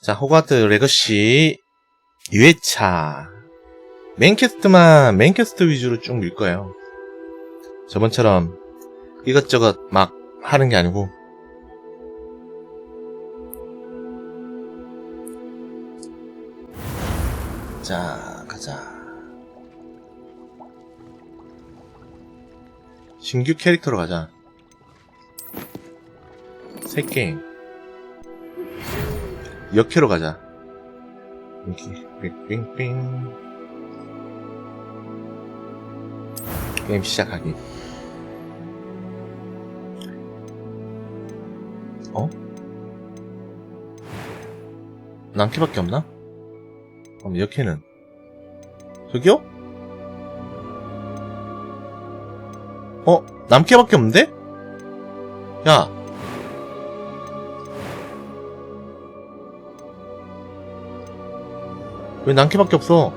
자, 호그와트 레거시 2회차 메인 퀘스트 위주로 쭉 밀 거예요. 저번처럼 이것저것 막 하는 게 아니고. 자, 가자. 신규 캐릭터로 가자. 새 게임. 역캐로 가자. 빙빙빙. 게임 시작하기. 어? 남캐밖에 없나? 그럼 역캐는? 저기요? 어? 남캐밖에 없는데? 야! 왜 남캐밖에 없어?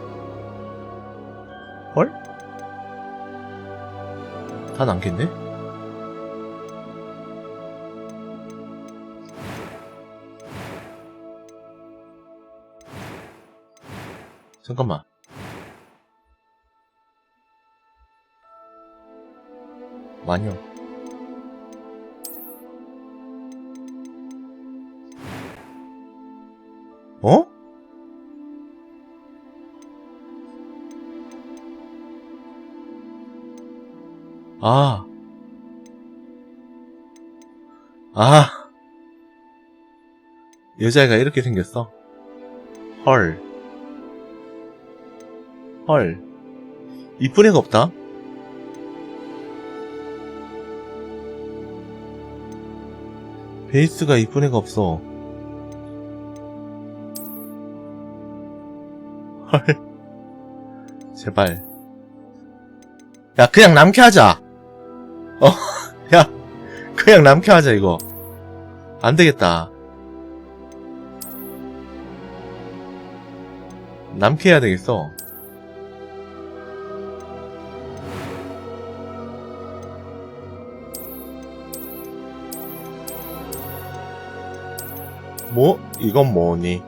헐? 다 남캐인데? 잠깐만. 마녀. 어? 여자애가 이렇게 생겼어? 헐. 이쁜 애가 없다? 베이스가 이쁜 애가 없어. 헐. 제발. 야, 그냥 남캐 하자. 야, 그냥 남캐 하자, 이거. 안 되겠다. 남캐 해야 되겠어. 뭐? 이건 뭐니?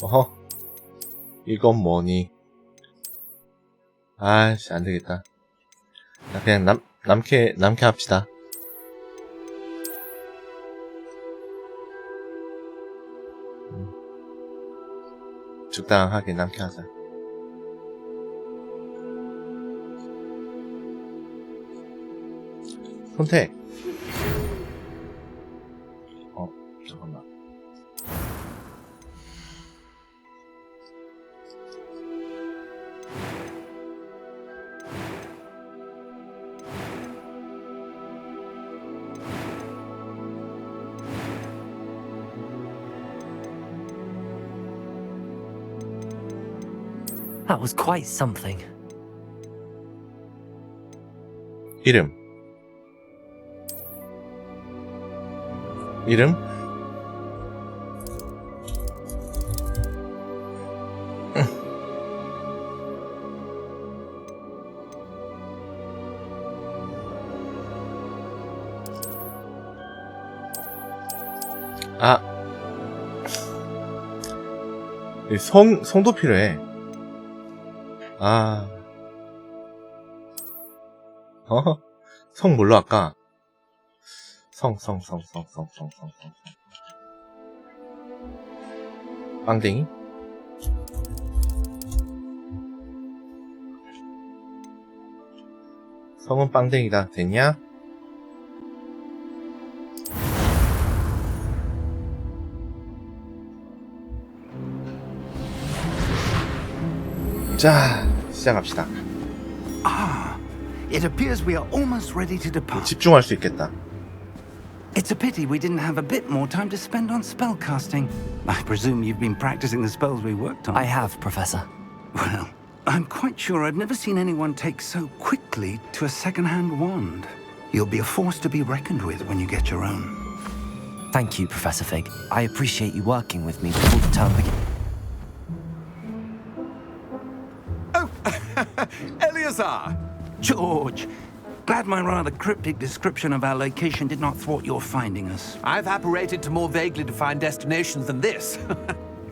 어허. 이건 뭐니? 아이씨, 안 되겠다. 그냥 남캐 합시다. 적당하게 남캐 하자. 선택. 잠깐만. That was quite something. 이름. 성도 필요해. 성 뭘로 할까? 성. 빵댕이? 성은 빵댕이다. 됐냐? 자, 시작합시다. It appears we are almost ready to depart. 집중할 수 있겠다. It's a pity we didn't have a bit more time to spend on spellcasting. I presume you've been practicing the spells we worked on. I have, Professor. Well, I'm quite sure I've never seen anyone take so quickly to a second-hand wand. You'll be a force to be reckoned with when you get your own. Thank you, Professor Fig. I appreciate you working with me before the term begins. Eleazar! George, Glad my rather cryptic description of our location did not thwart your finding us. I've apparated to more vaguely defined destinations than this.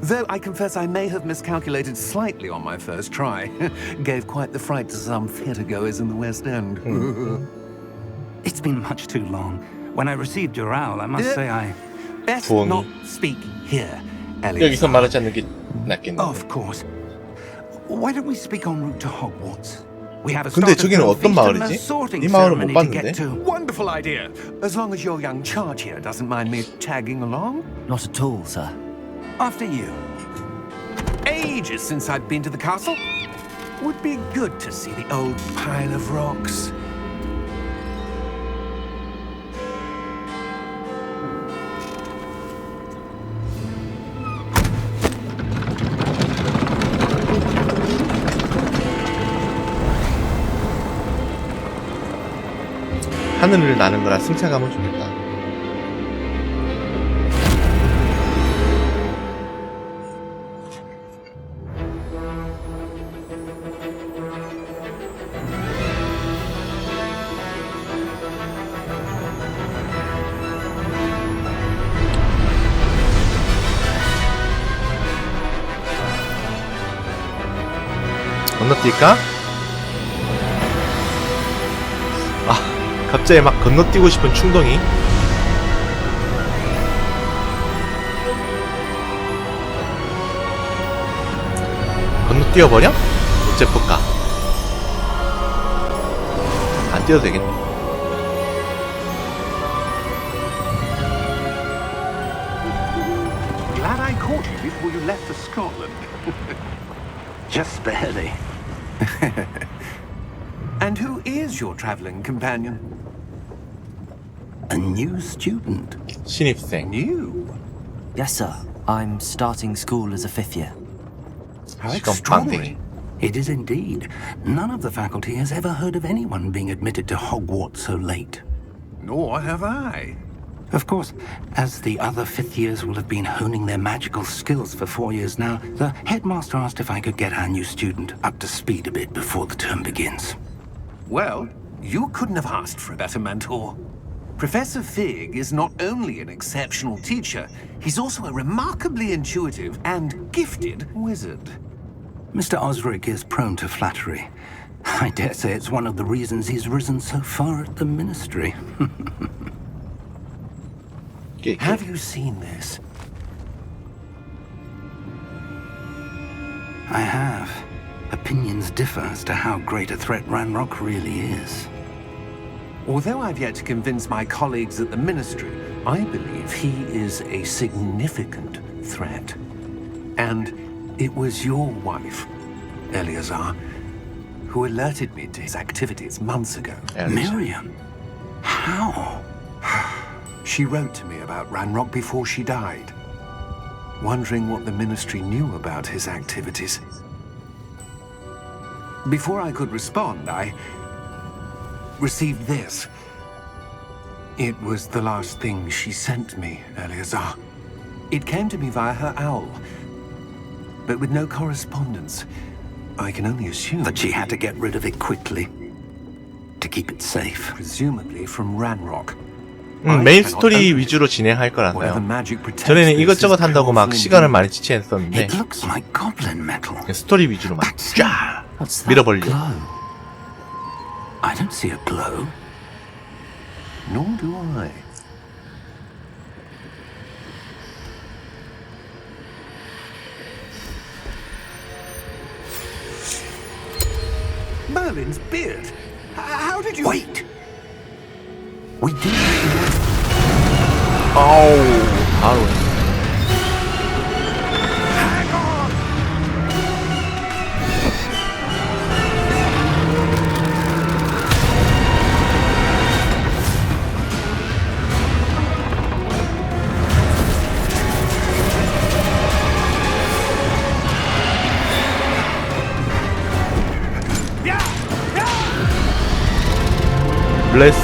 Though I confess I may have miscalculated slightly on my first try. Gave quite the fright to some theatre-goers in the West End. It's been much too long. When I received your owl, I must say I... Best 부엉이. not speak here, 여기서 Elliot. 말하지 않는 게 낫겠네. Of course. Why don't we speak en route to Hogwarts? We have a 근데 start 저기는 of 어떤 feast and a 마을이지? sorting 이 마을은 못 ceremony to get 봤는데. to. Wonderful idea. As long as your young charge here doesn't mind me tagging along. Not at all, sir. After you. Ages since I've been to the castle. Would be good to see the old pile of rocks. 하늘을 나는 거라 승차감은 좋겠다. 건너뛸까? 갑자기 막 건너뛰고 싶은 충동이. 건너뛰어버려? 어째볼까? 안 뛰어도 되겠네. Glad I caught you before you left for Scotland. Just barely. And who is your travelling companion? A new student. 신입생. New. Yes, sir. I'm starting school as a 5th year. How 시간 extraordinary. It is indeed. None of the faculty has ever heard of anyone being admitted to Hogwarts so late. Nor have I. Of course, as the other 5th years will have been honing their magical skills for 4 years now, the headmaster asked if I could get our new student up to speed a bit before the term begins. Well, you couldn't have asked for a better mentor. Professor Fig is not only an exceptional teacher, he's also a remarkably intuitive and gifted wizard. Mr. Osric is prone to flattery. I dare say it's one of the reasons he's risen so far at the ministry. Have you seen this? I have. Opinions differ as to how great a threat Ranrock really is. Although I've yet to convince my colleagues at the Ministry, I believe he is a significant threat. And it was your wife, Eleazar, who alerted me to his activities months ago. Miriam? How? She wrote to me about Ranrock before she died, wondering what the Ministry knew about his activities. Before I could respond, I received this. It was the last thing she sent me, Eleazar. It came to me via her owl, but with no correspondence. I can only assume That she had to get rid of it quickly to keep it safe. presumably from Ranrock. 메인 스토리 위주로 진행할 Whatever 거라서요. magic protects 전에는 this 이것저것 is 한다고 막 powerful 시간을 indeed. 많이 지체했었는데 It looks like goblin metal. 그냥 스토리 위주로만 쫙 What's that 밀어버리려. glow? I don't see a glow. Nor do I. Merlin's beard. How did you... Wait! We do. 아우 바로 Hang on! 블레스.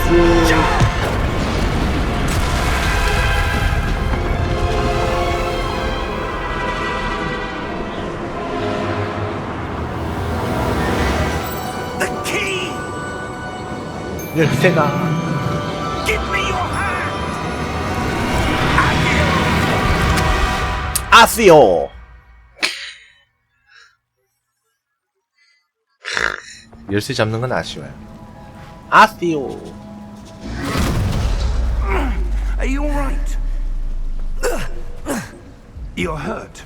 The key! 열쇠가. Give me your hand! 아시오. 열쇠 잡는 건 아쉬워요. 아시오. Are you alright? You're hurt.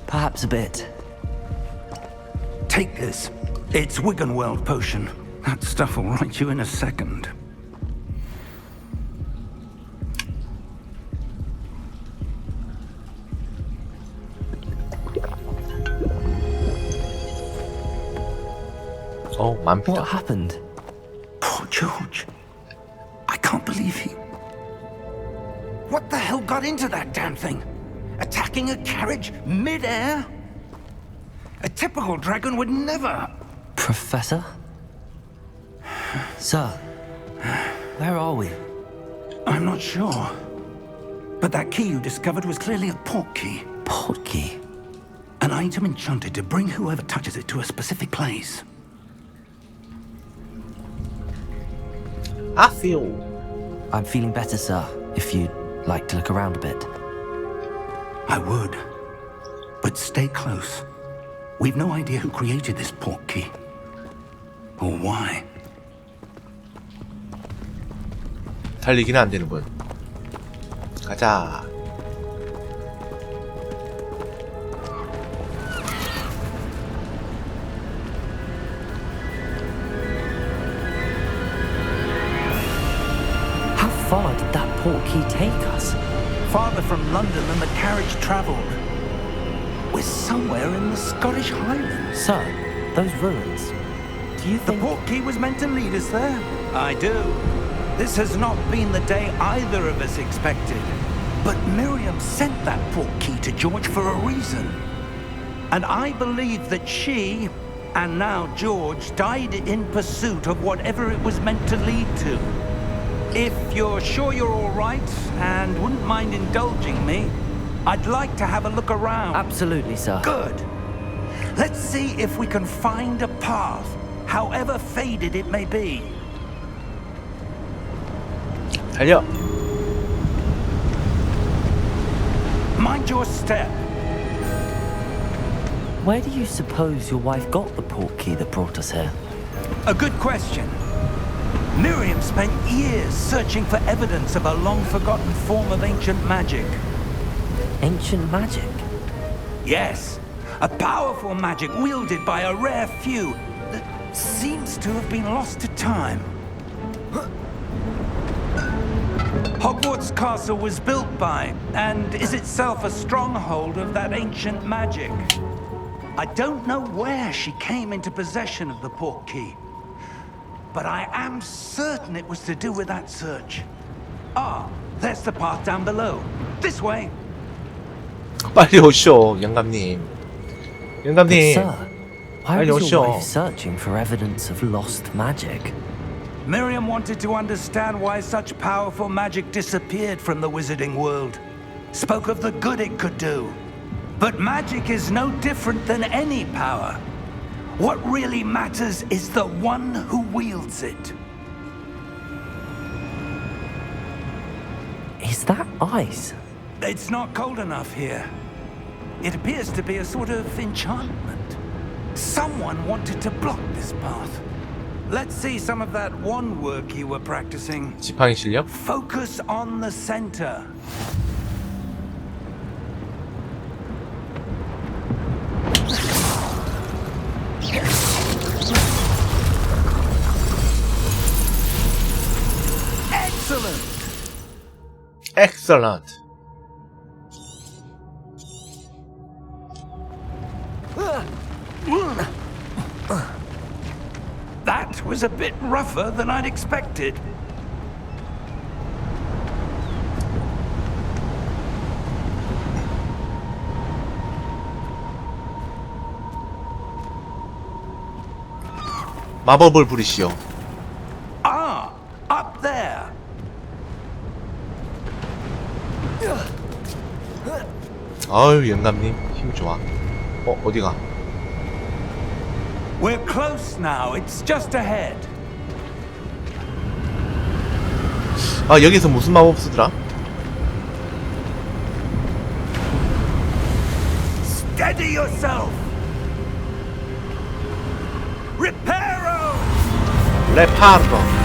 Perhaps a bit. Take this. It's Wiggenweld potion. That stuff will right you in a second. 어, 만피다. What happened? Poor George. I can't believe he... What the hell got into that damn thing? Attacking a carriage mid-air? A typical dragon would never... Professor? Sir, where are we? I'm not sure. But that key you discovered was clearly a port key. Port key. An item enchanted to bring whoever touches it to a specific place. 아시오. I'm feeling better, sir, if you'd like to look around a bit. I would. But stay close. We've no idea who created this port key. Or why. 달리기는 안 되는군. 가자. How far did that port key take us? Farther from London than the carriage travelled. We're somewhere in the Scottish Highlands. Sir, those ruins. Do you The think... port key was meant to lead us there? I do. This has not been the day either of us expected. But Miriam sent that port key to George for a reason. And I believe that she, and now George, died in pursuit of whatever it was meant to lead to. If you're sure you're all right and wouldn't mind indulging me, I'd like to have a look around. Absolutely, sir. Good. Let's see if we can find a path, however faded it may be. 달려. Mind your step. Where do you suppose your wife got the port key that brought us here? A good question. Miriam spent years searching for evidence of a long-forgotten form of ancient magic. Ancient magic? Yes, a powerful magic wielded by a rare few that seems to have been lost to time. Hogwarts Castle was built by, and is itself a stronghold of that ancient magic. I don't know where she came into possession of the port key, but I am certain it was to do with that search. Ah, there's the path down below. This way. 빨리 오쇼, 영감님. But 영감님. sir, why 빨리 was your 오쇼. wife searching for evidence of lost magic? Miriam wanted to understand why such powerful magic disappeared from the wizarding world. Spoke of the good it could do. But magic is no different than any power. What really matters is the one who wields it. Is that ice? It's not cold enough here. It appears to be a sort of enchantment. Someone wanted to block this path. Let's see some of that wand work you were practicing. 지팡이 실력? Focus on the center. Excellent. Excellent. That was a bit rougher than I'd expected. 마법을 부리시오. Ah, up there. 아유, 영감님 힘 좋아. 어디가? We're close now. It's just ahead. 아, 여기서 무슨 마법 쓰더라? Steady yourself. Reparo. 레파르.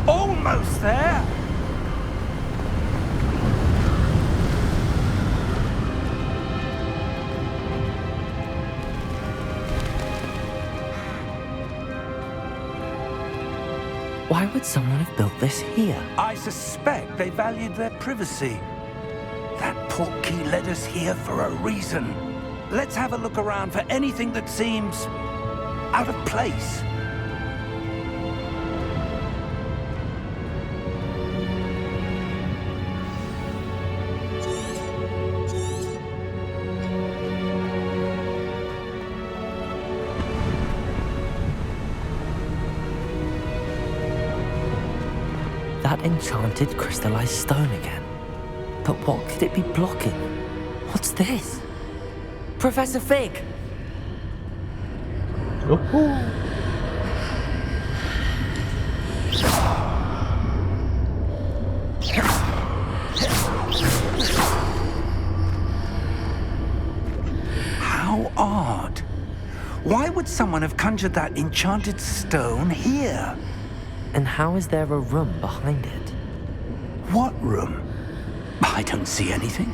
Almost there. Why would someone have built this here? I suspect they valued their privacy. That portkey led us here for a reason. Let's have a look around for anything that seems out of place. That enchanted crystallized stone again. But what could it be blocking? What's this? Professor Fig! 오호. How odd. Why would someone have conjured that enchanted stone here? And how is there a room behind it? What room? I don't see anything.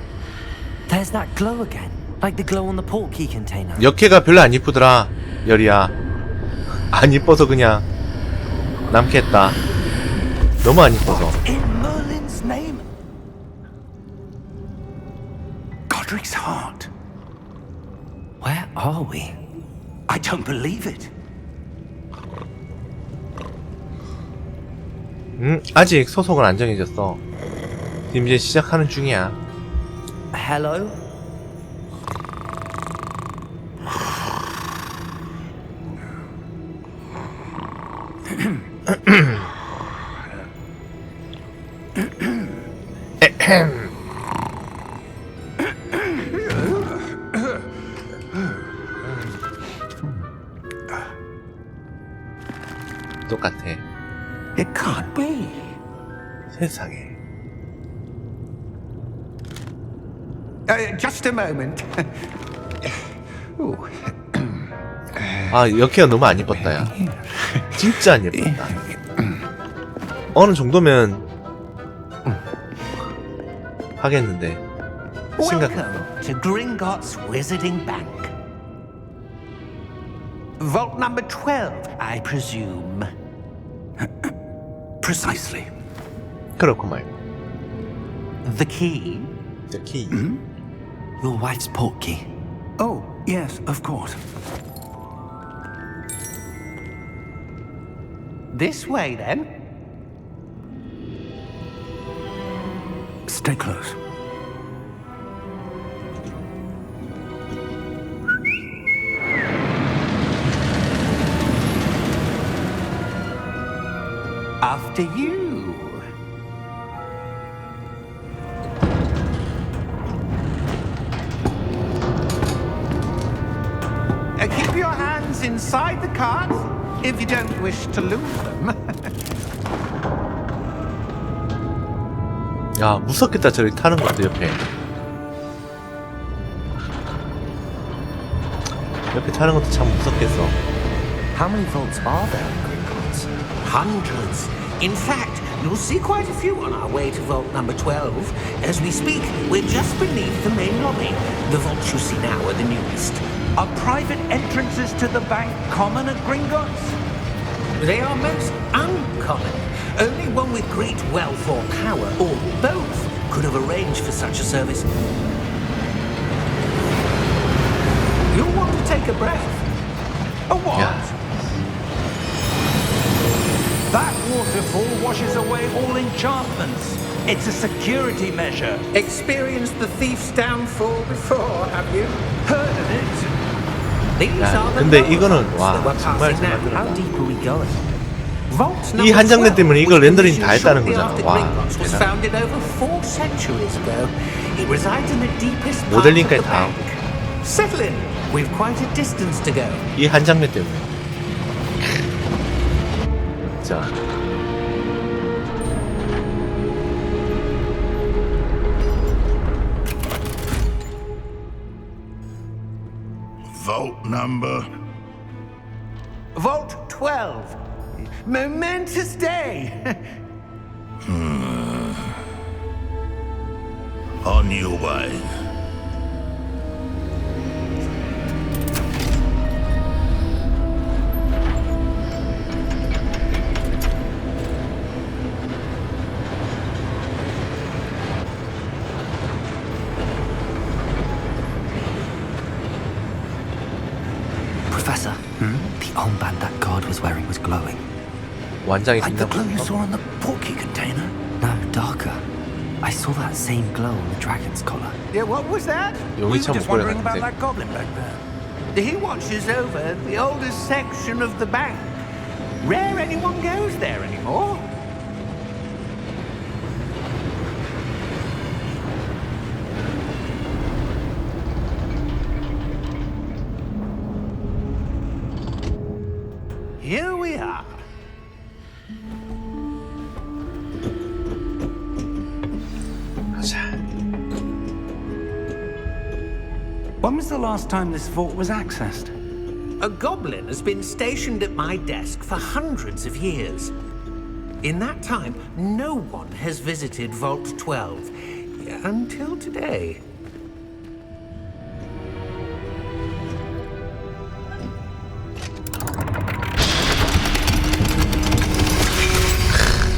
There's that glow again, like the glow on the portkey container. 역해가 별로 안 이쁘더라, 열이야. 안 이뻐서 그냥 남겠다. 너무 안 이뻐서. In Merlin's name? Godric's heart. Where are we? I don't believe it. 아직 소속은 안 정해졌어. 지금 이제 시작하는 중이야. Hello? 똑같아. It can't be. 세상에. Just a moment. Ooh. 아, 역해가 너무 안 이뻤다, 야. 진짜 안 예뻤다. 어느 정도면 하겠는데. Welcome to Gringotts Wizarding Bank. Vault number 12, I presume. Precisely. 그렇고 말고. The key? The key. Your wife's portkey. Oh, yes, of course. This way, then. Stay close. After you. Keep your hands inside the cart if you don't wish to lose them. 야, 무섭겠다, 저리 타는 것도 옆에. 옆에 타는 것도 참 무섭겠어. How many vaults are there in Gringotts? Hundreds. In fact, you'll see quite a few on our way to vault number 12. As we speak, we're just beneath the main lobby. The vaults you see now are the newest. Are private entrances to the bank common at Gringotts? They are most uncommon. Only one with great wealth or power, or both, could have arranged for such a service. You'll want to take a breath. A what? Yeah. That waterfall washes away all enchantments. It's a security measure. Experienced the thief's downfall before, have you? Heard of it? These 야, are the 근데 lower 이거는 vaults 와 that we're 정말 passing 잘 now. How 만들었다. deep are we going? 이 한 장면 때문에 이걸 렌더링 다 했다는 거잖아. 와, 모델링까지 다 하고. 이 한 장면 때문에. 자. Vault number. Vault 12. Momentous day. On your way. Professor, the armband that guard was wearing was glowing. 완장이 Like the 빛나고 glow you 있어. saw on the portkey container. No, darker. I saw that same glow on the dragon's collar. Yeah, what was that? 용이 We were 참 just 목걸이 wondering about 같은데. that goblin back there. He watches over the oldest section of the bank. Rare anyone goes there anymore. Here we are. 가자. When was the last time this vault was accessed? A goblin has been stationed at my desk for hundreds of years. In that time, no one has visited Vault 12 until today.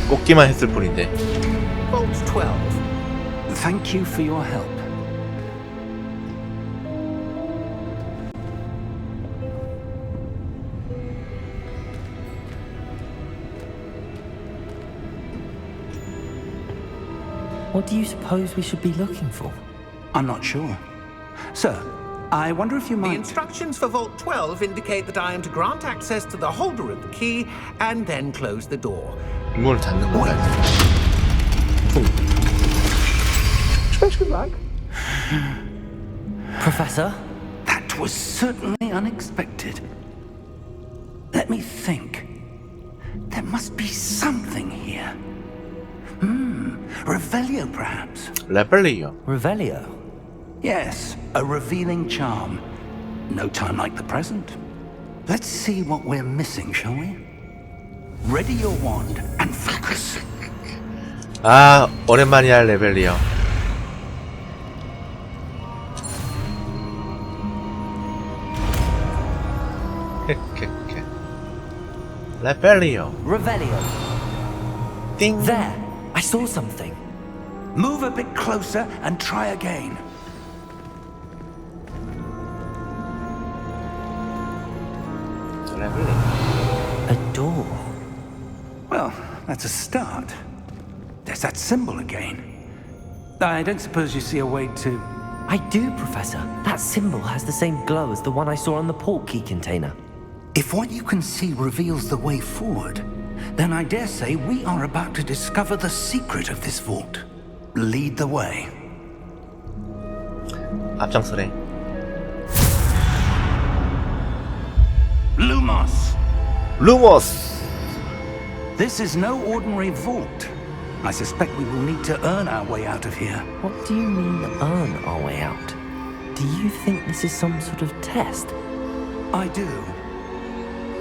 꽂기만 했을 뿐인데. Vault 12. Thank you for your help. What do you suppose we should be looking for? I'm not sure. Sir, I wonder if you The might... instructions for Vault 12 indicate that I am to grant access to the holder of the key and then close the door. 문을 닫는 거야. Professor? That was certainly unexpected. Let me think. There must be something here. Revelio, perhaps? 레벨리요. Revelio? Yes, a revealing charm. No time like the present. Let's see what we're missing, shall we? Ready your wand and focus. 아, 오랜만이야 레벨리요. 레벨리요. Revelio. 띵. There! I saw something. Move a bit closer and try again. 레벨리요. A door. Well, that's a start. There's that symbol again. I don't suppose you see a way to... I do, Professor. That symbol has the same glow as the one I saw on the portkey container. If what you can see reveals the way forward, then I dare say we are about to discover the secret of this vault. Lead the way. 앞장서래. Lumos! 루머스. This is no ordinary vault. I suspect we will need to earn our way out of here. What do you mean, earn our way out? Do you think this is some sort of test? I do.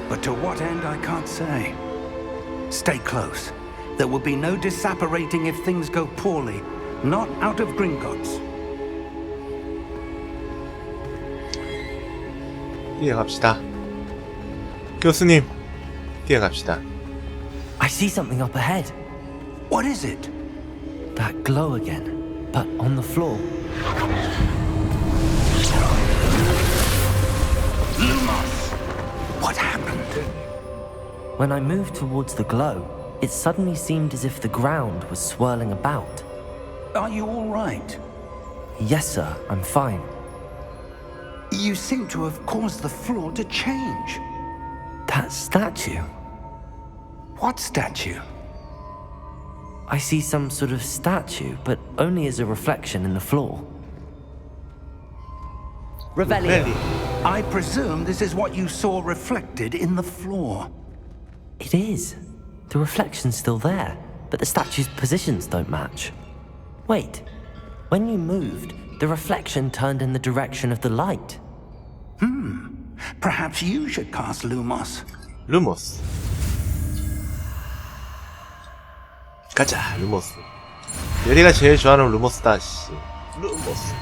But to what end, I can't say. Stay close. There will be no disapparating if things go poorly. Not out of Gringotts. 뛰어갑시다. 교수님, 뛰어갑시다. I see something up ahead. What is it? That glow again, but on the floor. Lumos! What happened? When I moved towards the glow, it suddenly seemed as if the ground was swirling about. Are you all right? Yes, sir, I'm fine. You seem to have caused the floor to change. That statue. What statue? I see some sort of statue, but only as a reflection in the floor. Revelio. I presume this is what you saw reflected in the floor. It is. The reflection's still there, but the statue's positions don't match. Wait. When you moved, the reflection turned in the direction of the light. Perhaps you should cast Lumos. 루모스. 가자, 루모스. 예리가 제일 좋아하는 루모스다, 씨. 루모스.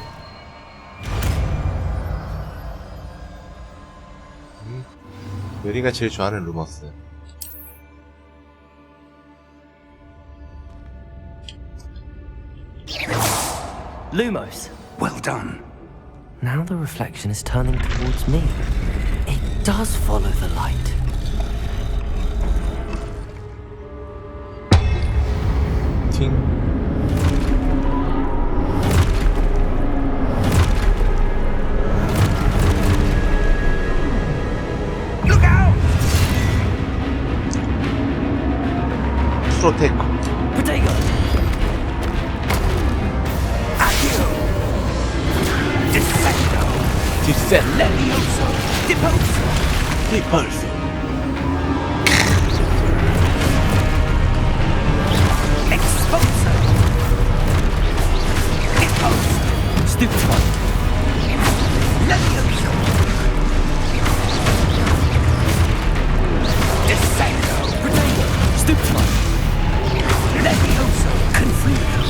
예리가 제일 좋아하는 루모스. Lumos. Well done. Now the reflection is turning towards me. It does follow the light. 팅. Look out! 프로테크. Protego! Accio! Defendo! 딥셋. Levioso! Deposo! 리펄스. Exposo! Deposo! Stupefy! Levioso! Descendo! Protego! Stupefy! Levioso! Confuso!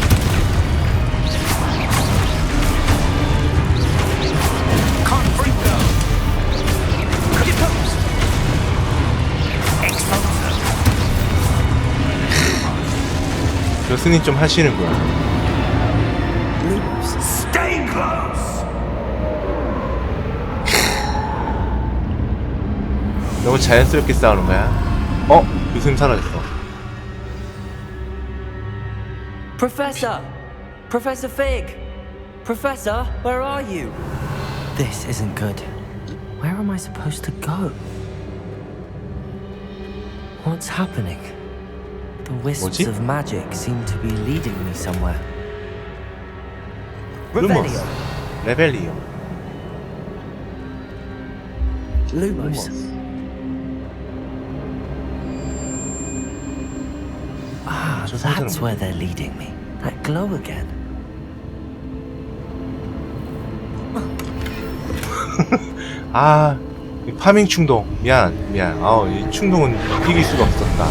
Confringo! Deposo! Exposo! 교수님 좀 하시는구나. Lumos. Stay close! 너무 자연스럽게 싸우는 거야. 교수님 사라졌어. Professor! Professor Fig! Professor, where are you? This isn't good. Where am I supposed to go? What's happening? The wisps 뭐지? of magic seem to be leading me somewhere. 루모스. Revelio. 레벨리오. Lumos. Ah, 저 that's 상자는 where they're leading me. That glow again. 아, 이 파밍 충동. 미안. 이 충동은 이길 수가 없었다.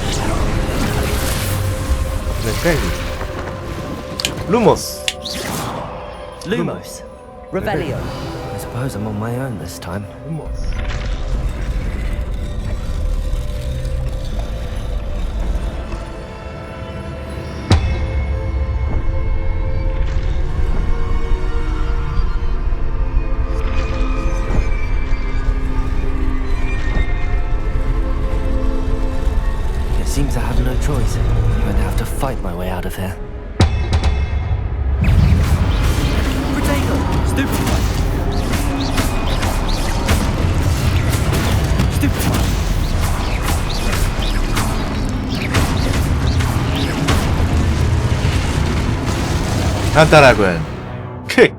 레벨리. 루모스. Lumos. Revelio. I suppose I'm on my own this time. 루모스. It seems I have no choice. I'm going to have to fight my way out of here. Protego! Stupefy! Stupefy! 간단하군. 킥.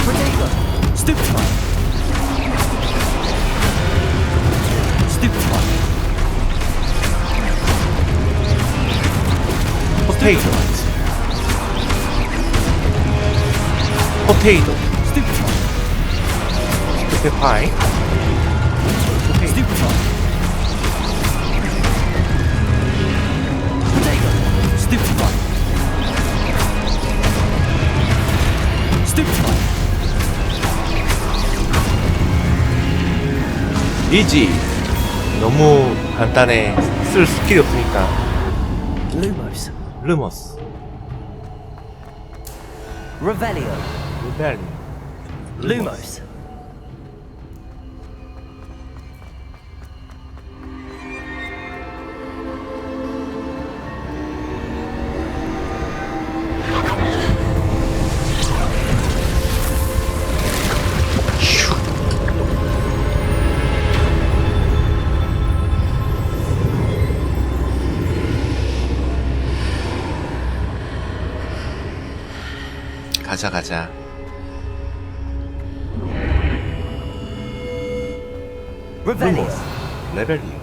Protego! Stupefy! Stupefy! 포테이토. 포테이토. Stupefy! 스테파이. Stupefy! Protego! Stupefy! Stupefy! 이지. 너무 간단해. 쓸 스킬이 없으니까. Lumos. 루모스. Revelio. 레벨리. Lumos. 가자. Revellis. 레벨 2.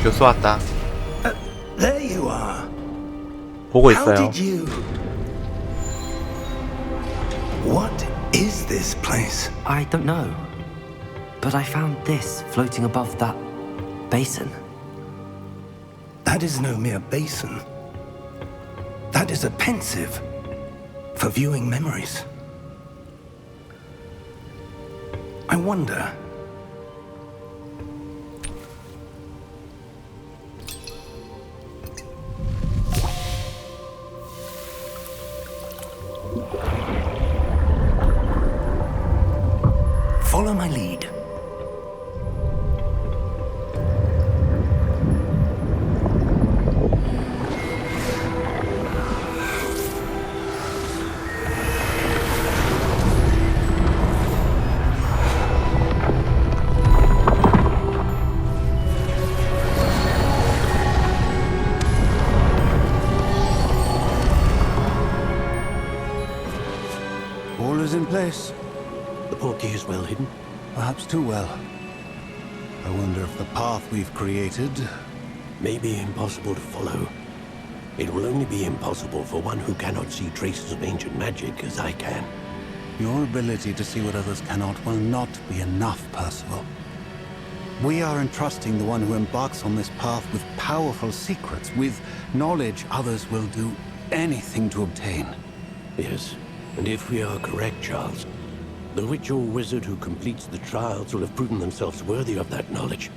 교수 왔다. There you are. 보고 How 있어요. did you? What is this place? I don't know. But I found this floating above that basin. That is no mere basin. That is a pensive for viewing memories. I wonder. Follow my lead. All is in place. The portkey is well hidden. Perhaps too well. I wonder if the path we've created... May be impossible to follow. It will only be impossible for one who cannot see traces of ancient magic as I can. Your ability to see what others cannot will not be enough, Percival. We are entrusting the one who embarks on this path with powerful secrets, with knowledge others will do anything to obtain. Yes, and if we are correct, Charles, the witch or wizard who completes the trials will have proven themselves worthy of that knowledge,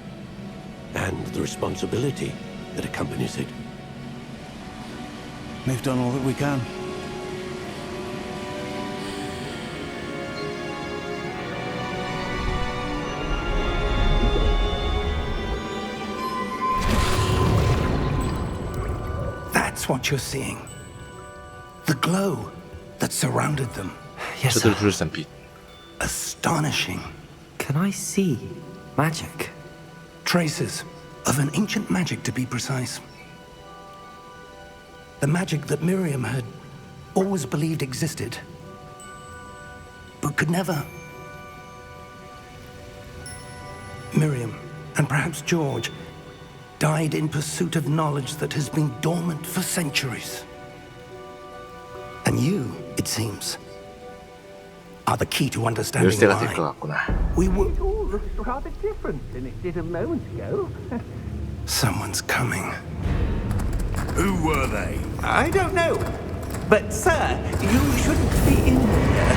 and the responsibility that accompanies it. We've done all that we can. That's what you're seeing. The glow that surrounded them. Yes, 저들 sir. 둘러싼 빛. Astonishing. Can I see magic? Traces of an ancient magic, to be precise. The magic that Miriam had always believed existed, but could never. Miriam, and perhaps George, died in pursuit of knowledge that has been dormant for centuries. And you, it seems, are the key to understanding 열쇠가 될 것 why. 같구나. We were. It all looks rather different than it did a moment ago. Someone's coming. Who were they? I don't know. But, sir, you shouldn't be in here.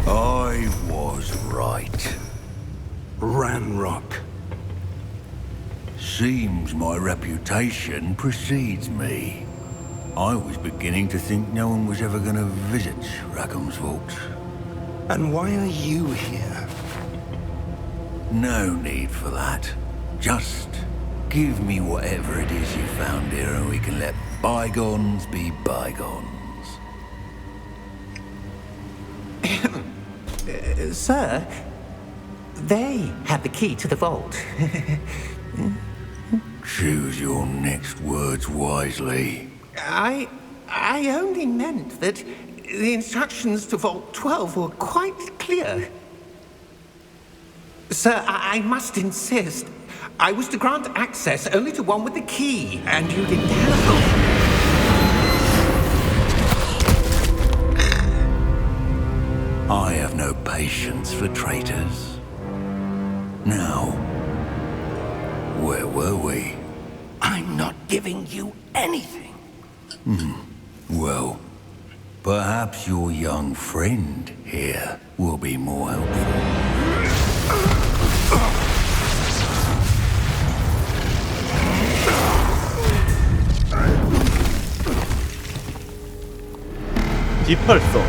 I was right. Ranrock. Seems my reputation precedes me. I was beginning to think no one was ever going to visit Rackham's vault. And why are you here? No need for that. Just give me whatever it is you found here and we can let bygones be bygones. Sir, they had the key to the vault. Choose your next words wisely. I only meant that the instructions to Vault 12 were quite clear. Sir, I must insist. I was to grant access only to one with the key, and you didn't have I have no patience for traitors. Now, where were we? I'm not giving you anything. Well, perhaps your young friend here will be more helpful. 디펄소.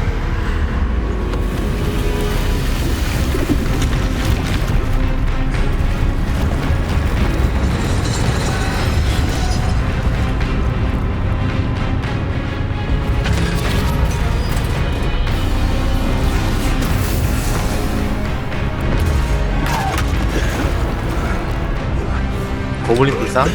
고블린 불상?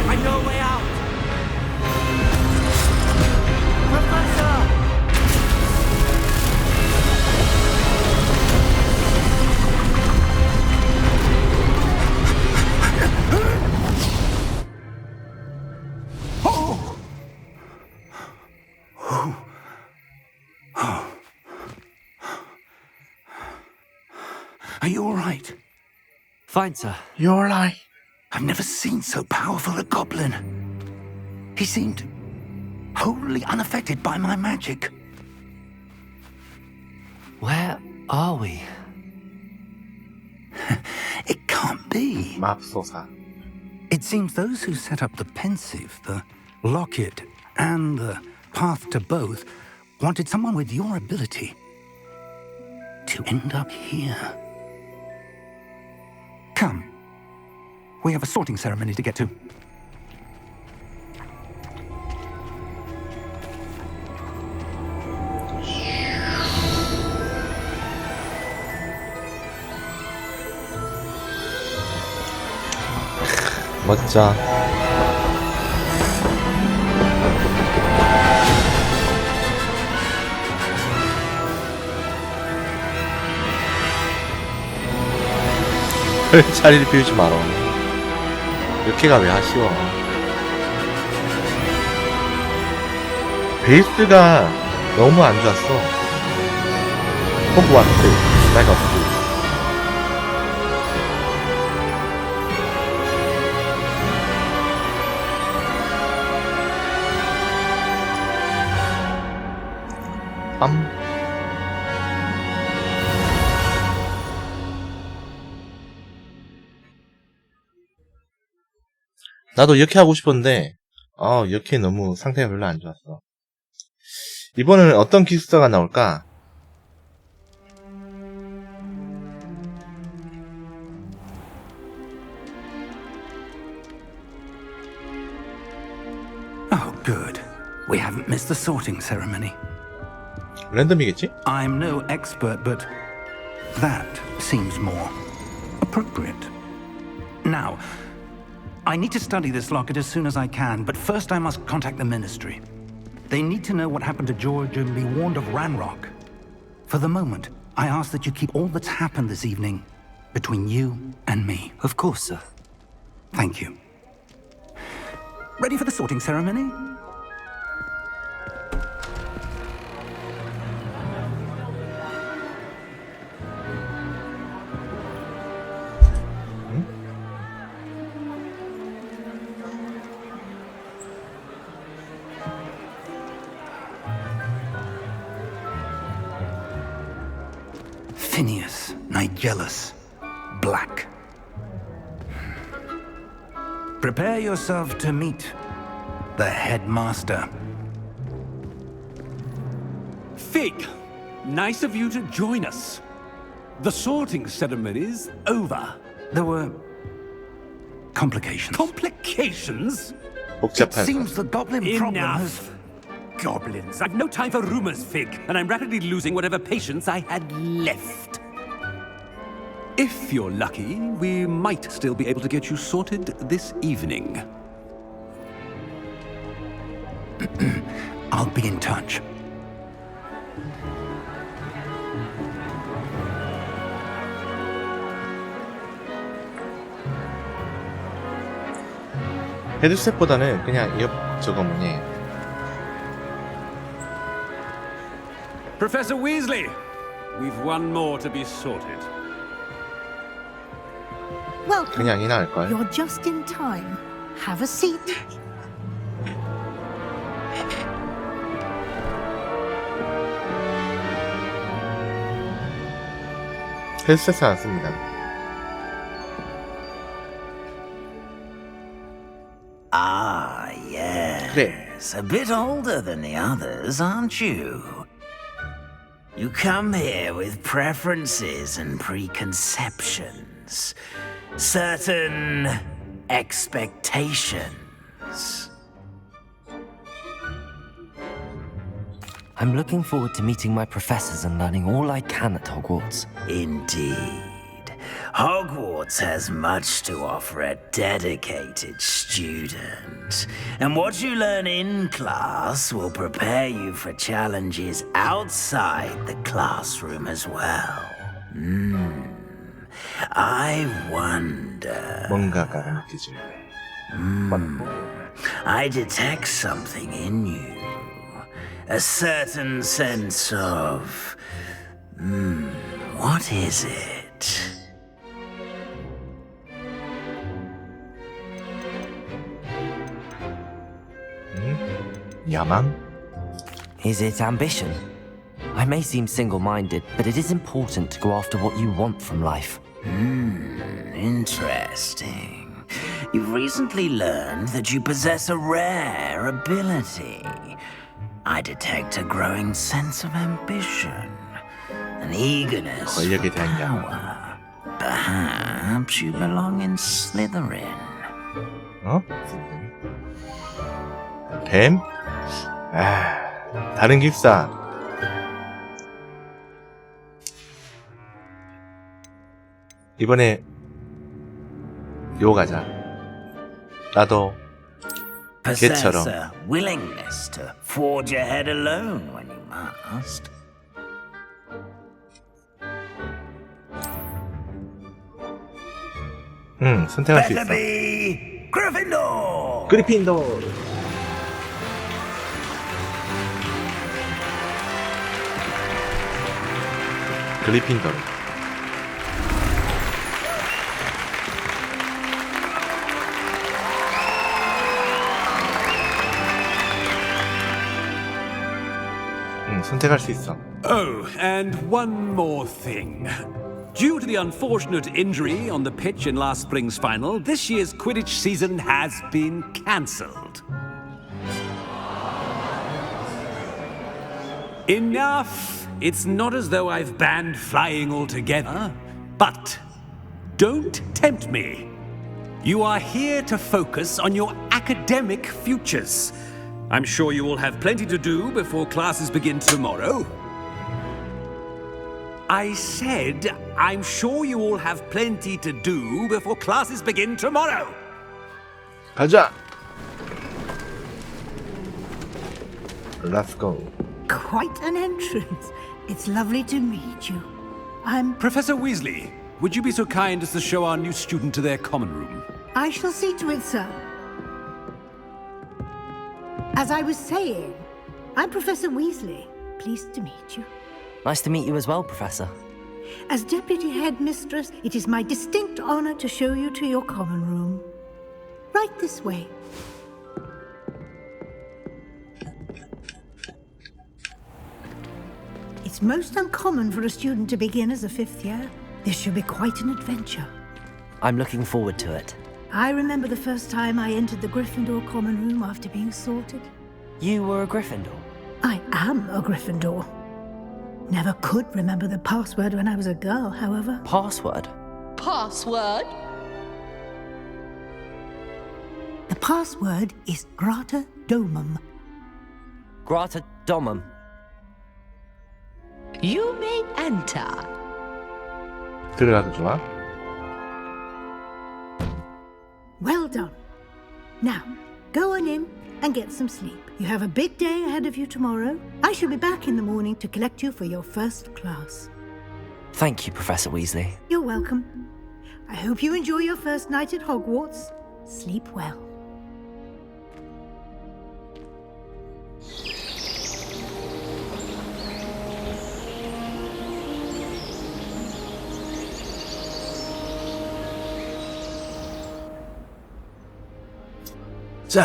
I know a way out. Professor! Are you all right? Fine, sir. You're right. I've never seen so powerful a goblin. He seemed wholly unaffected by my magic. Where are we? It can't be. 맙소사. It seems those who set up the pensive, the locket, and the path to both wanted someone with your ability to end up here. Come. We have a sorting ceremony to get to. 멋져. 자리를 비우지 마라. 이렇게가 왜 아쉬워. 베이스가 너무 안 좋았어. 호그와트 내가 없고. 나도 이렇게 하고 싶었는데 이렇게 너무 상태가 별로 안 좋았어. 이번에는 어떤 기숙사가 나올까? Oh, good. We haven't missed the sorting ceremony. 랜덤이겠지? I'm no expert, but that seems more appropriate. Now, I need to study this locket as soon as I can, but first I must contact the Ministry. They need to know what happened to George and be warned of Ranrock. For the moment, I ask that you keep all that's happened this evening between you and me. Of course, sir. Thank you. Ready for the sorting ceremony? Phineas, Nigellus, Black. Prepare yourself to meet the headmaster. Fig, nice of you to join us. The sorting ceremony's over. There were complications. Complications? It 복잡해서. seems the goblin problem has... Enough. Goblins. I've no time for rumors, Fig, and I'm rapidly losing whatever patience I had left. If you're lucky, we might still be able to get you sorted this evening. I'll be in touch. 헤드셋보다는 그냥 저거 뭐니. Professor Weasley, we've one more to be sorted. Welcome. 그냥이 나을걸. You're just in time. Have a seat. 헤드셋을 안 씁니다. Ah, yes. A bit older than the others, aren't you? You come here with preferences and preconceptions. Certain expectations. I'm looking forward to meeting my professors and learning all I can at Hogwarts. Indeed. Hogwarts has much to offer a dedicated student. And what you learn in class will prepare you for challenges outside the classroom as well. I wonder... 뭔가가 느껴질 I detect something in you. A certain sense of... what is it? 야망? Is it ambition? I may seem single-minded, but it is important to go after what you want from life. Interesting. You've recently learned that you possess a rare ability. I detect a growing sense of ambition, an eagerness for 권력에 대한 야망. power. Perhaps you belong in Slytherin. 어? 뱀? 다른 깁사. 이번에 요 가자. 나도 Possess 걔처럼. a willingness to forge ahead alone when you must. 선택할 수 있어. Better be Gryffindor. 그리핀도르. 그리핀도르. 선택할 수 있어. Oh, and one more thing. Due to the unfortunate injury on the pitch in last spring's final, this year's Quidditch season has been cancelled. Enough! It's not as though I've banned flying altogether, but don't tempt me. You are here to focus on your academic futures. I'm sure you will have plenty to do before classes begin tomorrow. I said, I'm sure you all have plenty to do before classes begin tomorrow. 가자. Let's go. Quite an entrance. It's lovely to meet you. I'm... Professor Weasley, would you be so kind as to show our new student to their common room? I shall see to it, sir. As I was saying, I'm Professor Weasley. Pleased to meet you. Nice to meet you as well, Professor. As Deputy Headmistress, it is my distinct honor to show you to your common room. Right this way. It's most uncommon for a student to begin as a fifth year. This should be quite an adventure. I'm looking forward to it. I remember the first time I entered the Gryffindor common room after being sorted. You were a Gryffindor? I am a Gryffindor. Never could remember the password when I was a girl, however. Password? Password? The password is Grata Domum. Grata Domum. You may enter. 들어가도 좋아? Well done. Now, go on in and get some sleep. You have a big day ahead of you tomorrow. I shall be back in the morning to collect you for your first class. Thank you, Professor Weasley. You're welcome. I hope you enjoy your first night at Hogwarts. Sleep well. 자,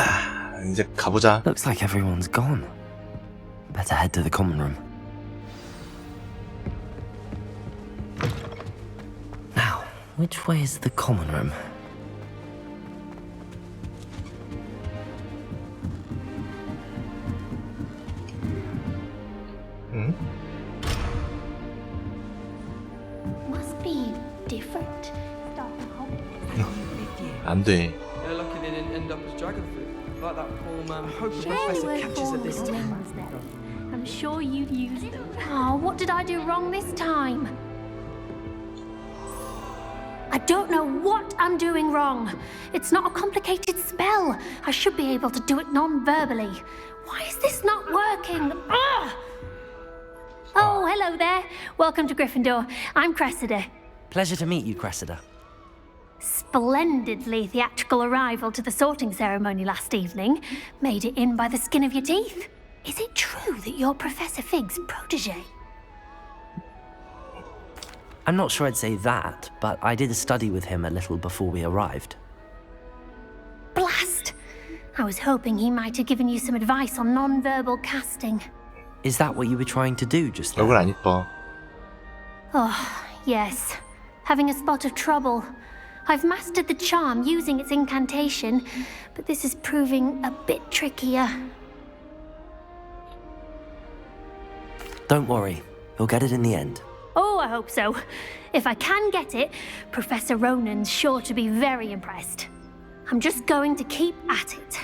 이제 가보자. Looks like everyone's gone. Better head to the common room. Now, which way is the common room? Must be different. 안 돼. They're lucky they didn't end up as dragon food, like that poor man. I hope the Surely professor we're catches it this formal time. ones then. I'm sure you'd use them. Oh, what did I do wrong this time? I don't know what I'm doing wrong. It's not a complicated spell. I should be able to do it non-verbally. Why is this not working? Ugh! Oh, hello there. Welcome to Gryffindor. I'm Cressida. Pleasure to meet you, Cressida. Splendidly theatrical arrival to the sorting ceremony last evening. Made it in by the skin of your teeth. Is it true that you're Professor Fig's protege? I'm not sure I'd say that, but I did study with him a little before we arrived. Blast! I was hoping he might have given you some advice on non-verbal casting. Is that what you were trying to do just then? 얼굴 안 이뻐. Oh, yes. Having a spot of trouble. I've mastered the charm using its incantation, but this is proving a bit trickier. Don't worry, you'll get it in the end. Oh, I hope so. If I can get it, Professor Ronan's sure to be very impressed. I'm just going to keep at it.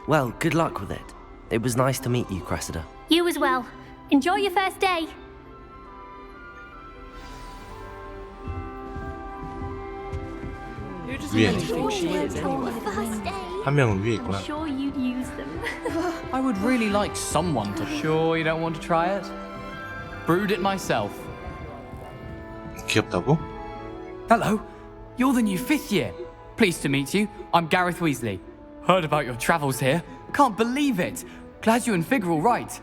Well, good luck with it. It was nice to meet you, Cressida. You as well. Enjoy your first day. 위에 한 명은 위에 있구나. Sure you'd use them. I would really like someone to. Sure you don't want to try it? Brewed it myself. 귀엽다고? Hello, you're the new 5th year. Pleased to meet you. I'm Gareth Weasley. Heard about your travels here. Can't believe it. Glad you and Fig are all right.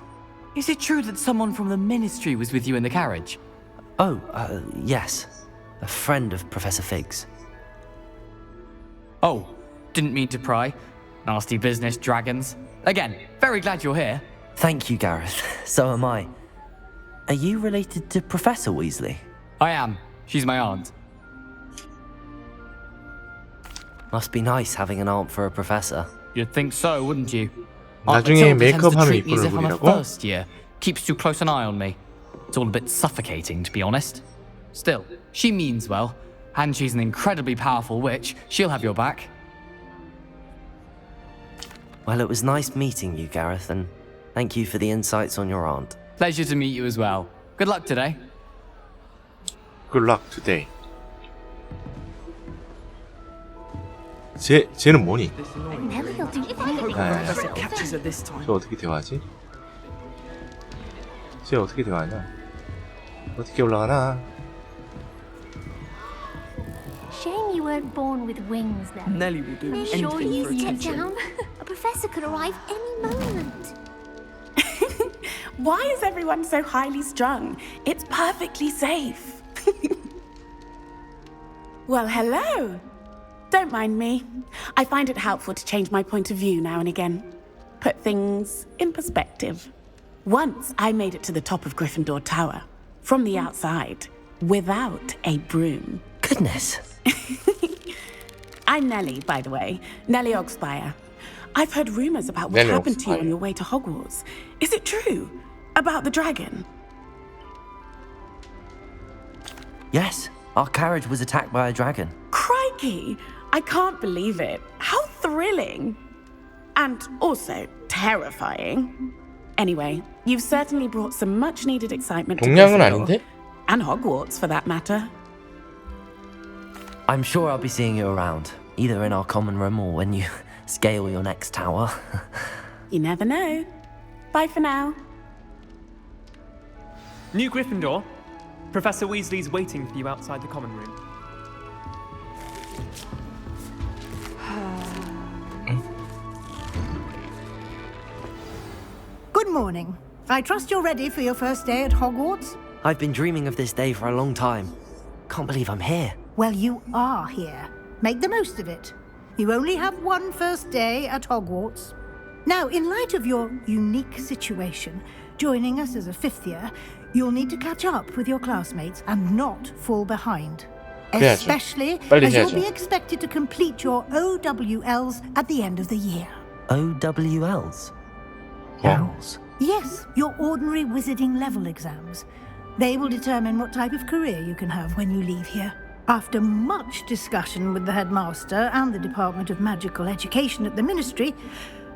Is it true that someone from the Ministry was with you in the carriage? Oh, yes. A friend of Professor Fig's. Oh, didn't mean to pry. Nasty business, dragons. Again, very glad you're here. Thank you, Gareth. So am I. Are you related to Professor Weasley? I am. She's my aunt. Must be nice having an aunt for a professor. You'd think so, wouldn't you? Aunt 나중에 Matilda tends to 메이크업하면 treat me as 이쁜 if I'm a 얼굴이라고? first year. Keeps too close an eye on me. It's all a bit suffocating, to be honest. Still, she means well, and she's an incredibly powerful witch. She'll have your back. Well, it was nice meeting you, Gareth, and thank you for the insights on your aunt. Pleasure to meet you as well. Good luck today. Good luck today. 쟤는 뭐니? 저 어떻게 대화하지? 쟤 어떻게 대화하냐? 어떻게 올라가나? Shame you weren't born with wings then. Nelly will do Sure anything you for attention. down. A professor could arrive any moment. Why is everyone so highly strung? It's perfectly safe. Well, hello. Don't mind me. I find it helpful to change my point of view now and again. Put things in perspective. Once I made it to the top of Gryffindor Tower, from the outside, without a broom. Goodness. I'm Nellie, by the way. Nellie Ogspire. I've heard rumors about what happened to you on your way to Hogwarts. Is it true? About the dragon? Yes, our carriage was attacked by a dragon. Crikey! I can't believe it. How thrilling! And also terrifying. Anyway, you've certainly brought some much-needed excitement to 동양은 Gryffindor. 아닌데? And Hogwarts, for that matter. I'm sure I'll be seeing you around, either in our common room or when you scale your next tower. You never know. Bye for now. New Gryffindor. Professor Weasley's waiting for you outside the common room. Good morning. I trust you're ready for your first day at Hogwarts? I've been dreaming of this day for a long time. Can't believe I'm here. Well, you are here. Make the most of it. You only have one first day at Hogwarts. Now, in light of your unique situation, joining us as a 5th year, you'll need to catch up with your classmates and not fall behind. Especially as you'll be expected to complete your OWLs at the end of the year. OWLs? Owls? Yes, your ordinary wizarding level exams. They will determine what type of career you can have when you leave here. After much discussion with the headmaster and the Department of Magical Education at the Ministry,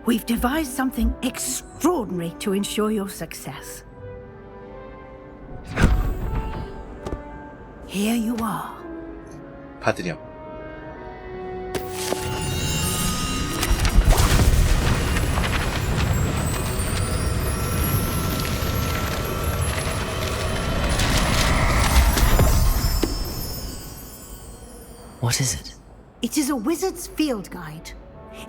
We've devised something extraordinary to ensure your success. Here you are. 받으렴. What is it? It is a wizard's field guide.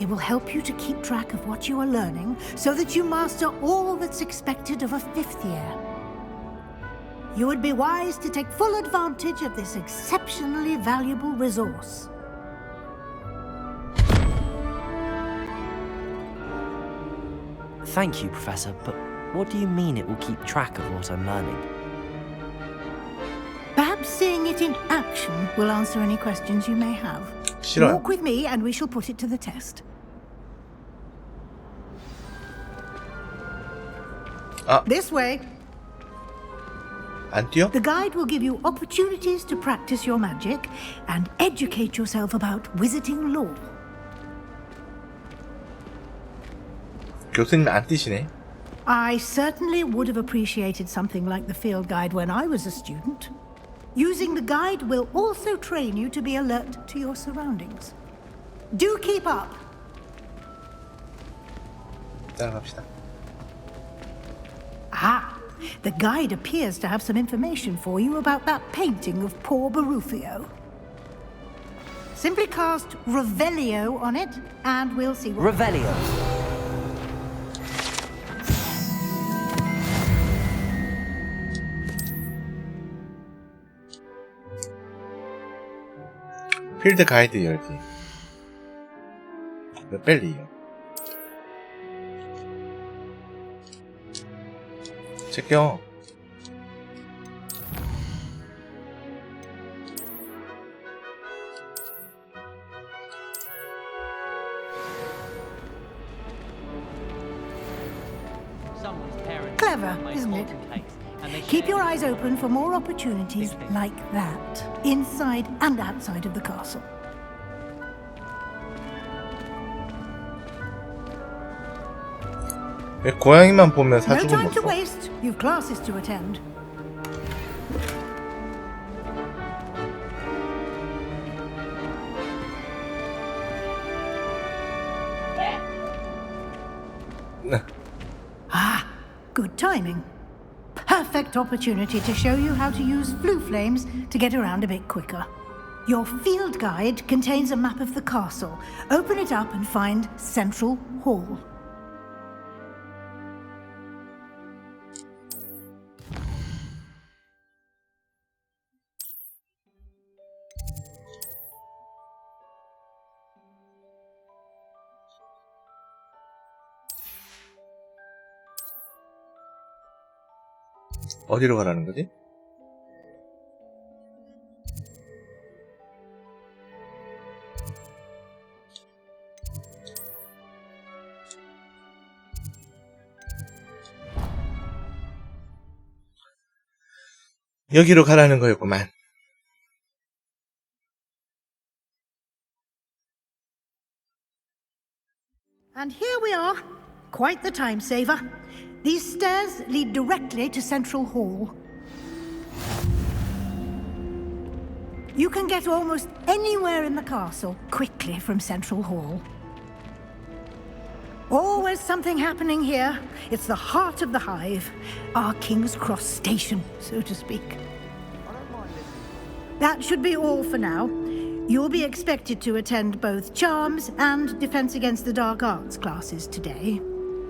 It will help you to keep track of what you are learning so that you master all that's expected of a 5th year. You would be wise to take full advantage of this exceptionally valuable resource. Thank you, Professor, but what do you mean it will keep track of what I'm learning? Perhaps seeing it in action will answer any questions you may have. 싫어요. Walk with me and we shall put it to the test. This way. 안 뛰어? The guide will give you opportunities to practice your magic and educate yourself about wizarding lore. 교수님 안 뛰시네. I certainly would have appreciated something like the field guide when I was a student. Using the guide will also train you to be alert to your surroundings. Do keep up. 따라갑시다. Ah, the guide appears to have some information for you about that painting of poor Barufio. Simply cast Revelio on it, and we'll see what... Revelio. 필드 가이드 열기. 뺄리요. 제껴. Clever, isn't it? Keep your eyes open for more opportunities like that, inside and outside of the castle. 왜 고양이만 보면 No 사주고 time to 먹어? waste. You've classes to attend. Ah, good timing. Perfect opportunity to show you how to use flue flames to get around a bit quicker. Your field guide contains a map of the castle. Open it up and find Central Hall. 어디로 가라는 거지? 여기로 가라는 거였구만. And here we are. Quite the time saver. These stairs lead directly to Central Hall. You can get almost anywhere in the castle quickly from Central Hall. Always something happening here. It's the heart of the hive. Our King's Cross station, so to speak. That should be all for now. You'll be expected to attend both Charms and Defense Against the Dark Arts classes today.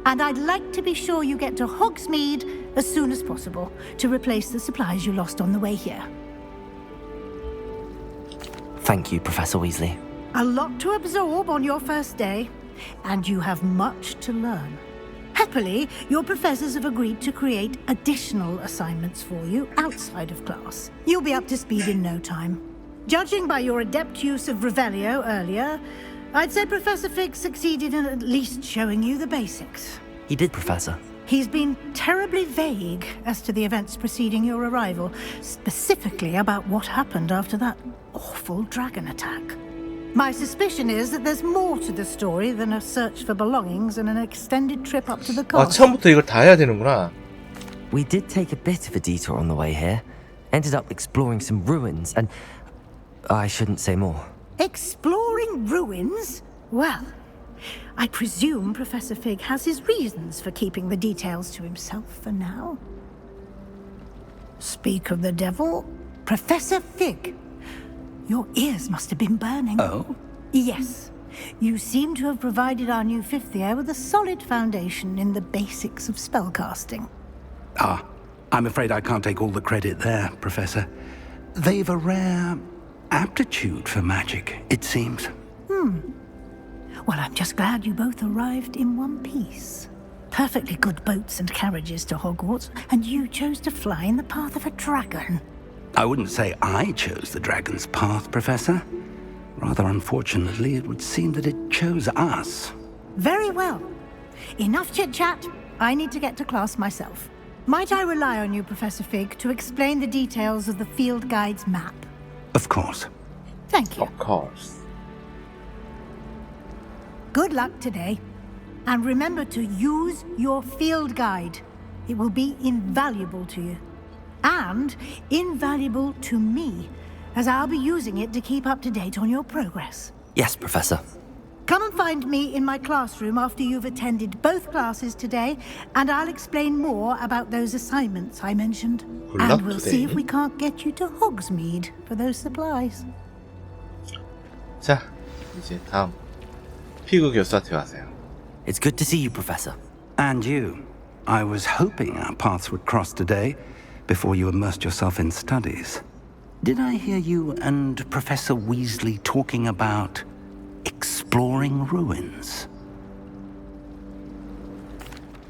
And I'd like to be sure you get to Hogsmeade as soon as possible to replace the supplies you lost on the way here. Thank you, Professor Weasley. A lot to absorb on your first day, and you have much to learn. Happily, your professors have agreed to create additional assignments for you outside of class. You'll be up to speed in no time. Judging by your adept use of Revelio earlier, I'd say Professor Fig succeeded in at least showing you the basics. He did, Professor. He's been terribly vague as to the events preceding your arrival, specifically about what happened after that awful dragon attack. My suspicion is that there's more to the story than a search for belongings and an extended trip up to the 아, castle. 처음부터 이걸 다 해야 되는구나. We did take a bit of a detour on the way here. Ended up exploring some ruins and... I shouldn't say more. Exploring ruins? Well, I presume Professor Fig has his reasons for keeping the details to himself for now. Speak of the devil, Professor Fig. Your ears must have been burning. Oh? Yes. You seem to have provided our new fifth year with a solid foundation in the basics of spellcasting. Ah, I'm afraid I can't take all the credit there, Professor. They've a rare aptitude for magic, it seems. Well, I'm just glad you both arrived in one piece. Perfectly good boats and carriages to Hogwarts, and you chose to fly in the path of a dragon. I wouldn't say I chose the dragon's path, Professor. Rather unfortunately, it would seem that it chose us. Very well. Enough chit-chat. I need to get to class myself. Might I rely on you, Professor Fig, to explain the details of the field guide's map? Of course. Thank you. Of course. Good luck today. And remember to use your field guide. It will be invaluable to you. And invaluable to me, as I'll be using it to keep up to date on your progress. Yes, Professor. Come and find me in my classroom after you've attended both classes today, and I'll explain more about those assignments I mentioned. And we'll see if we can't get you to Hogsmeade for those supplies. 자, 이제 다음 피그 교수한테 가세요. It's good to see you, Professor. And you. I was hoping our paths would cross today, before you immersed yourself in studies. Did I hear you and Professor Weasley talking about exploring ruins?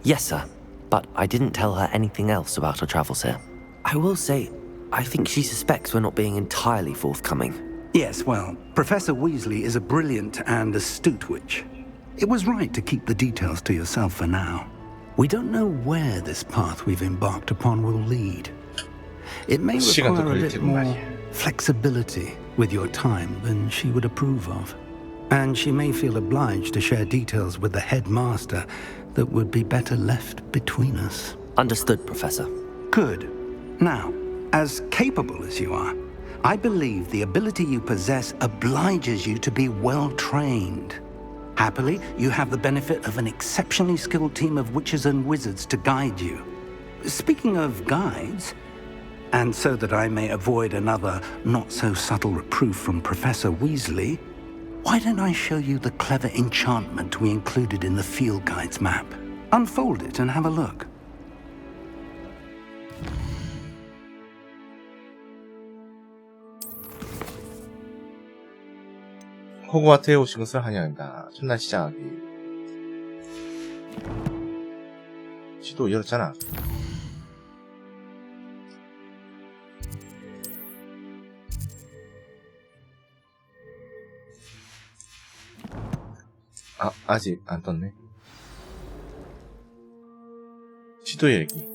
Yes, sir. But I didn't tell her anything else about our travels here. I will say, I think she suspects we're not being entirely forthcoming. Yes, well, Professor Weasley is a brilliant and astute witch. It was right to keep the details to yourself for now. We don't know where this path we've embarked upon will lead. It may require a bit more flexibility with your time than she would approve of. And she may feel obliged to share details with the headmaster that would be better left between us. Understood, Professor. Good. Now, as capable as you are, I believe the ability you possess obliges you to be well trained. Happily, you have the benefit of an exceptionally skilled team of witches and wizards to guide you. Speaking of guides, and so that I may avoid another not-so-subtle reproof from Professor Weasley, why don't I show you the clever enchantment we included in the field guide's map? Unfold it and have a look. 호그와트에 오신 것을 환영합니다. 첫날 시작하기. 지도 열었잖아. 아, 아직 안 떴네. 지도 열기.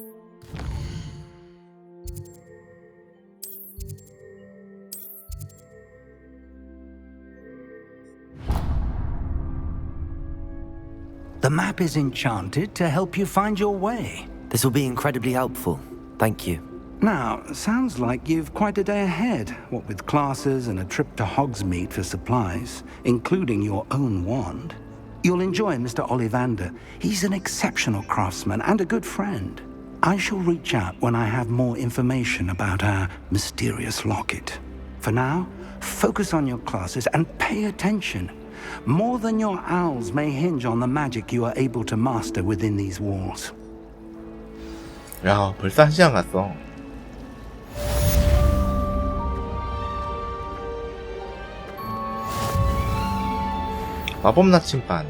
The map is enchanted to help you find your way. This will be incredibly helpful. Thank you. Now, sounds like you've quite a day ahead, what with classes and a trip to Hogsmeade for supplies, including your own wand. You'll enjoy Mr. Ollivander. He's an exceptional craftsman and a good friend. I shall reach out when I have more information about our mysterious locket. For now, focus on your classes and pay attention. More than your owls may hinge on the magic you are able to master within these walls. 야, 벌써 1시간 갔어. 마법 나침반.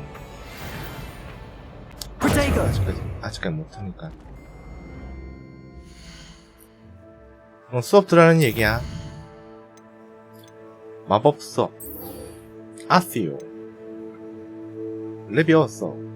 아직까지 못하니까. 그럼 수업 들어라는 얘기야. 마법 수업. 아시오. 레비오소.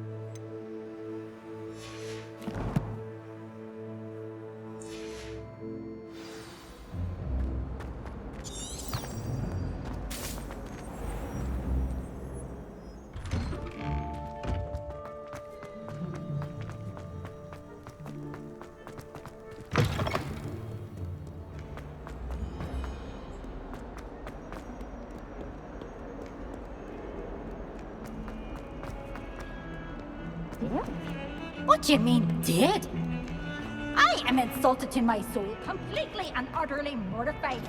What do you mean, did? I am insulted to my soul, completely and utterly mortified.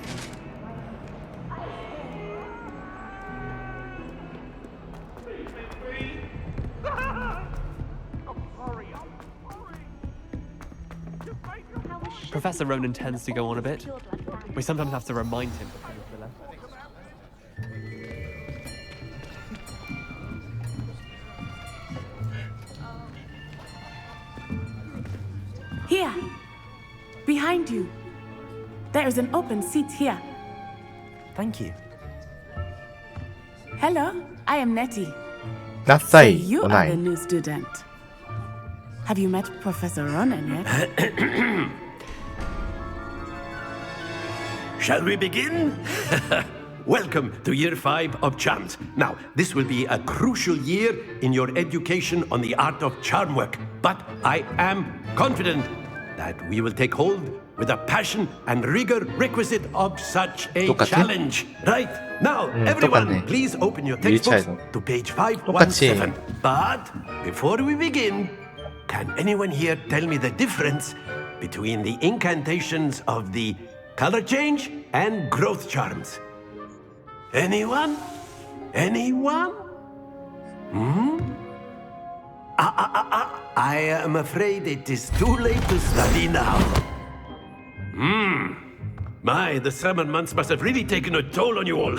Professor Ronan tends to go on a bit. We sometimes have to remind him to come to the left. Here. Behind you. There is an open seat here. Thank you. Hello, I am Nettie. So 나사이 you are the 오나이. new student. Have you met Professor Ronan yet? Shall we begin? Welcome to Year 5 of Charms. Now, this will be a crucial year in your education on the art of charm work. But I am confident that we will take hold with the passion and rigor requisite of such a 똑같아? challenge. Right? Now, everyone, 똑같네. please open your textbooks 일차에도. to page 똑같이. 517. But before we begin, can anyone here tell me the difference between the incantations of the color change and growth charms? Anyone? Anyone? I am afraid it is too late to study now. My, the summer months must have really taken a toll on you all.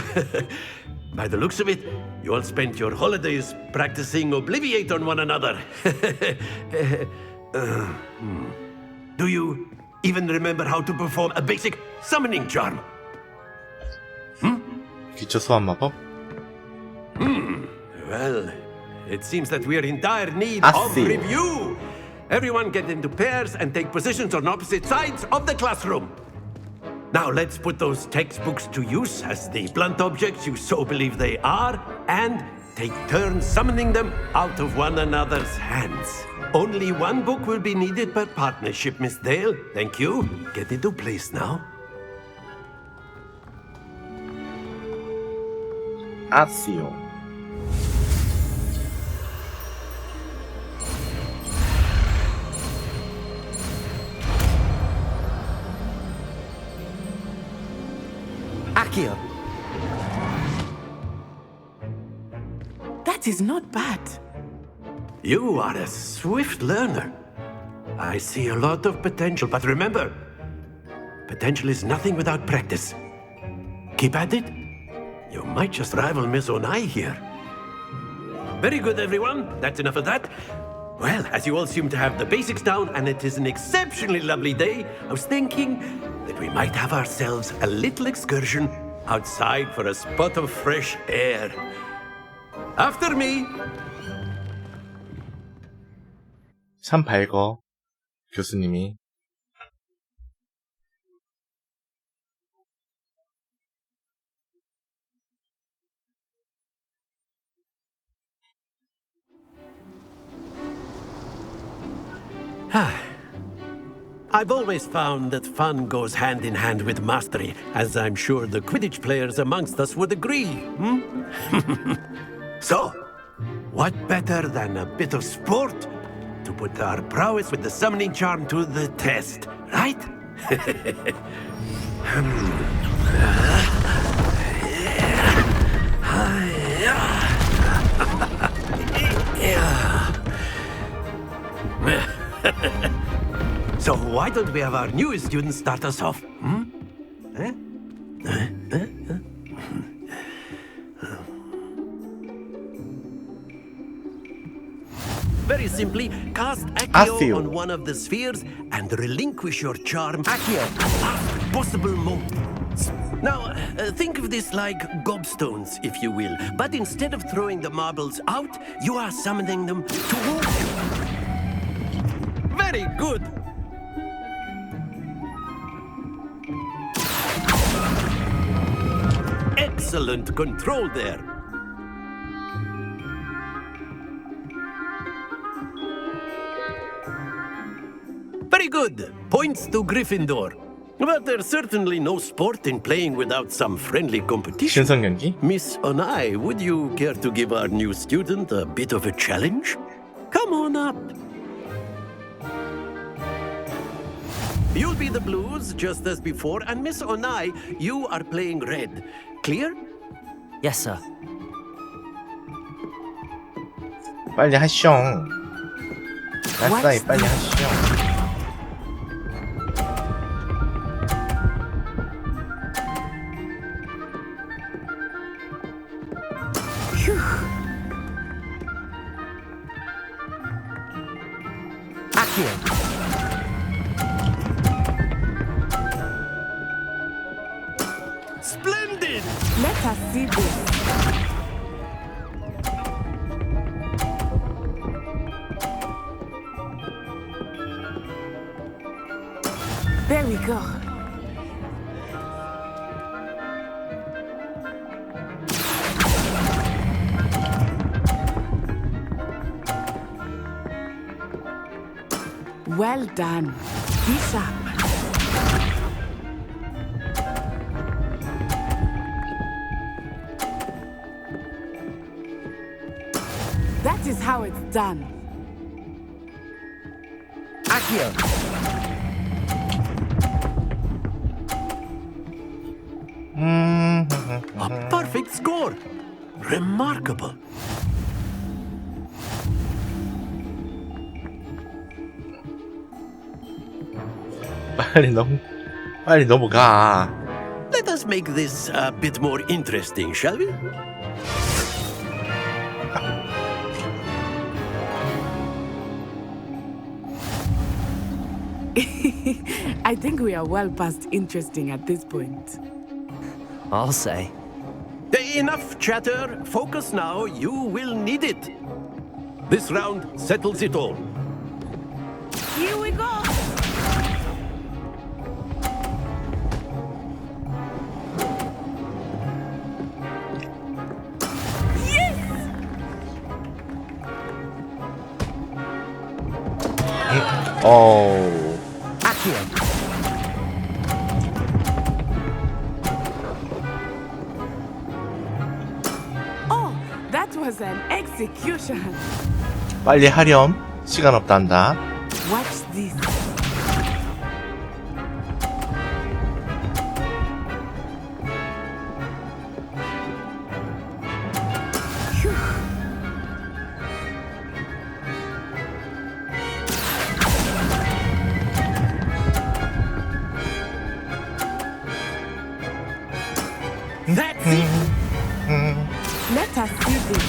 By the looks of it, you all spent your holidays practicing Obliviate on one another. Do you even remember how to perform a basic summoning charm? 기초 소환 마법? Well, it seems that we are in dire need I of see. review. Everyone get into pairs and take positions on opposite sides of the classroom. Now let's put those textbooks to use as the blunt objects you so believe they are, and take turns summoning them out of one another's hands. Only one book will be needed per partnership, Miss Dale. Thank you. Get into place now. 아시오. Accio. That is not bad. You are a swift learner. I see a lot of potential, but remember, potential is nothing without practice. Keep at it. You might just rival Miss Onai here. Very good, everyone. That's enough of that. Well, as you all seem to have the basics down, and it is an exceptionally lovely day, I was thinking that we might have ourselves a little excursion outside for a spot of fresh air. After me. 참 밝어. 교수님이. I've always found that fun goes hand in hand with mastery, as I'm sure the Quidditch players amongst us would agree. So, what better than a bit of sport to put our prowess with the summoning charm to the test, right? So why don't we have our newest student start us off? Very simply, cast Accio Accio. on one of the spheres and relinquish your charm Accio at the last possible moment. Now, think of this like gobstones, if you will. But instead of throwing the marbles out, you are summoning them towards you. Very good. Excellent control there. Very good. Points to Gryffindor. But there's certainly no sport in playing without some friendly competition. 신성 연기? Miss Onai, would you care to give our new student a bit of a challenge? Come on up. You'll be the blues just as before, and Miss Onai, you are playing red. Clear? Yes, sir. 빨리 하시오. 나사이 빨리 하시오. Splendid! Let us see this. There we go. Well done. Be sharp. That is how it's done. Accio. A perfect score. Remarkable. 빨리 넘어가. Let us make this a bit more interesting, shall we? I think we are well past interesting at this point. I'll say. Enough chatter. Focus now. You will need it. This round settles it all. Here we go. Oh. Oh, that was an execution. 빨리 하렴. 시간 없단다. Watch this. That's it. Let us see this.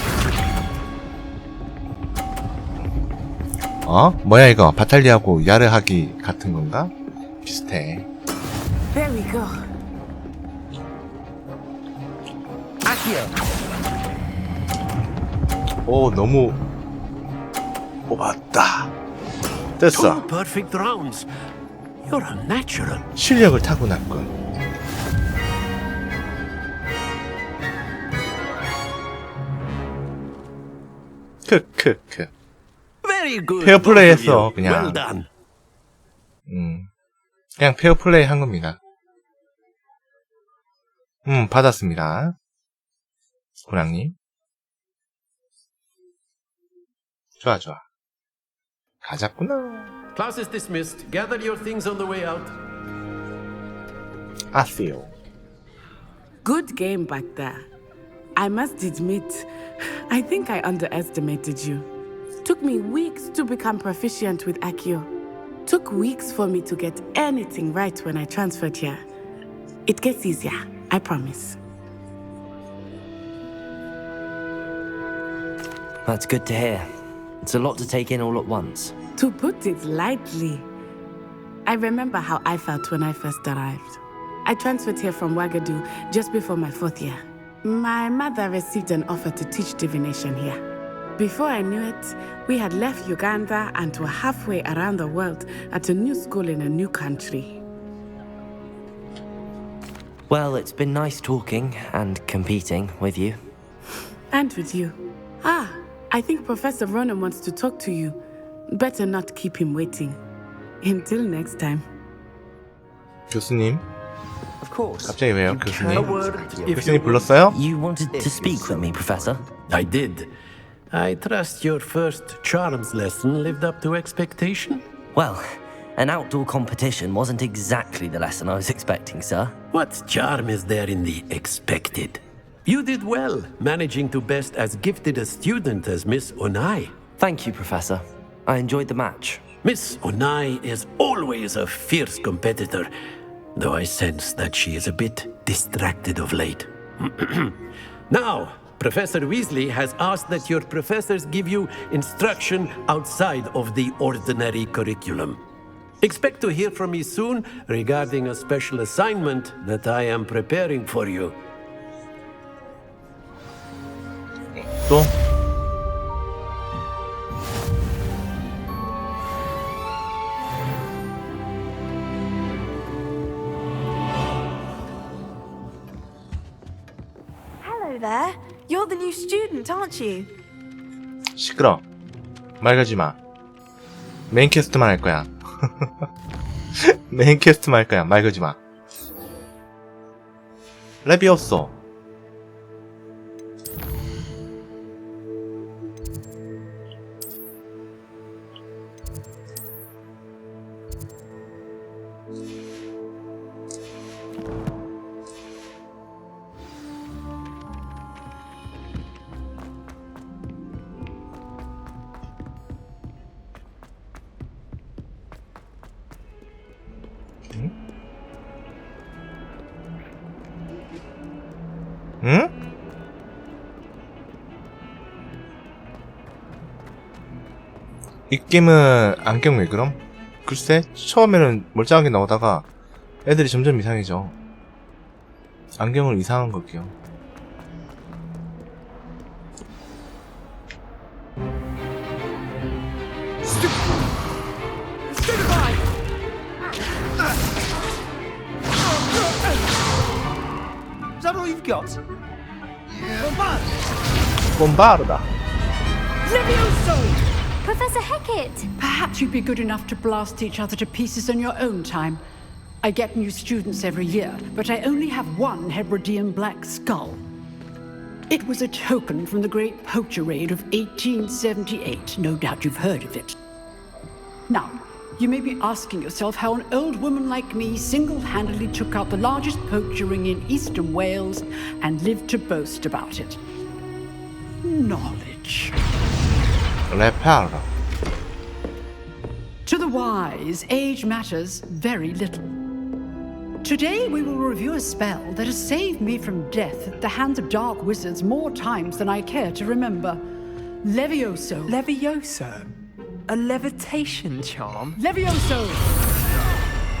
어? 뭐야 이거? 바탈리하고 야르하기 같은 건가? 비슷해. There we go. 오 너무 뽑았다. 됐어. Two perfect rounds. You're a natural. 실력을 타고났군. 크크크. Very good. 페어플레이했어 그냥. Well done. 그냥 페어플레이 한 겁니다. 받았습니다. 고양이. 좋아 좋아. 가자꾸나. Class is dismissed. Gather your things on the way out. 아세요. Good game back there. I must admit, I think I underestimated you. Took me weeks to become proficient with Accio. Took weeks for me to get anything right when I transferred here. It gets easier, I promise. That's good to hear. It's a lot to take in all at once. To put it lightly, I remember how I felt when I first arrived. I transferred here from Wagadu just before my 4th year. My mother received an offer to teach divination here. Before I knew it, we had left Uganda and were halfway around the world at a new school in a new country. Well, it's been nice talking and competing with you. And with you. Ah, I think Professor Ronan wants to talk to you. Better not keep him waiting. Until next time. 교수님. Of course. 갑자기 왜요, 교수님? A word, if 교수님 불렀어요? You wanted to speak with me, Professor? I did. I trust your first charms lesson lived up to expectation? Well, an outdoor competition wasn't exactly the lesson I was expecting, sir. What charm is there in the expected? You did well, managing to best as gifted a student as Miss Onai. Thank you, Professor. I enjoyed the match. Miss Onai is always a fierce competitor, though I sense that she is a bit distracted of late. Now, Professor Weasley has asked that your professors give you instruction outside of the ordinary curriculum. Expect to hear from me soon regarding a special assignment that I am preparing for you. 또? Hello there. You're the new student, aren't you? 시끄러. 말 걸지 마. 메인 캐스트만 할 거야. 메인 캐스트만 할 거야. 말 걸지 마. 레비오소. 응? 이 게임은 안경 왜 그럼? 글쎄, 처음에는 멀쩡하게 나오다가 애들이 점점 이상해져. 안경을 이상한 걸게요. Is that all you've got? bombarda. Levioso! Professor Hecat! Perhaps you'd be good enough to blast each other to pieces in your own time. I get new students every year, but I only have one Hebridean black skull. It was a token from the Great Poacher Raid of 1878. No doubt you've heard of it. Now, you may be asking yourself how an old woman like me single-handedly took out the largest poacher ring in eastern Wales and lived to boast about it. Knowledge. 레파라. To the wise, age matters very little. Today we will review a spell that has saved me from death at the hands of dark wizards more times than I care to remember. Levioso. Levioso? A levitation charm? Levioso!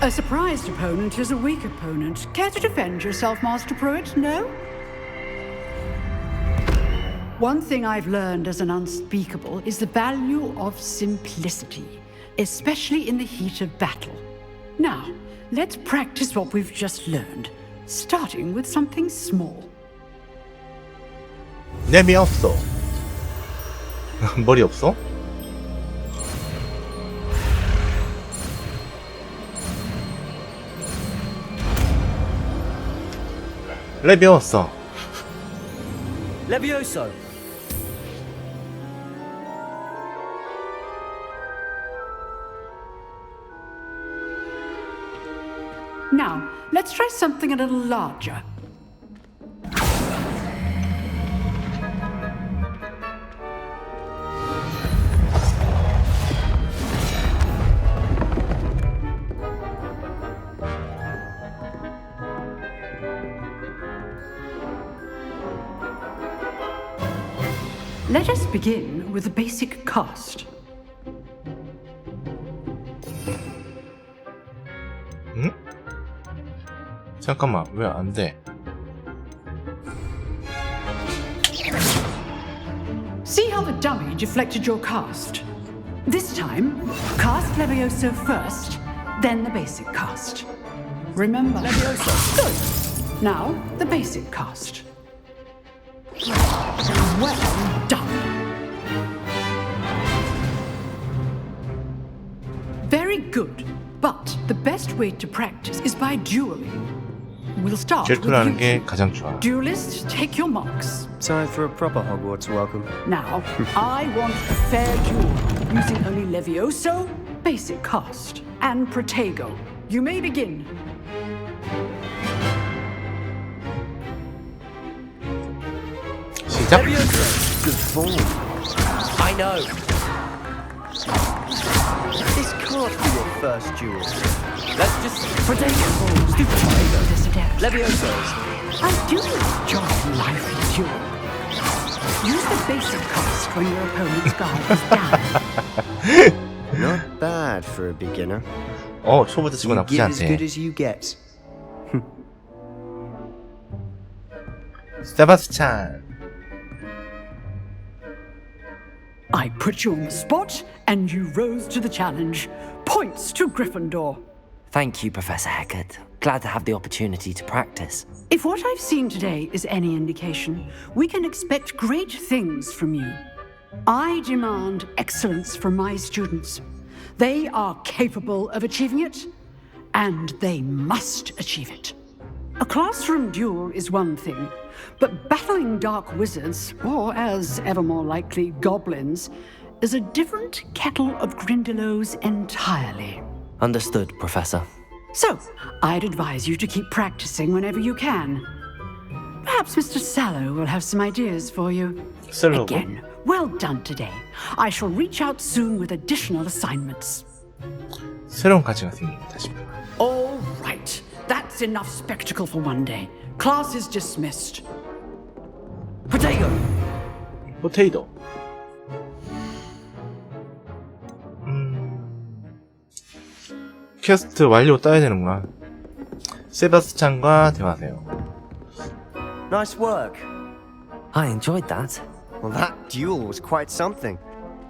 A surprised opponent is a weak opponent. Care to defend yourself, Master Pruitt? No? One thing I've learned as an unspeakable is the value of simplicity, especially in the heat of battle. Now, let's practice what we've just learned, starting with something small. 뇌미 없어. 머리 없어? 레비오소. Levioso! Now, let's try something a little larger. Let us begin with the basic cast. 응? 잠깐만, 왜 안 돼? See how the dummy deflected your cast? This time, cast Levioso first, then the basic cast. Remember, Levioso. Good. Now, the basic cast. Well done. Very good. But the best way to practice is by dueling. We'll start 질투라는 with 게 you. 가장 좋아. Duelists, take your marks. Time for a proper Hogwarts welcome. Now, I want a fair duel, using only Levioso, basic cast, and Protego. You may begin. 시작. Good form. I know. This can't be your first duel. Let's just Protego. Levioso. I do enjoy lively duel. Use the basic cast when your opponent's guard is down. Not bad for a beginner. 초보자 치고 You 나쁘지 give as good 않대. as you get. 세바스찬. I put you on the spot, and you rose to the challenge. Points to Gryffindor. Thank you, Professor Hecat. Glad to have the opportunity to practice. If what I've seen today is any indication, we can expect great things from you. I demand excellence from my students. They are capable of achieving it, and they must achieve it. A classroom duel is one thing, but battling dark wizards, or as ever more likely, goblins, is a different kettle of Grindylows entirely. Understood, Professor. So, I'd advise you to keep practicing whenever you can. Perhaps Mr. Sallow will have some ideas for you. Sallow. Again, well done today. I shall reach out soon with additional assignments. 새로운 가치가 생깁니다. 싶어요. All right. That's enough spectacle for one day. Class is dismissed. Protego! 포테이도. 퀘스트 완료 따야 되는구나. 세바스찬과 대화하세요. Nice work. I enjoyed that. Well, that duel was quite something.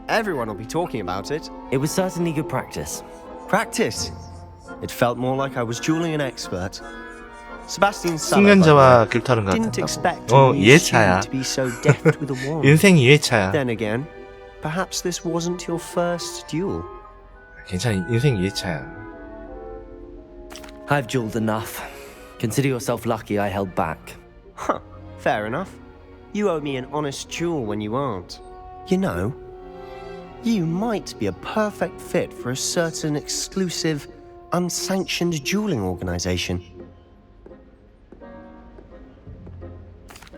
Everyone will be talking about it. It was certainly good practice. Practice? It felt more like I was dueling an expert. Sebastian 숙련자와 길타는 것 didn't 같다고. expect a new 예차야. student to be so deft with a wand. 인생 2회차야. Then again, perhaps this wasn't your first duel. 괜찮아. 인생 2회차야. I've dueled enough. Consider yourself lucky I held back. Huh, fair enough. You owe me an honest duel when you aren't. You know, you might be a perfect fit for a certain exclusive, unsanctioned dueling organization.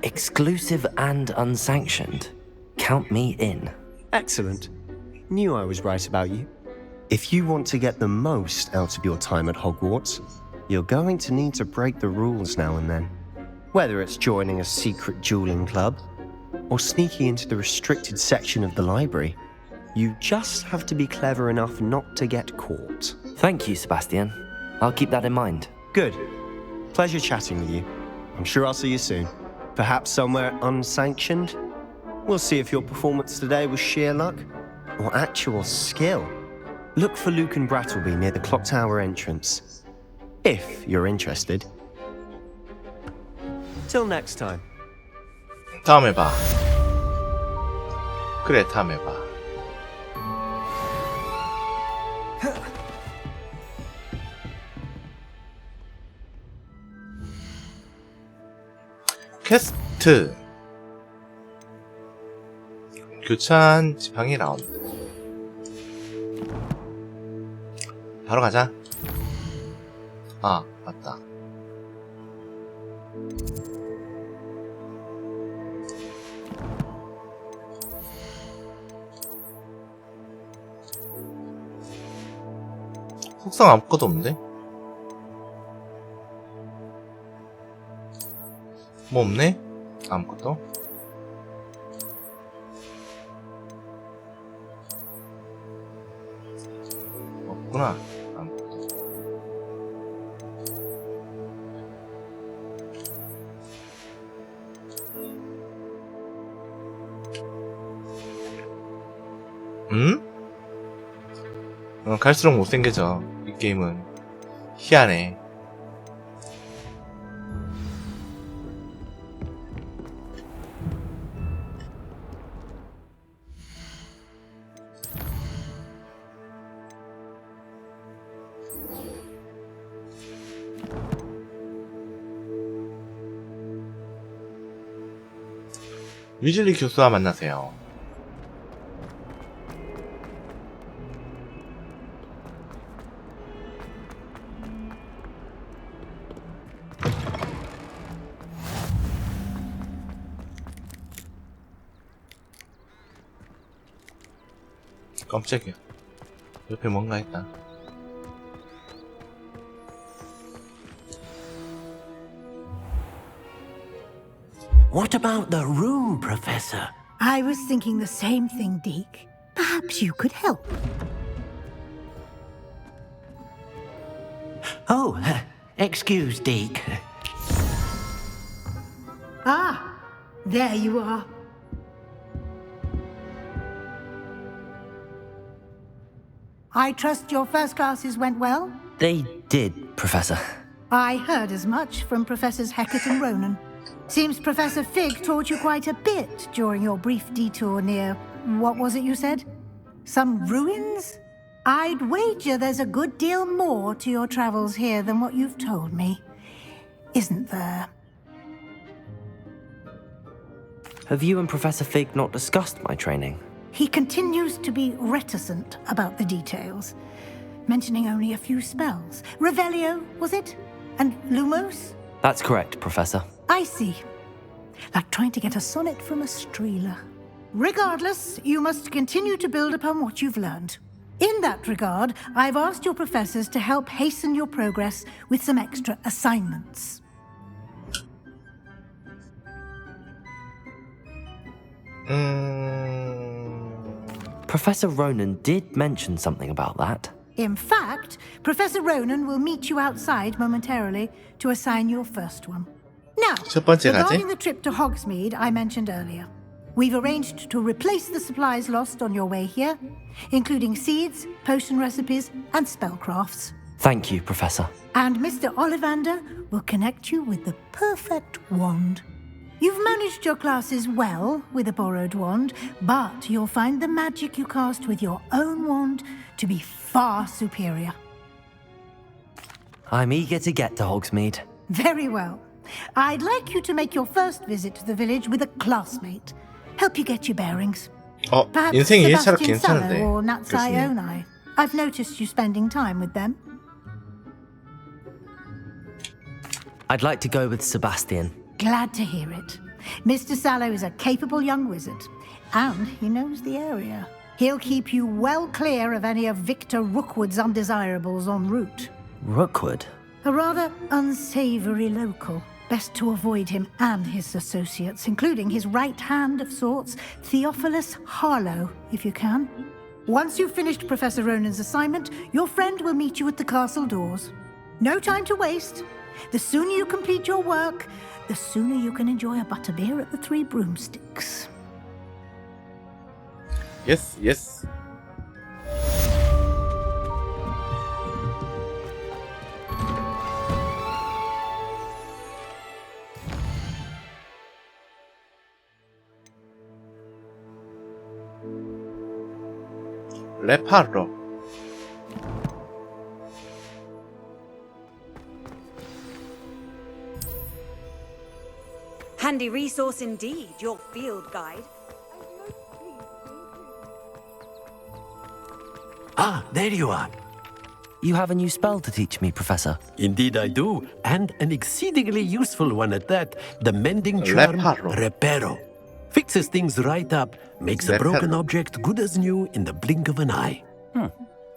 Exclusive and unsanctioned. Count me in. Excellent. Knew I was right about you. If you want to get the most out of your time at Hogwarts, you're going to need to break the rules now and then. Whether it's joining a secret dueling club, or sneaking into the restricted section of the library, you just have to be clever enough not to get caught. Thank you, Sebastian. I'll keep that in mind. Good. Pleasure chatting with you. I'm sure I'll see you soon. Perhaps somewhere unsanctioned? We'll see if your performance today was sheer luck, or actual skill. Look for Luke and Brattleby near the clock tower entrance. If you're interested. Till next time. 다음에 봐. 그래, 다음에 봐. 퀘스트. 교찬 지팡이 라운드. 바로 가자. 아, 맞다. 속성 아무것도 없는데? 뭐 없네? 아무것도? 없구나. 아무것도. 갈수록 못생겨져. 이 게임은 희한해. 위즐리 교수와 만나세요. 깜짝이야. 옆에 뭔가 있다. What about the room, Professor? I was thinking the same thing, Deke. Perhaps you could help. Oh, excuse, Deke. Ah, there you are. I trust your first classes went well? They did, Professor. I heard as much from Professors Hecat and Ronan. Seems Professor Fig taught you quite a bit during your brief detour near... what was it you said? Some ruins? I'd wager there's a good deal more to your travels here than what you've told me. Isn't there? Have you and Professor Fig not discussed my training? He continues to be reticent about the details, mentioning only a few spells. Revelio, was it? And Lumos? That's correct, Professor. I see. Like trying to get a sonnet from a streeler. Regardless, you must continue to build upon what you've learned. In that regard, I've asked your professors to help hasten your progress with some extra assignments. Professor Ronan did mention something about that. In fact, Professor Ronan will meet you outside momentarily to assign your first one. Now, 첫 번째 과제? regarding the trip to Hogsmeade I mentioned earlier, we've arranged to replace the supplies lost on your way here, including seeds, potion recipes, and spellcrafts. Thank you, Professor. And Mr. Ollivander will connect you with the perfect wand. You've managed your classes well with a borrowed wand, but you'll find the magic you cast with your own wand to be far superior. I'm eager to get to Hogsmeade. Very well. I'd like you to make your first visit to the village with a classmate. Help you get your bearings. Perhaps 인생 1차로 Sebastian 괜찮은데. Sallow or Natsai 교수님. Onai. I've noticed you spending time with them. I'd like to go with Sebastian. Glad to hear it. Mr. Sallow is a capable young wizard, and he knows the area. He'll keep you well clear of any of Victor Rookwood's undesirables en route. Rookwood? A rather unsavory local. Best to avoid him and his associates, including his right hand of sorts, Theophilus Harlow, if you can. Once you've finished Professor Ronan's assignment, your friend will meet you at the castle doors. No time to waste. The sooner you complete your work, the sooner you can enjoy a butterbeer at the Three Broomsticks. Yes, yes. 레파로. Handy resource indeed, your field guide. Ah, there you are. You have a new spell to teach me, Professor. Indeed I do, and an exceedingly useful one at that. The mending charm, Reparo. Fixes things right up, makes a broken object good as new in the blink of an eye.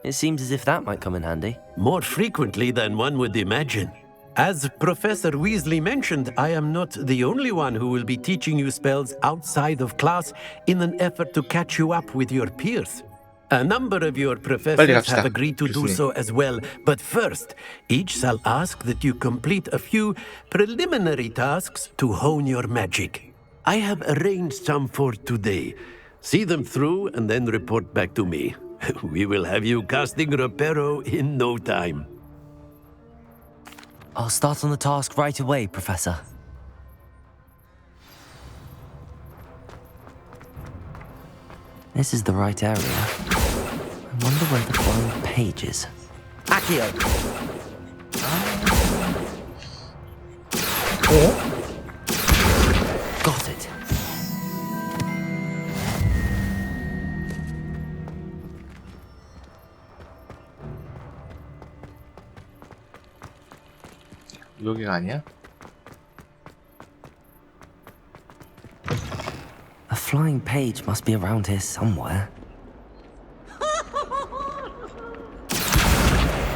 It seems as if that might come in handy. More frequently than one would imagine. As Professor Weasley mentioned, I am not the only one who will be teaching you spells outside of class in an effort to catch you up with your peers. A number of your professors have agreed to do so as well, but first, each shall ask that you complete a few preliminary tasks to hone your magic. I have arranged some for today. See them through and then report back to me. We will have you casting Reparo in no time. I'll start on the task right away, Professor. This is the right area. I wonder where to find pages. Accio! Got it. 여기가 아니야? A flying page must be around here somewhere.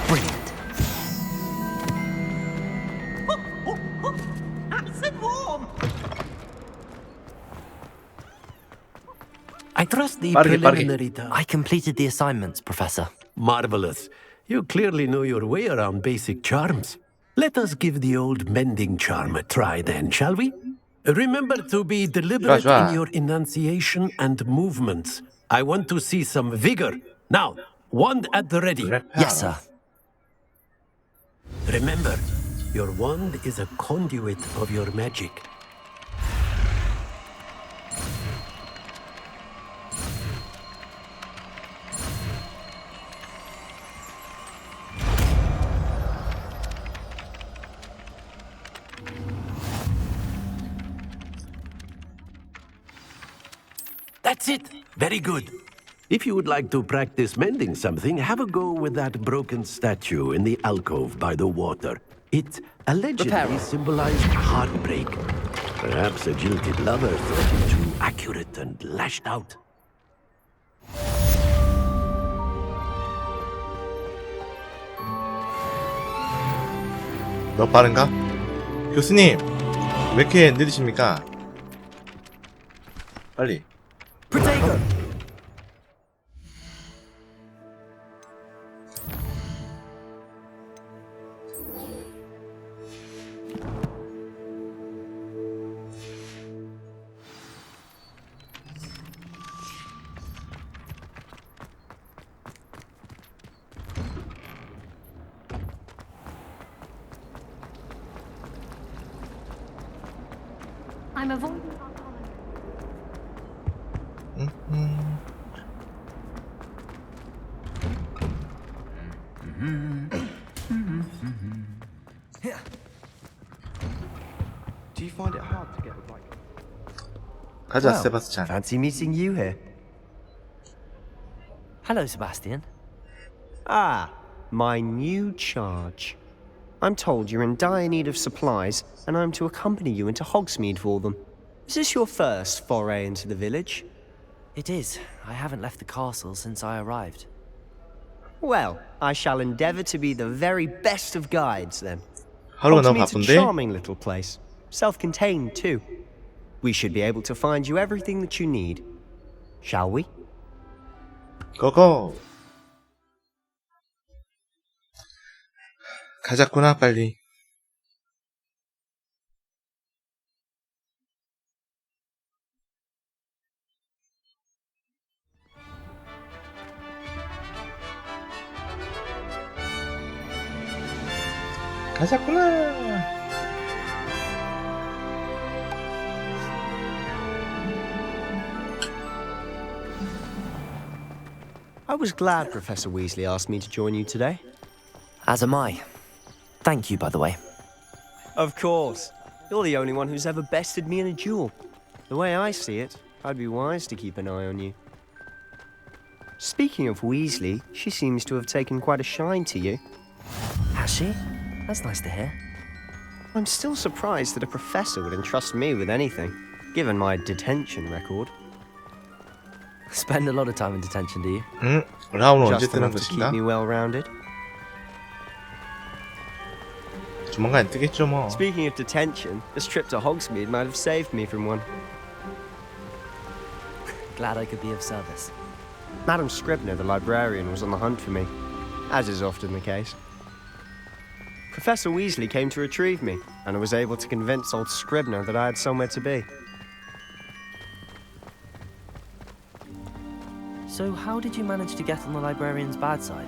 Brilliant. I trust the 빠르게, preliminary I completed the assignments, Professor. Marvelous. You clearly know your way around basic charms. Let us give the old mending charm a try then, shall we? Remember to be deliberate 좋아. in your enunciation and movements. I want to see some vigor. Now, wand at the ready. Yes, sir. Remember, your wand is a conduit of your magic. That's it. Very good. If you would like to practice mending something, have a go with that broken statue in the alcove by the water. It allegedly symbolized heartbreak. Perhaps a jilted lover thought it too accurate and lashed out. 너무 빠른가? 교수님, 왜 이렇게 느리십니까? 빨리. I'm avoiding. Do you find it hard to get the bike? 가자, 세바스찬. Fancy meeting you here. Hello, Sebastian. Ah, my new charge. I'm told you're in dire need of supplies, and I'm to accompany you into Hogsmeade for them. Is this your first foray into the village? It is. I haven't left the castle since I arrived. Well, I shall endeavour to be the very best of guides, then. 하루가 너무 Hogsmeade's a 바쁜데? charming little place. Self-contained, too. We should be able to find you everything that you need. Shall we? 고고. 가자꾸나, 빨리. 가자꾸나. I was glad Professor Weasley asked me to join you today. As am I. Thank you, by the way. Of course. You're the only one who's ever bested me in a duel. The way I see it, I'd be wise to keep an eye on you. Speaking of Weasley, she seems to have taken quite a shine to you. Has she? That's nice to hear. I'm still surprised that a professor would entrust me with anything, given my detention record. Spend a lot of time in detention, do you? 라운은 언제 Just 뜨는 enough to keep 것인가? me well-rounded. 조만간 뜨겠죠 뭐. Speaking of detention, this trip to Hogsmeade might have saved me from one. Glad I could be of service. Madam Scribner, the librarian, was on the hunt for me, as is often the case. Professor Weasley came to retrieve me, and I was able to convince old Scribner that I had somewhere to be. So how did you manage to get on the librarian's bad side?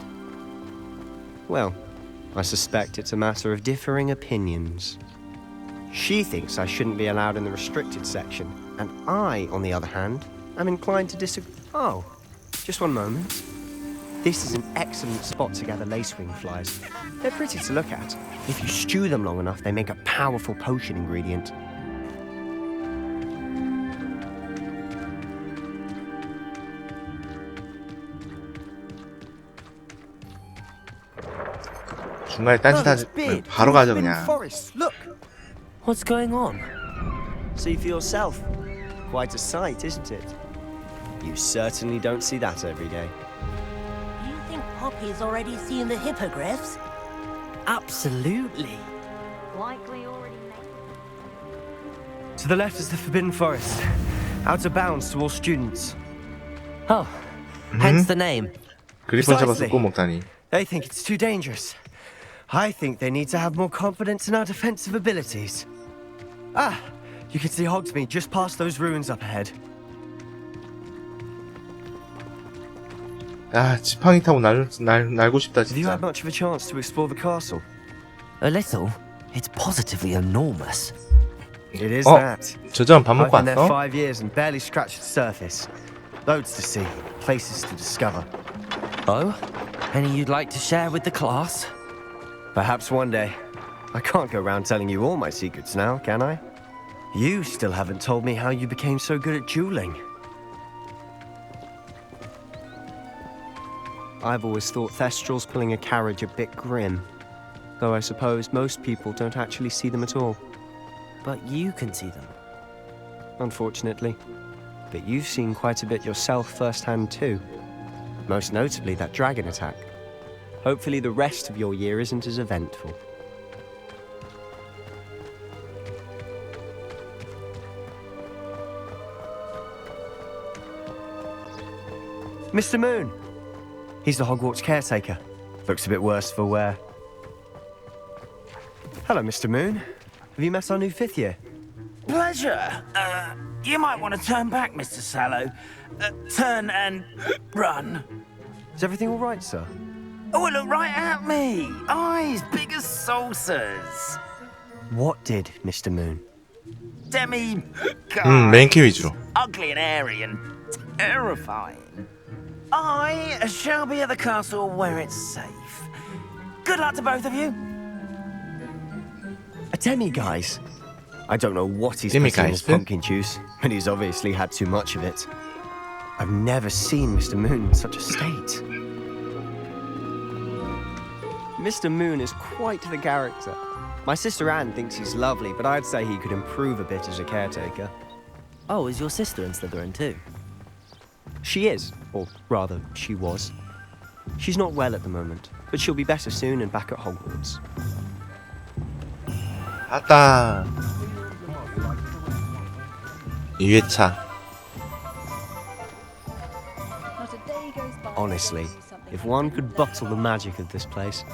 Well, I suspect it's a matter of differing opinions. She thinks I shouldn't be allowed in the restricted section, and I, on the other hand, am inclined to disagree. Oh, just one moment. This is an excellent spot to gather lacewing flies. They're pretty to look at. If you stew them long enough, they make a powerful potion ingredient. 중간에 딴짓하지 바로 가죠 그냥. Forest, look. What's going on? See for yourself. Quite a sight, isn't it? You certainly don't see that every day. You think Poppy's already seen the hippogriffs? Absolutely. Likely already made. To the left is the Forbidden Forest. Out of bounds to all students. Oh, hence the name. 그리폰 잡아서 꼭 먹다니. They think it's too dangerous. I think they need to have more confidence in our defensive abilities. Ah, you can see Hogsmeade just past those ruins up ahead. 아, 지팡이 타고 날고 싶다 Have you 진짜. had much of a chance to explore the castle? A little. It's positively enormous. It is that. 저전 밥 먹고 I've been there 왔어? 5 years and barely scratched the surface. Loads to see, places to discover. Oh? Any you'd like to share with the class? Perhaps one day. I can't go around telling you all my secrets now, can I? You still haven't told me how you became so good at dueling. I've always thought Thestrals pulling a carriage a bit grim. Though I suppose most people don't actually see them at all. But you can see them. Unfortunately. But you've seen quite a bit yourself firsthand too. Most notably that dragon attack. Hopefully the rest of your year isn't as eventful. Mr. Moon! He's the Hogwarts caretaker. Looks a bit worse for wear. Hello, Mr. Moon. Have you met our new 5th year? Pleasure. You might want to turn back, Mr. Sallow. Turn and run. Is everything all right, sir? Oh, look right at me. Eyes big as saucers. What did, Mr. Moon? Demi... 맨키 위주로. Ugly and airy and terrifying. I shall be at the castle where it's safe. Good luck to both of you. A demi-guise? I don't know what he's putting in his pumpkin juice, but he's obviously had too much of it. I've never seen Mr. Moon in such a state. Mr. Moon is quite the character. My sister Anne thinks he's lovely, but I'd say he could improve a bit as a caretaker. Oh, is your sister in Slytherin too? She is, or rather, she was. She's not well at the moment, but she'll be better soon and back at Hogwarts. 아따. 2회차. Honestly, if one could bottle the magic of this place.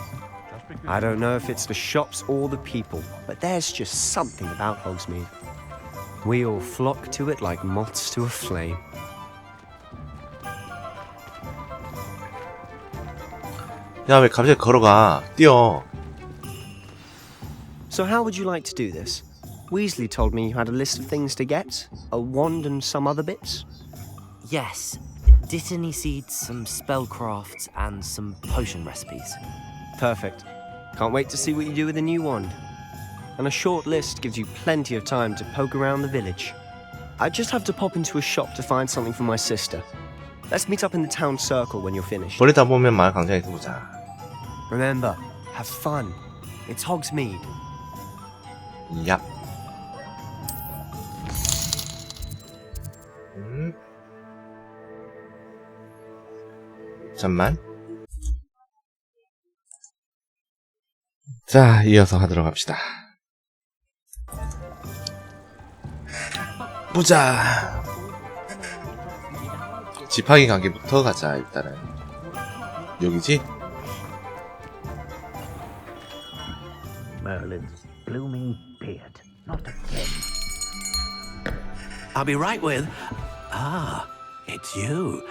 I don't know if it's the shops or the people, but there's just something about Hogsmeade. We all flock to it like moths to a flame. 야, 왜 갑자기 걸어가? 뛰어. So how would you like to do this? Weasley told me you had a list of things to get, a wand and some other bits. Yes. Dittany seeds, some spellcrafts, and some potion recipes. Perfect. Can't wait to see what you do with the new wand. And a short list gives you plenty of time to poke around the village. I just have to pop into a shop to find something for my sister. Let's meet up in the town circle when you're finished. 버리다 보면 말 강장에서 보자. Remember, have fun. It's Hogsmeade. 야. 잠만. 자, 이어서 하도록 합시다. 보자. 지팡이 가게부터 가자. 일단은 여기지? Merlin's blooming beard. Not again. I'll be right with... Ah, it's you.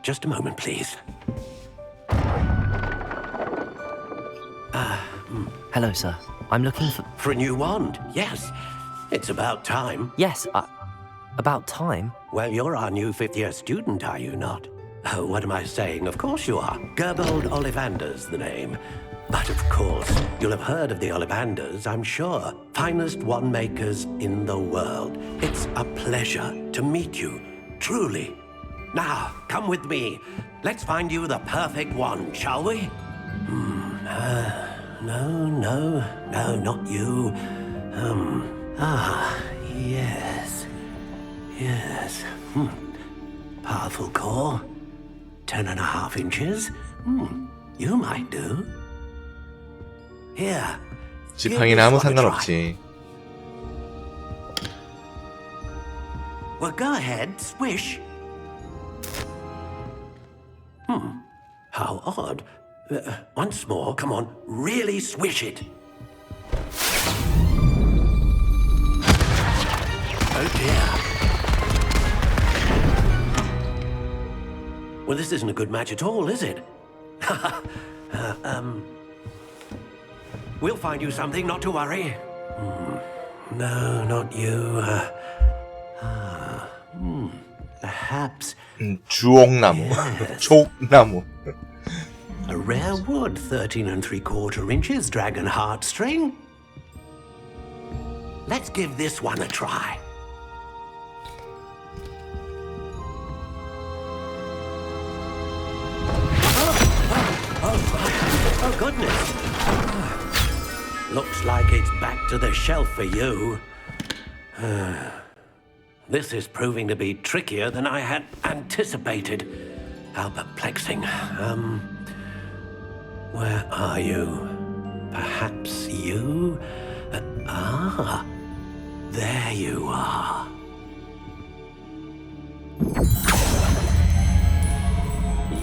Just a moment, please. Hello, sir. I'm looking for... For a new wand, yes. It's about time. Yes, about time? Well, you're our new 5th-year student, are you not? Oh, what am I saying? Of course you are. Gerbold Ollivander's the name. But of course, you'll have heard of the Ollivanders, I'm sure. Finest wand makers in the world. It's a pleasure to meet you, truly. Now, come with me. Let's find you the perfect wand, shall we? No, not you. Yes. Powerful core. 10.5 inches. You might do. Here. 지팡이는 아무 상관없지. Well, go ahead, swish. How odd. Once more, come on, really swish it. Oh dear. Well, this isn't a good match at all, is it? We'll find you something, not to worry. No, not you. Perhaps. 주옥나무. 족나무. A rare wood, 13 3/4 inches, dragon heartstring. Let's give this one a try. Oh goodness. Looks like it's back to the shelf for you. This is proving to be trickier than I had anticipated. How perplexing. Where are you? Perhaps you? There you are.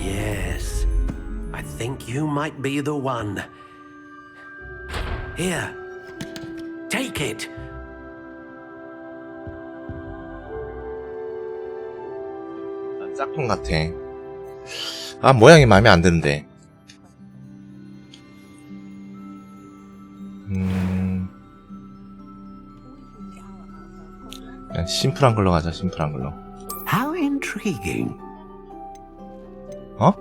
Yes, I think you might be the one. Here, take it. 짝퉁 같아. 아, 모양이 마음에 안 드는데. 그냥 심플한 걸로 가자, 심플한 걸로. How intriguing. 어?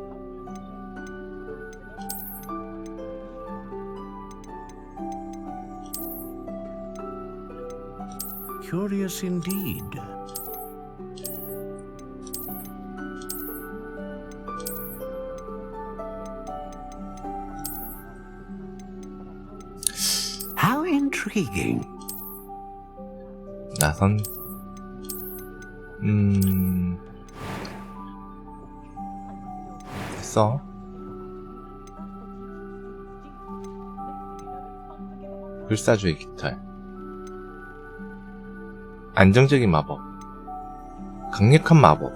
Curious indeed. How intriguing. 나선. 됐어. 불사조의 깃털. 안정적인 마법. 강력한 마법.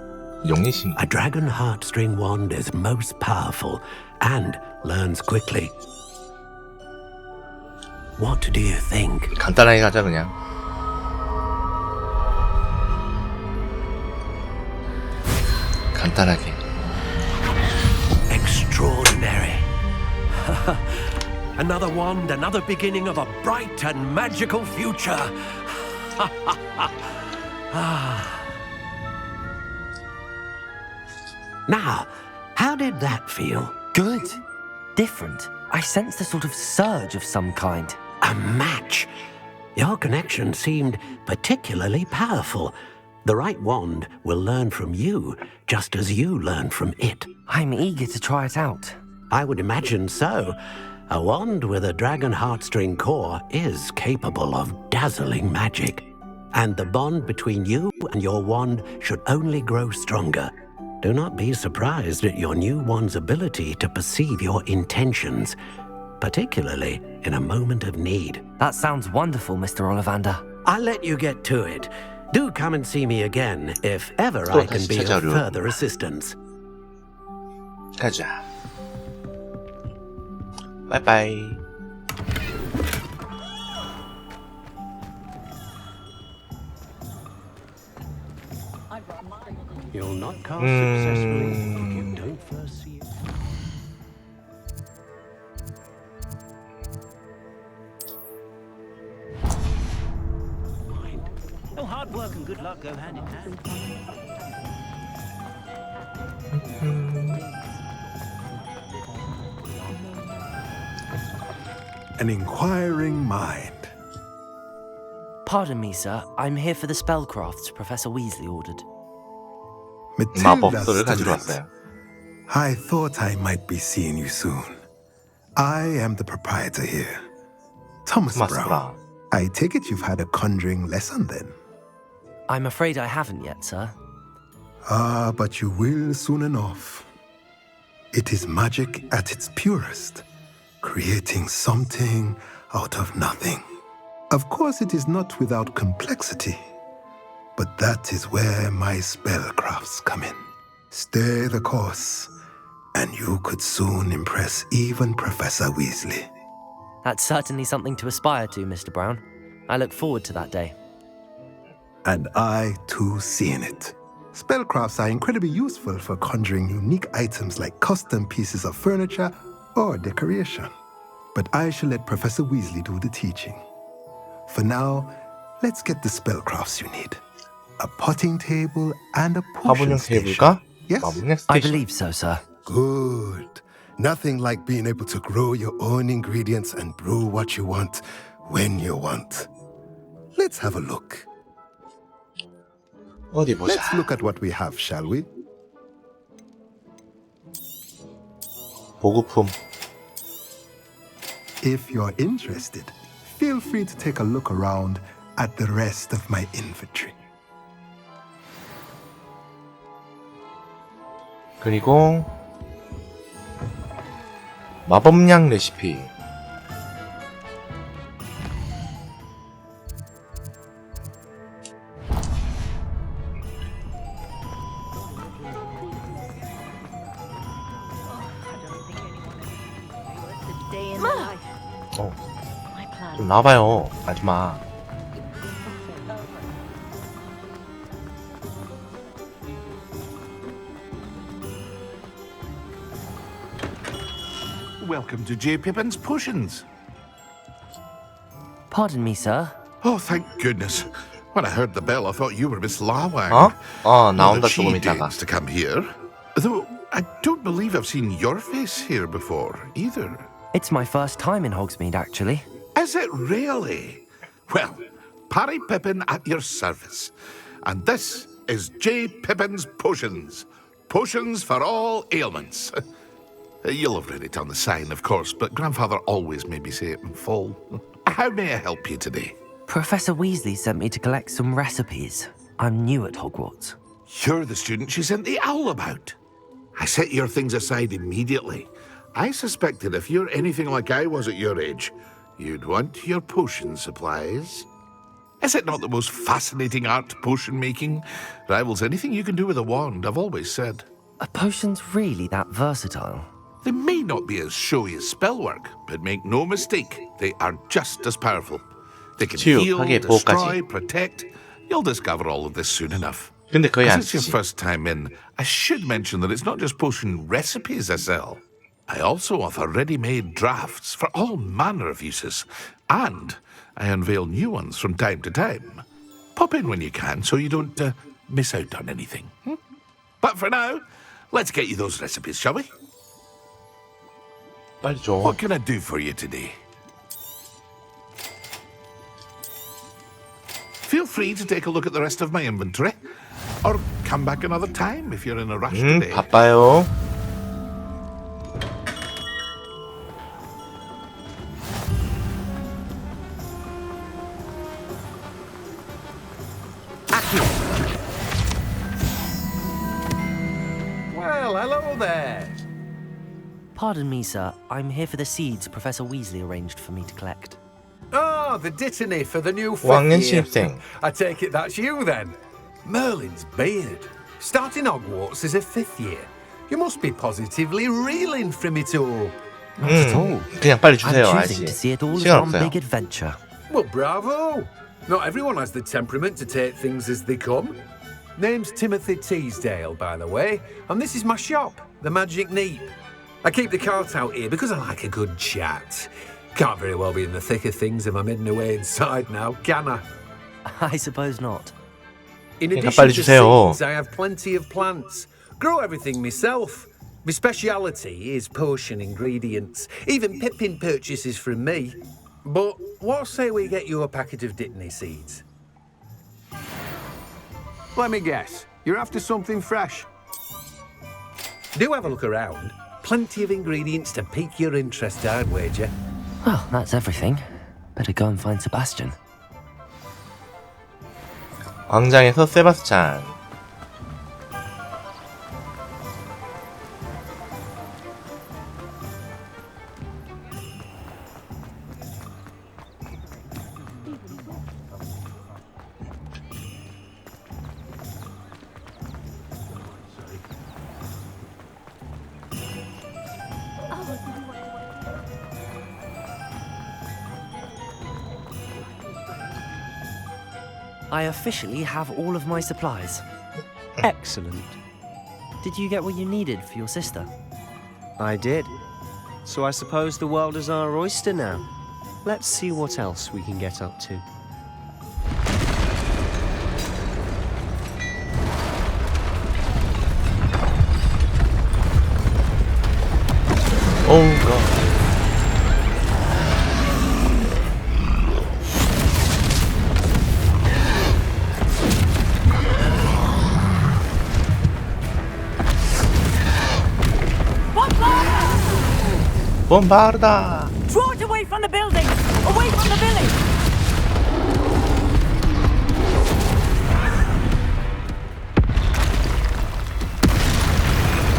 용의심. A dragon heartstring wand is most powerful and learns quickly. What do you think? 간단하게 가자 그냥. 간단하게. Extraordinary. Another wand, another beginning of a bright and magical future. Now, how did that feel? Good. Different. I sensed a sort of surge of some kind. A match. Your connection seemed particularly powerful. The right wand will learn from you, just as you learn from it. I'm eager to try it out. I would imagine so. A wand with a dragon heartstring core is capable of dazzling magic. And the bond between you and your wand should only grow stronger. Do not be surprised at your new wand's ability to perceive your intentions, particularly in a moment of need. That sounds wonderful, Mr. Ollivander. I'll let you get to it. Do come and see me again if ever I can be of further assistance. 가자. 바이바이. You'll not cast successfully if you don't first see it. No, hard work and good luck go hand in hand. An inquiring mind. Pardon me, sir. I'm here for the spellcrafts Professor Weasley ordered. Matilda 마법서를 가지러 student. 왔어요. I thought I might be seeing you soon. I am the proprietor here, Thomas Brown. I take it you've had a conjuring lesson then? I'm afraid I haven't yet, sir. Ah, but you will soon enough. It is magic at its purest, creating something out of nothing. Of course, it is not without complexity, but that is where my spellcrafts come in. Stay the course, and you could soon impress even Professor Weasley. That's certainly something to aspire to, Mr. Brown. I look forward to that day. And I, too, see in it. Spellcrafts are incredibly useful for conjuring unique items like custom pieces of furniture or decoration. But I shall let Professor Weasley do the teaching. For now, let's get the spellcrafts you need. A potting table and a potion station. Yes? I believe so, sir. Good. Nothing like being able to grow your own ingredients and brew what you want when you want. Let's have a look. 어디 보자. Let's look at what we have, shall we? 보급품. If you're interested, feel free to take a look around at the rest of my inventory. 그리고 마법약 레시피. 좀 나와봐요, 아줌마. Welcome to J. Pippin's Potions. Pardon me, sir. Oh, thank goodness. When I heard the bell, I thought you were Miss Lawang. 어? 나온다 Now that 조금 she 있다가. deigns to come here. Though I don't believe I've seen your face here before, either. It's my first time in Hogsmeade, actually. Is it really? Well, Parry Pippin at your service. And this is J. Pippin's Potions. Potions for all ailments. You'll have read it on the sign, of course, but Grandfather always made me say it in full. How may I help you today? Professor Weasley sent me to collect some recipes. I'm new at Hogwarts. You're the student she sent the owl about. I set your things aside immediately. I suspected if you're anything like I was at your age, you'd want your potion supplies. Is it not the most fascinating art, potion making? Rivals anything you can do with a wand, I've always said. Are potions really that versatile? They may not be as showy as spellwork, but make no mistake, they are just as powerful. They can heal, destroy, protect. You'll discover all of this soon enough. 근데 거의 안 As it's your 쓰지. first time in, I should mention that it's not just potion recipes I sell. I also offer ready-made drafts for all manner of uses, and I unveil new ones from time to time. Pop in when you can so you don't miss out on anything. But for now, let's get you those recipes, shall we? 빨리 줘. What can I do for you today? Feel free to take a look at the rest of my inventory, or come back another time if you're in a rush today. 바빠요. Well, hello there. Pardon me, sir. I'm here for the seeds Professor Weasley arranged for me to collect. Oh, the dittany for the new 5학년 fifth year. 신입생. I take it that's you then. Merlin's beard. Starting Hogwarts as a fifth year. You must be positively reeling from it all. Not at all. 그냥 빨리 주세요, I'm 아저씨. choosing to see it all as 시간 one 없어요. big adventure. Well, bravo. Not everyone has the temperament to take things as they come. Name's Timothy Teasdale, by the way, and this is my shop, the Magic Neep. I keep the cart out here because I like a good chat. Can't very well be in the thick of things if I'm hidden away inside now, can I? I suppose not. In 그러니까 addition 빨리 to 주세요. seeds, I have plenty of plants. Grow everything myself. My speciality is potion ingredients. Even Pippin purchases from me. But what say we get you a packet of Dittany seeds? Let me guess. You're after something fresh. Do have a look around. plenty of ingredients to pique your interest, I'd wager. Well, that's everything. Better go and find Sebastian. 광장에서 세바스찬. I officially have all of my supplies. Excellent. Did you get what you needed for your sister? I did. So I suppose the world is our oyster now. Let's see what else we can get up to. Oh god. Bombarda! Draw it away from the building! Away from the village!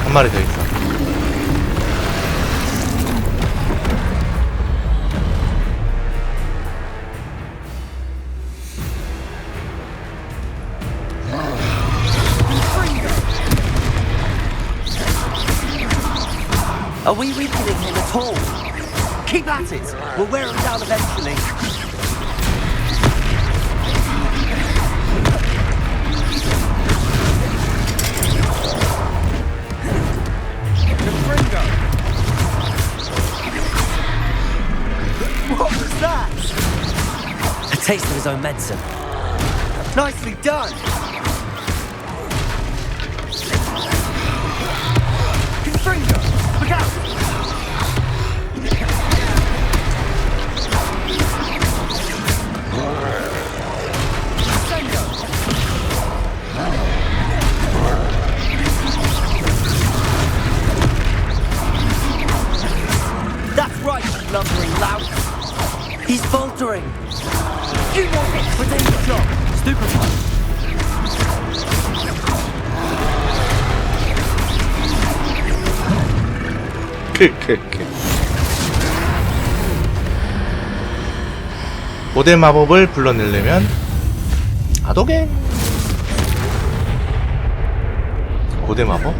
한 마리 더 있어. Are we weakening him at all? Keep at it! We'll wear him down eventually. What was that? A taste of his own medicine. Nicely done! Confringo! Look out! That's right, you lumbering lout! He's faltering! You want it for danger job! Stupefy! 고대 마법을 불러내려면 아도겐 고대 마법?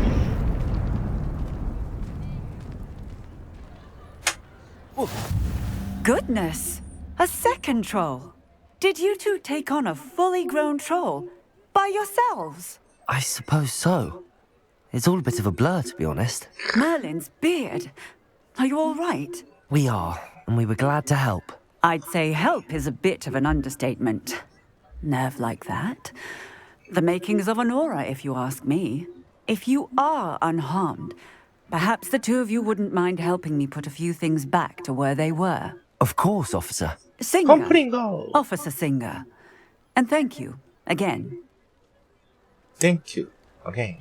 Goodness! A second troll! Did you two take on a fully grown troll by yourselves? I suppose so. It's all a bit of a blur, to be honest. Merlin's beard. Are you all right? We are, and we were glad to help. I'd say help is a bit of an understatement. Nerve like that. The makings of an aura, if you ask me. If you are unharmed, perhaps the two of you wouldn't mind helping me put a few things back to where they were. Of course, officer. Singer. Compringo. Officer Singer. And thank you, again. Thank you. Okay.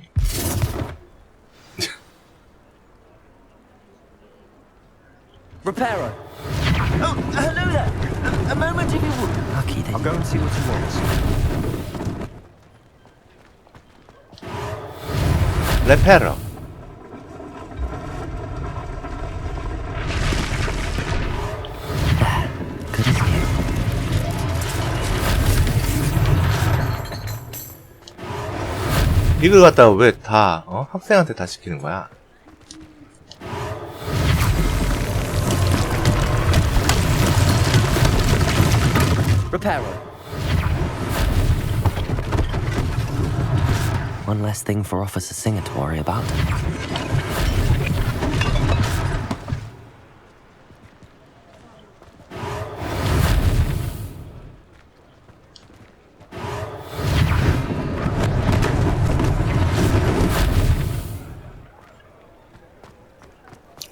Reparo. Oh, hello there. A moment if you would. Lucky that. I'll go and see what he wants. Reparo. Good as new. 이걸 갖다가 왜 다 학생한테 다 시키는 거야? Reparo. One less thing for Officer Singer to worry about.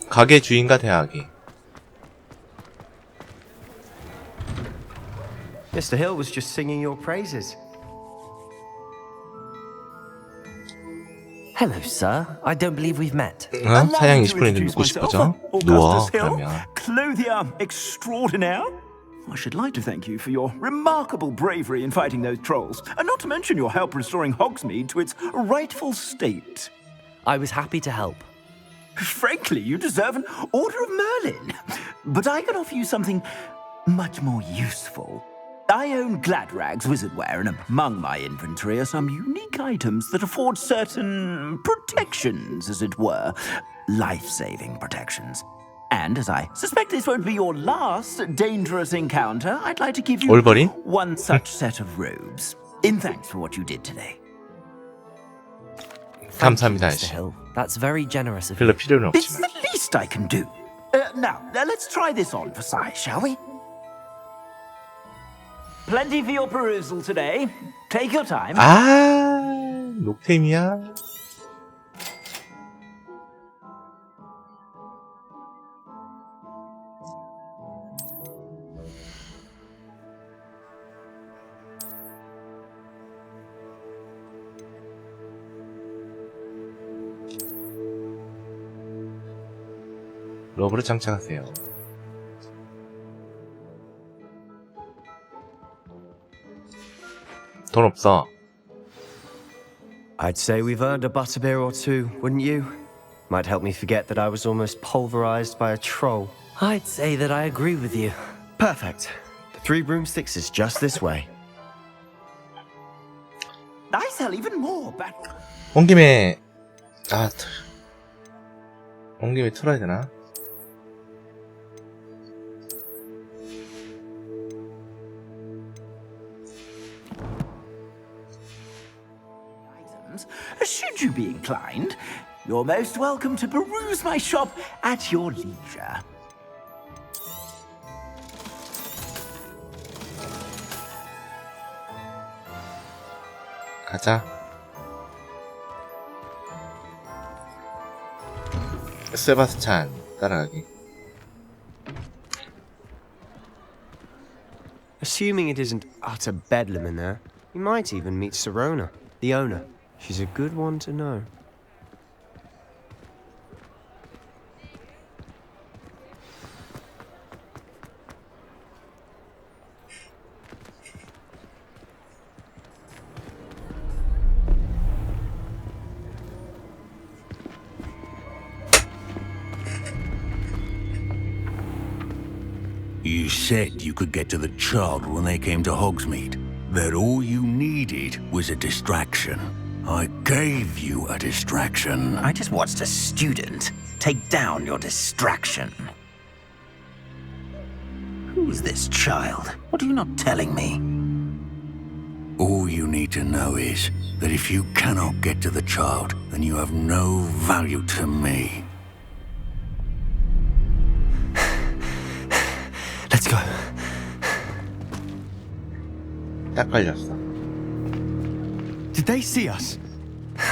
가게 주인과 대화하기. Mr. Hill was just singing your praises. Hello, sir. I don't believe we've met. 사양 20분인데 눕고 싶어져? 누워, 그러면. Clothier extraordinaire? I should like to thank you for your remarkable bravery in fighting those trolls, and not to mention your help restoring Hogsmeade to its rightful state. I was happy to help. Frankly, you deserve an Order of Merlin. But I can offer you something much more useful. I own Gladrag's wizardware, and among my inventory are some unique items that afford certain protections, as it were. Life-saving protections. And as I suspect this won't be your last dangerous encounter, I'd like to give you one such set of robes, in thanks for what you did today. 감사합니다, Mr. Hill. That's very generous of 별로 you. 필요는 It's 없지만. the least I can do. Now, let's try this on for size, shall we? Plenty for your perusal today. Take your time. 아, 녹템이야. 러브를 장착하세요. 돈 없어. I'd say we've earned a butterbeer or two, wouldn't you? Might help me forget that I was almost pulverized by a troll. I'd say that I agree with you. Perfect. The 3 broomsticks is just this way. I sell even more back. 온 김에 틀어야 되나? Should you be inclined, you're most welcome to peruse my shop at your leisure. 가자. 세바스찬 따라가기. Assuming it isn't utter bedlam in there, you might even meet Sirona, the owner. She's a good one to know. You said you could get to the child when they came to Hogsmeade. That all you needed was a distraction. I gave you a distraction. I just watched a student take down your distraction. Who's this child? What are you not telling me? All you need to know is that if you cannot get to the child, then you have no value to me. Let's go. 딱 걸렸어. Did they see us?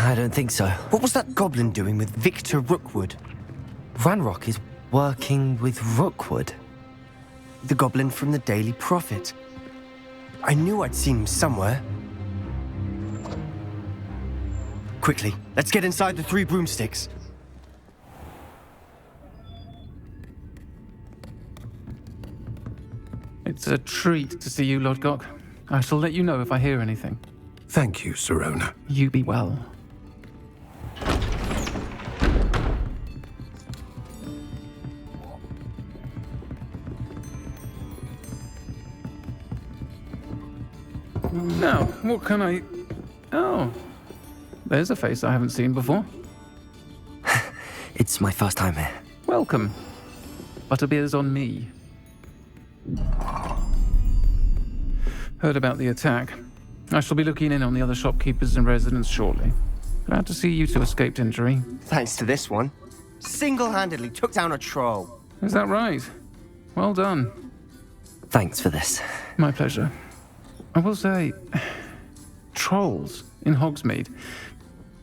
I don't think so. What was that goblin doing with Victor Rookwood? Ranrock is working with Rookwood. The goblin from the Daily Prophet. I knew I'd seen him somewhere. Quickly, let's get inside the 3 broomsticks. It's a treat to see you, Lodgok. I shall let you know if I hear anything. Thank you, Sirona. You be well. Now, what can I... Oh, there's a face I haven't seen before. It's my first time here. Welcome. Butterbeer's on me. Heard about the attack. I shall be looking in on the other shopkeepers and residents shortly. Glad to see you two escaped injury. Thanks to this one. Single-handedly took down a troll. Is that right? Well done. Thanks for this. My pleasure. I will say, trolls in Hogsmeade.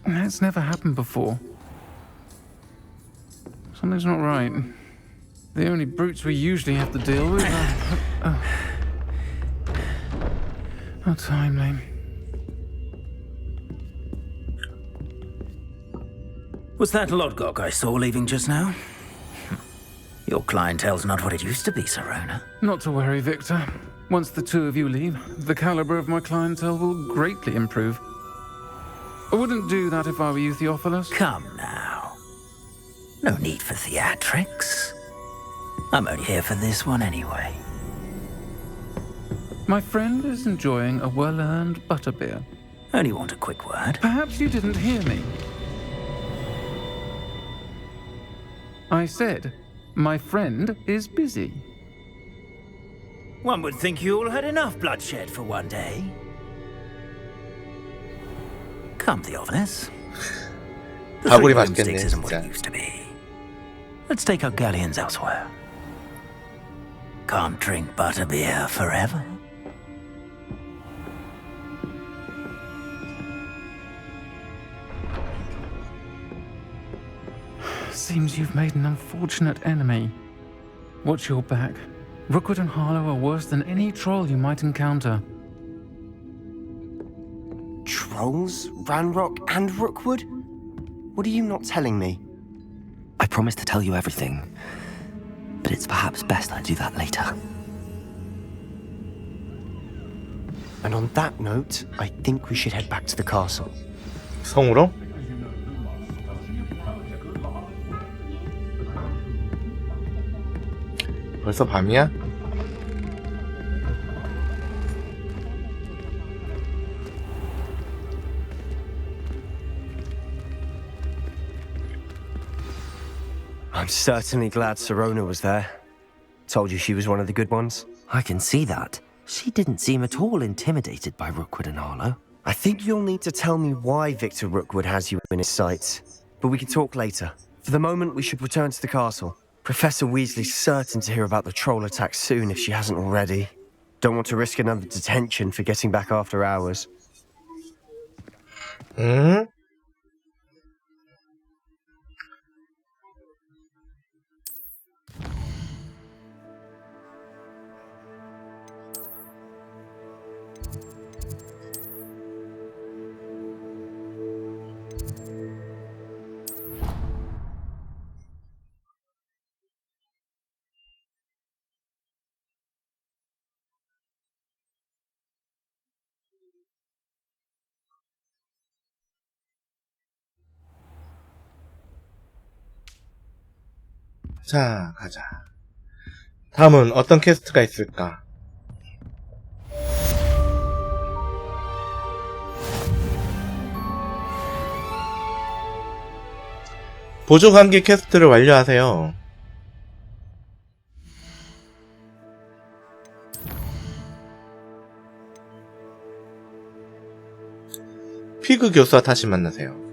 That's never happened before. Something's not right. The only brutes we usually have to deal with are... How timely. Was that Lodgok I saw leaving just now? Your clientele's not what it used to be, Serona. Not to worry, Victor. Once the two of you leave, the caliber of my clientele will greatly improve. I wouldn't do that if I were you, Theophilus. Come now. No need for theatrics. I'm only here for this one anyway. My friend is enjoying a well-earned butterbeer. Only want a quick word. Perhaps you didn't hear me. I said, my friend is busy. One would think you all had enough bloodshed for one day. Come, Theophilus. The 다구리 Three 맛있겠네, Broomsticks isn't what 진짜. it used to be. Let's take our galleons elsewhere. Can't drink butterbeer forever. Seems you've made an unfortunate enemy. Watch your back. Rookwood and Harlow are worse than any troll you might encounter. Trolls? Ranrock and Rookwood? What are you not telling me? I promised to tell you everything, but it's perhaps best I do that later. And on that note, I think we should head back to the castle. 성으로? 벌써 밤이야? I'm certainly glad Serona was there. Told you she was one of the good ones. I can see that. She didn't seem at all intimidated by Rookwood and Harlow. I think you'll need to tell me why Victor Rookwood has you in his sights. But we can talk later. For the moment, we should return to the castle. Professor Weasley's certain to hear about the troll attack soon if she hasn't already. Don't want to risk another detention for getting back after hours. 자, 가자. 다음은 어떤 퀘스트가 있을까? 보조관계 퀘스트를 완료하세요. 피그 교수와 다시 만나세요.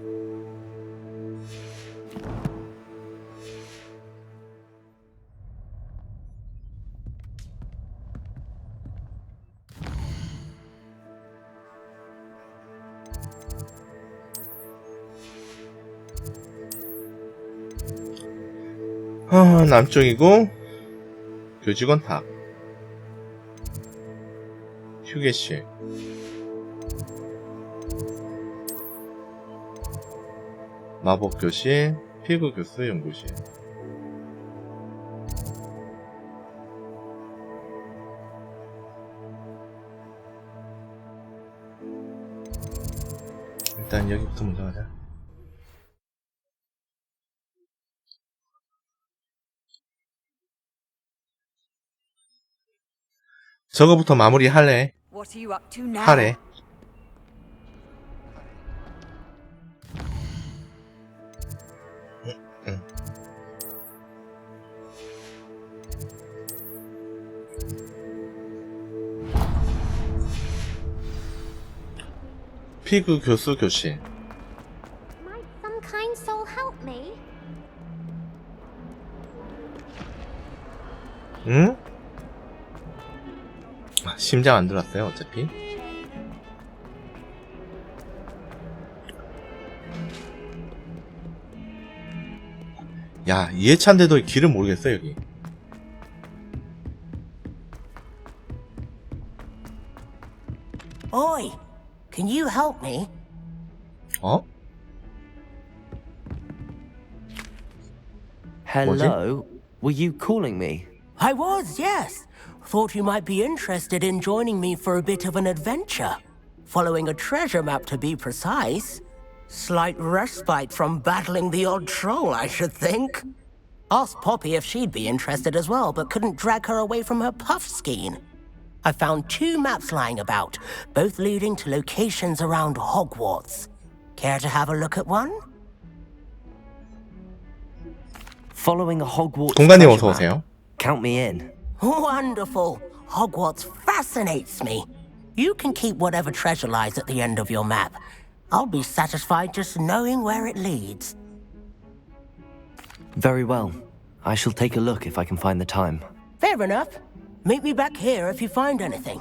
남쪽이고 교직원 탑 휴게실 마법교실 피그 교수 연구실 일단 여기부터 먼저 가자. 저거부터 마무리 할래. What are you up to now? 하래. 피그 교수 교실. Might some kind soul help me? 응? 심장 안 들어왔어요, 어차피. 야, 이해찬데도 길을 모르겠어, 여기. Oi, can you help me? 어? Hello? Were you calling me? I was, yes. Thought you might be interested in joining me for a bit of an adventure. Following a treasure map, to be precise. Slight respite from battling the odd troll, I should think. Asked Poppy if she'd be interested as well, but couldn't drag her away from her puff skein. I found 2 maps lying about, both leading to locations around Hogwarts. Care to have a look at one? Following a Hogwarts 공간님 treasure 어서 map. 오세요. Count me in. Wonderful. Hogwarts fascinates me. You can keep whatever treasure lies at the end of your map. I'll be satisfied just knowing where it leads. Very well. I shall take a look if I can find the time. Fair enough. Meet me back here if you find anything.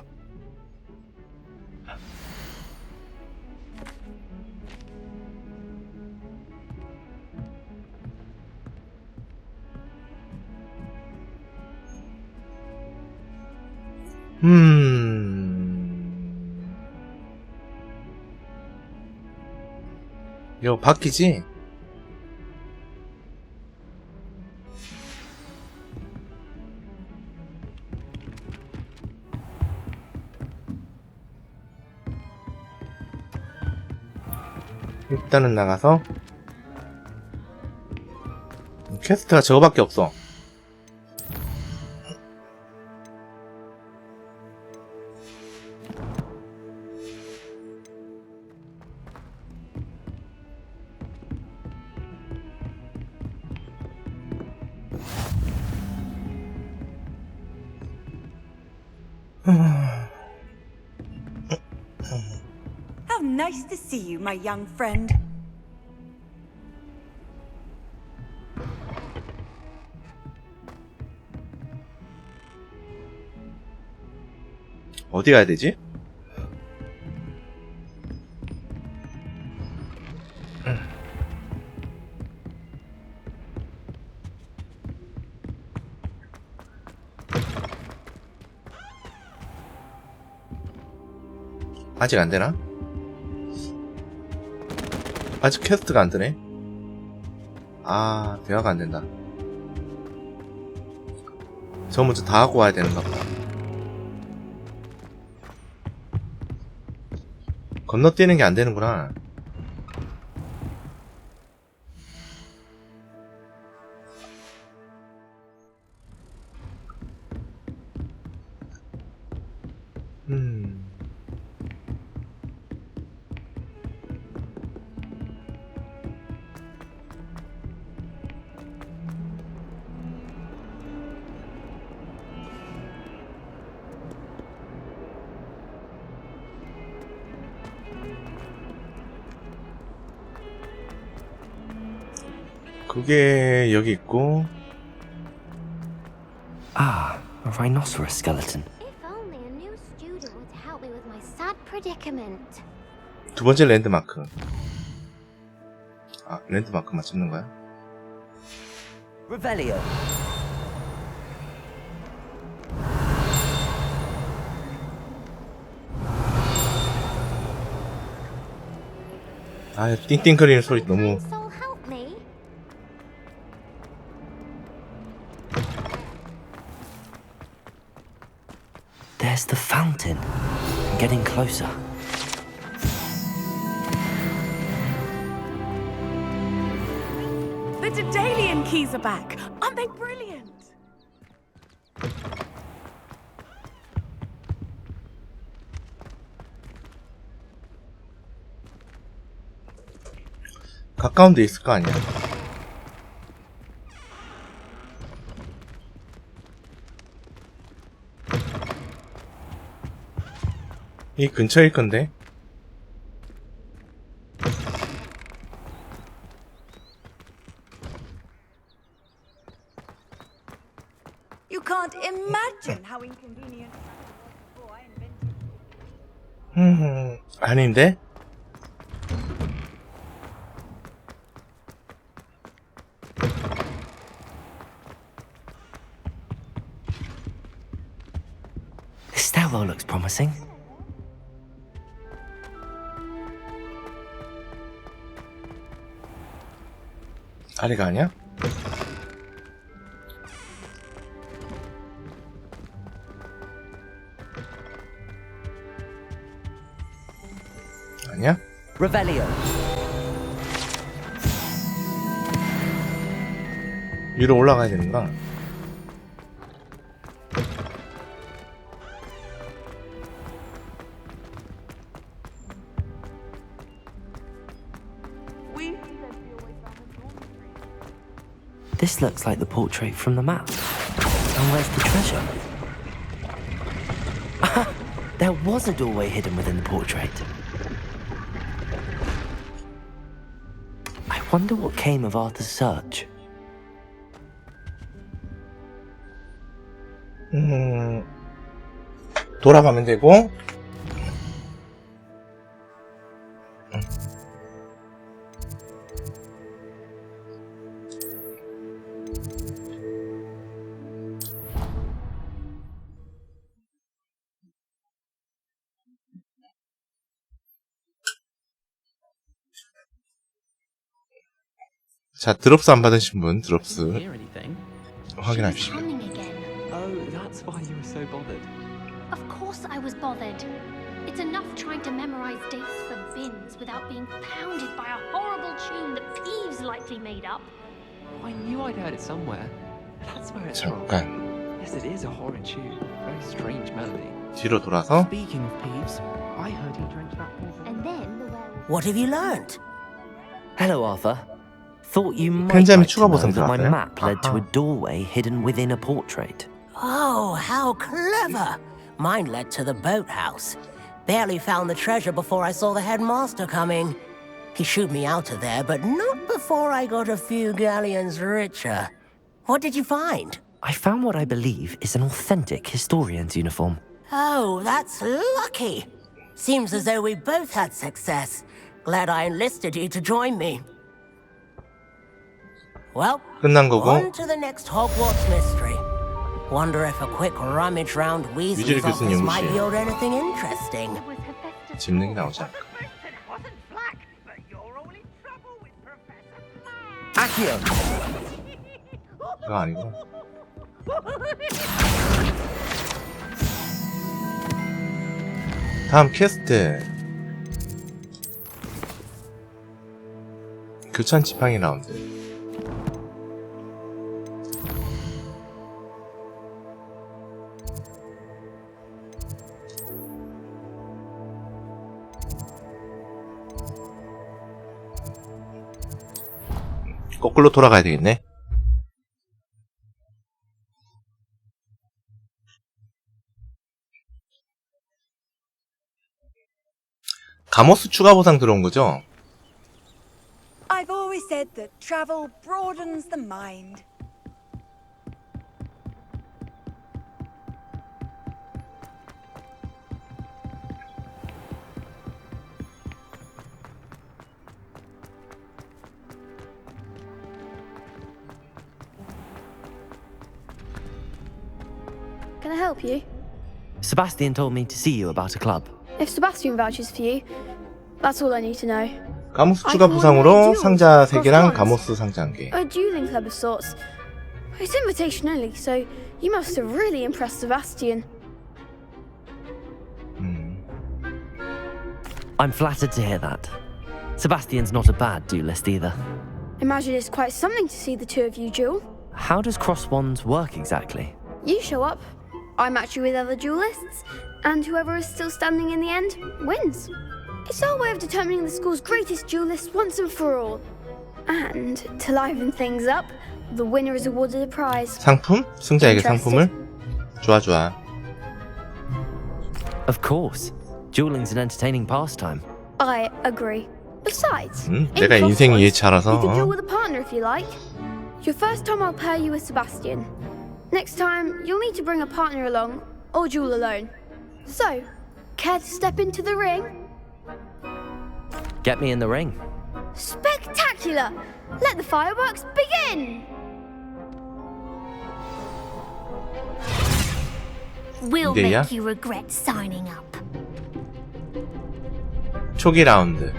이거 바뀌지? 일단은 나가서 퀘스트가 저거밖에 없어. How nice to see you, my young friend. 어디 가야 되지? 아직 안 되나? 아직 퀘스트가 안 되네. 아, 대화가 안 된다. 저 먼저 다 하고 와야 되는가 보다. 건너뛰는 게 안 되는구나. 그게 여기 있고. Ah, a rhinoceros skeleton. If only a new student would help me with my sad predicament. 두 번째 랜드마크. 아, 랜드마크만 찍는 거야? Revelio. 아, 띵띵거리는 소리 너무. So help me. There's the fountain. I'm getting closer. The Daedalian keys are back. Aren't they brilliant? 가까운 데 있을 거 아니야. 이 근처일 건데. You can't imagine how inconvenient. 아닌데? This stairwell looks promising. 아래가 아니야? 아니야? Revelio. 위로 올라가야 되는가? This looks like the portrait from the map. And where's the treasure? There was a doorway hidden within the portrait. I wonder what came of Arthur's search. 돌아가면 되고. 자, 드롭스 안 받으신 분, 드롭스 확인하십시오. Oh, that's why you were so bothered. Of course I was bothered. It's enough trying to memorize dates for bins without being pounded by a horrible tune that Peeves likely made up. I knew I'd heard it somewhere. That's where it's from. 잠깐 Yes, it is a horror tune. Very strange melody. 뒤로 돌아서. Speaking of Peeves, I heard he drank that poison. And then the well. What have you learned? Hello, Arthur. Thought you might 편지함에 like 추가 to know 보상 that my 들어왔어요? map led to 아하. a doorway hidden within a portrait. Oh, how clever! Mine led to the boathouse. Barely found the treasure before I saw the headmaster coming. He shooed me out of there, but not before I got a few galleons richer. What did you find? I found what I believe is an authentic historian's uniform. Oh, that's lucky. Seems as though we both had success. Glad I enlisted you to join me. Well, 끝난 거고. on to the next Hogwarts mystery. Wonder if a quick rummage round 위즐리 Weasley's 교수님 office might 혹시 yield anything interesting. 집능이 나오지 않을까? Accio! 그거 아니고. 다음 퀘스트. 교찬 지팡이 라운드. 거꾸로 돌아가야 되겠네. 가모스 추가 보상 들어온 거죠? I've always said that travel broadens the mind. Can I help you? Sebastian told me to see you about a club. If Sebastian vouches for you, that's all I need to know. 가모스 추가 보상으로 상자 3개랑 가모스 상자 1개. A dueling club of sorts. It's invitation only, so you must have really impressed Sebastian. I'm flattered to hear that. Sebastian's not a bad duelist either. Imagine it's quite something to see the two of you duel. How does cross wands work exactly? You show up, I match you with other duelists, and whoever is still standing in the end wins. It's our way of determining the school's greatest duelist once and for all. And to liven things up, the winner is awarded a prize. 상품? 승자에게 상품을? 좋아 좋아. Of course. Dueling's an entertaining pastime. I agree. Besides, 내가 인생 예치 알아서. you can duel with a partner if you like. Your first time I'll pair you with Sebastian. Next time, you'll need to bring a partner along, or duel alone. So, care to step into the ring? Get me in the ring. Spectacular! Let the fireworks begin! We'll 이데야? make you regret signing up. 초기 라운드.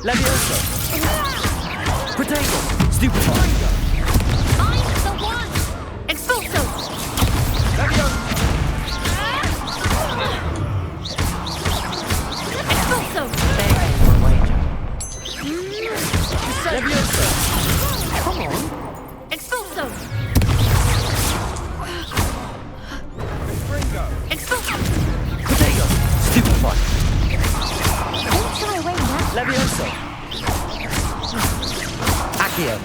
Levioso! Protego! Stupefy! Find the one! Expulso! go. There you go. Stupid fun. Don't shy away now. Levioso. Accio.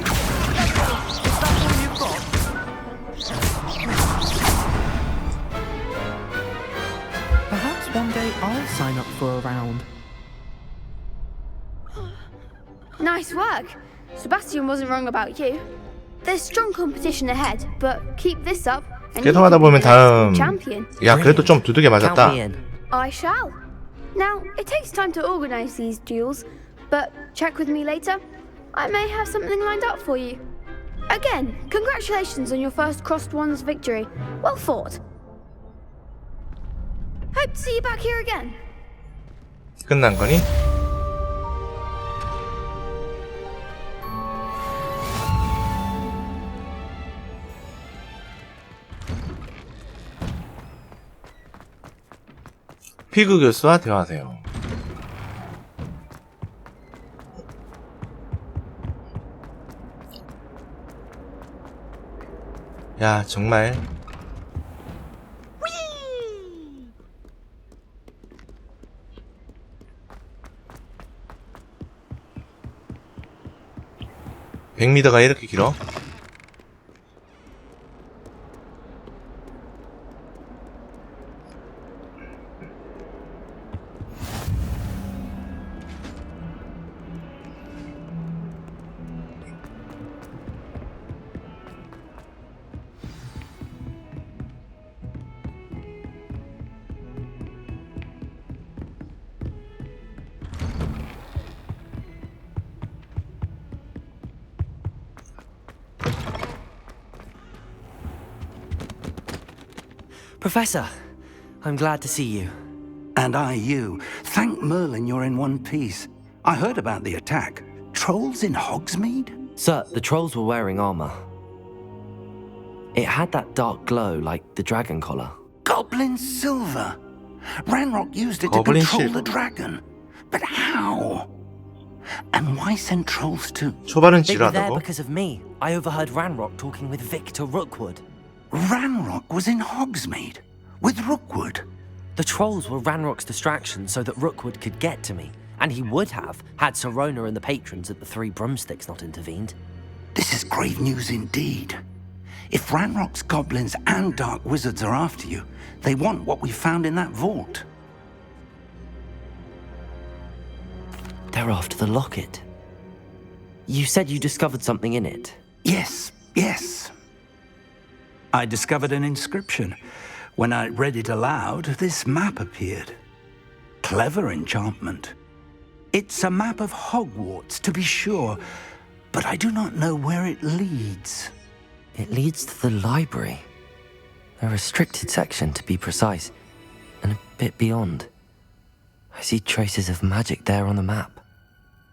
Is that all you've got? Perhaps one day I'll sign up for a round. Nice work. Sebastian wasn't wrong about you. There's strong competition ahead, but keep this up and you 계속 하다 can be 보면 the next 다음. champion. 야, 그래도 좀 두들겨 맞았다. I shall. Now, it takes time to organize these duels, but check with me later. I may have something lined up for you. Again, congratulations on your first Crossed Ones victory. Well fought. Hope to see you back here again. 끝난 거니? 피그 교수와 대화하세요. 야, 정말. (100m가) 이렇게 길어? Professor, I'm glad to see you. And I you. Thank Merlin you're in one piece. I heard about the attack. Trolls in Hogsmeade? Sir, the trolls were wearing armor. It had that dark glow like the dragon collar. Goblin silver. Ranrock used it Goblin to control silver. the dragon. But how? And why send trolls to... 초반은 They were there 지루하다고? because of me. I overheard Ranrock talking with Victor Rookwood. Ranrock was in Hogsmeade with Rookwood. The trolls were Ranrock's distraction so that Rookwood could get to me. And he would have, had Sirona and the patrons at the Three Broomsticks not intervened. This is grave news indeed. If Ranrock's goblins and dark wizards are after you, they want what we found in that vault. They're after the locket. You said you discovered something in it. Yes, yes. I discovered an inscription. When I read it aloud, this map appeared. Clever enchantment. It's a map of Hogwarts, to be sure, but I do not know where it leads. It leads to the library. A restricted section, to be precise, and a bit beyond. I see traces of magic there on the map.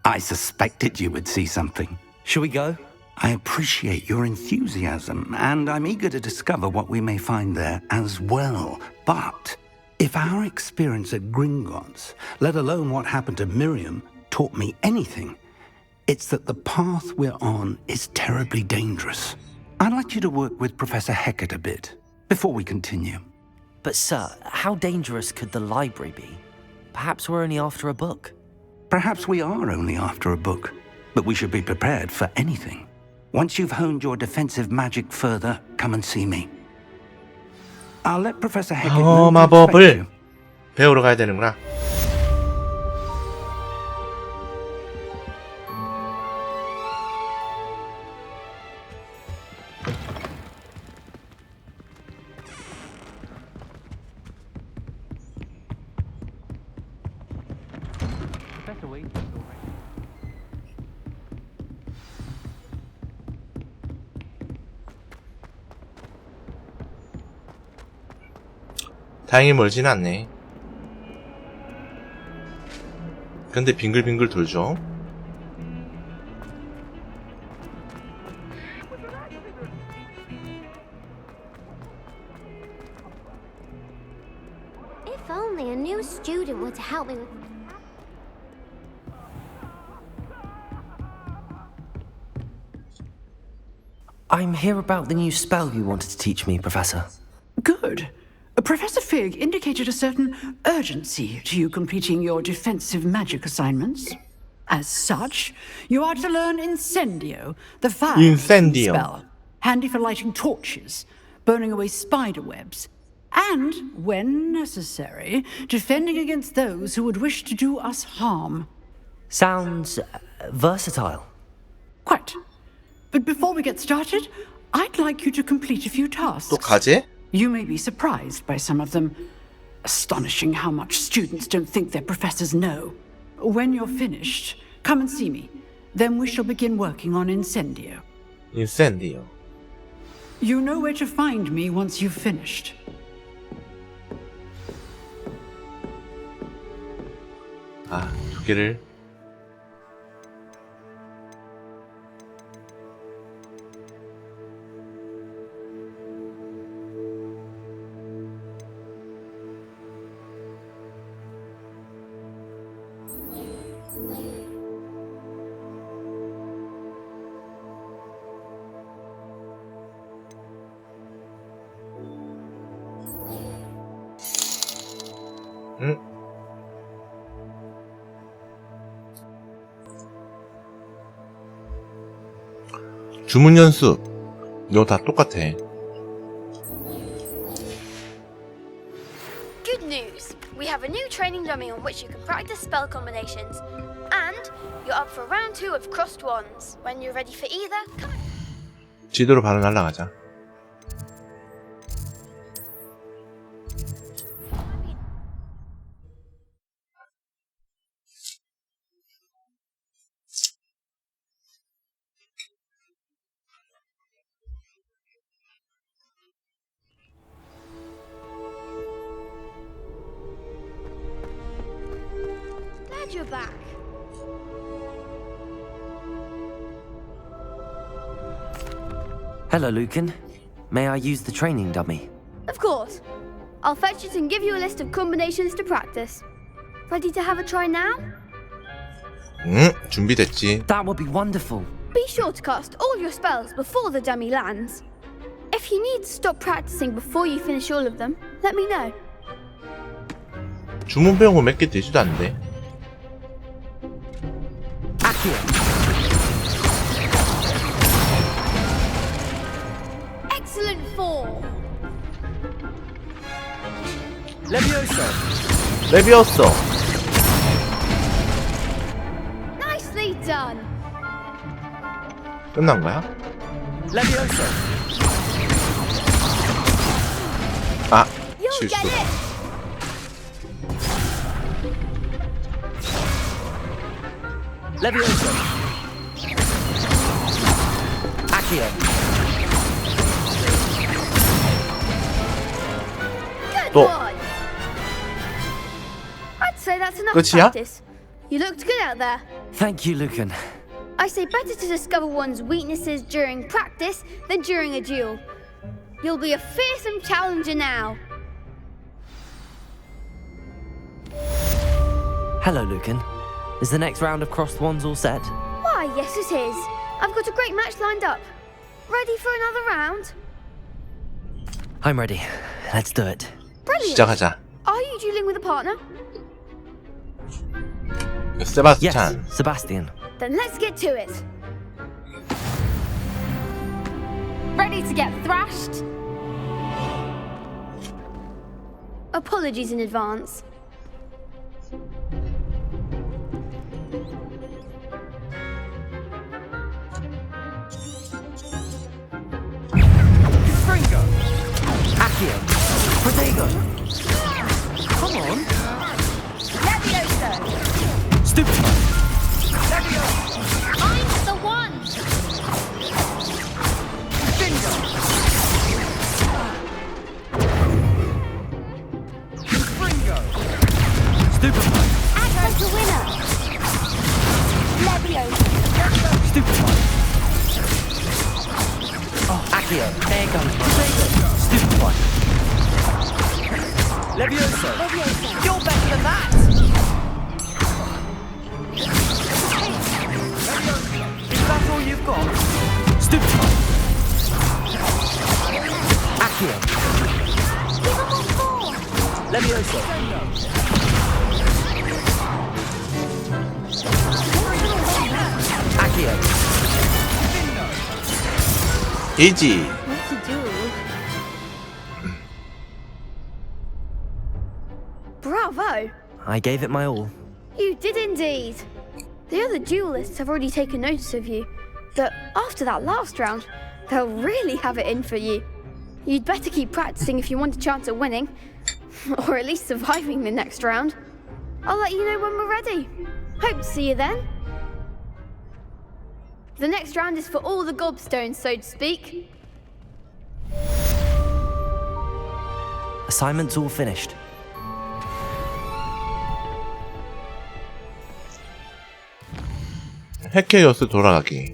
I suspected you would see something. Shall we go? I appreciate your enthusiasm, and I'm eager to discover what we may find there as well. But if our experience at Gringotts, let alone what happened to Miriam, taught me anything, it's that the path we're on is terribly dangerous. I'd like you to work with Professor Hecat a bit before we continue. But sir, how dangerous could the library be? Perhaps we're only after a book. Perhaps we are only after a book, but we should be prepared for anything. Once you've honed your defensive magic further, come and see me. I'll let Professor Hecat know to expect 마법을 you. 배우러 가야 되는구나. 다행히 멀진 않네. 근데 빙글빙글 돌죠. If only a new student were to help me with... I'm here about the new spell you wanted to teach me, Professor. Good. Professor Fig indicated a certain urgency to you completing your defensive magic assignments. As such, you are to learn Incendio, the fire Incendio. spell, handy for lighting torches, burning away spider webs, and, when necessary, defending against those who would wish to do us harm. Sounds versatile. Quite. But before we get started, I'd like you to complete a few tasks. 또 과제? You may be surprised by some of them. Astonishing how much students don't think their professors know. When you're finished, come and see me. Then we shall begin working on Incendio. Incendio. You know where to find me once you've finished. 아, 두 개를. 주문 연습. 이거 다 똑같아. Good news! We have a new training dummy on which you can practice spell combinations. And you're up for round 2 of crossed wands. When you're ready for either, come on. 지도로 바로 날아가자. Glad you're back. Hello, Lucan. May I use the training dummy? Of course. I'll fetch it and give you a list of combinations to practice. Ready to have a try now? 준비됐지. That would be wonderful. Be sure to cast all your spells before the dummy lands. If you need to stop practicing before you finish all of them, let me know. 주문 배운 거 몇 개 되지도 않는데. Excellent form. 레비오소. Nicely done. 끝난 거야? 아, You'll 실수. get it. Levioso. Accio. Good 또. one. I'd say that's enough 끝이야? practice. You looked good out there. Thank you, Lucan. I say better to discover one's weaknesses during practice than during a duel. You'll be a fearsome challenger now. Hello, Lucan. Is the next round of crossed wands all set? Why, yes it is. I've got a great match lined up. Ready for another round? I'm ready. Let's do it. Brilliant. 시작하자. Are you dueling with a partner? 세바스찬. Yes, Sebastian. Then let's get to it. Ready to get thrashed? Apologies in advance. Fringo. Accio. Protego. Come on. Levioso! Stupid. I'm the one! Stupid. Aggro's the winner! Levioso! Stupid. Oh, Accio. There goes. Protego. Stupid one. Levioso. You're better than that. Is that all you've got? Stupid one. Accio. Give him more force! 이지. What to do? Bravo! I gave it my all. You did indeed. The other duelists have already taken notice of you, but after that last round, they'll really have it in for you. You'd better keep practicing if you want a chance at winning, or at least surviving the next round. I'll let you know when we're ready. Hope to see you then. The next round is for all the gobstones, so to speak. Assignment's all finished. 헤케이어스 돌아가기.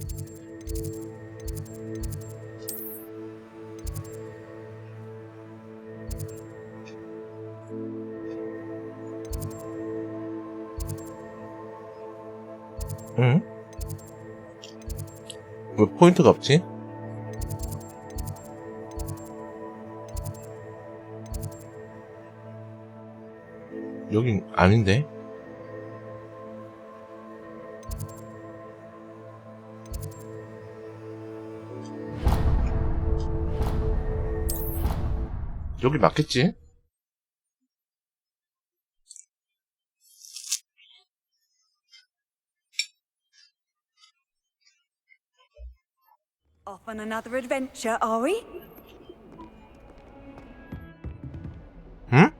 응? 왜 포인트가 없지? 여긴 아닌데? 여기 맞겠지? Off on another adventure, are we? 응?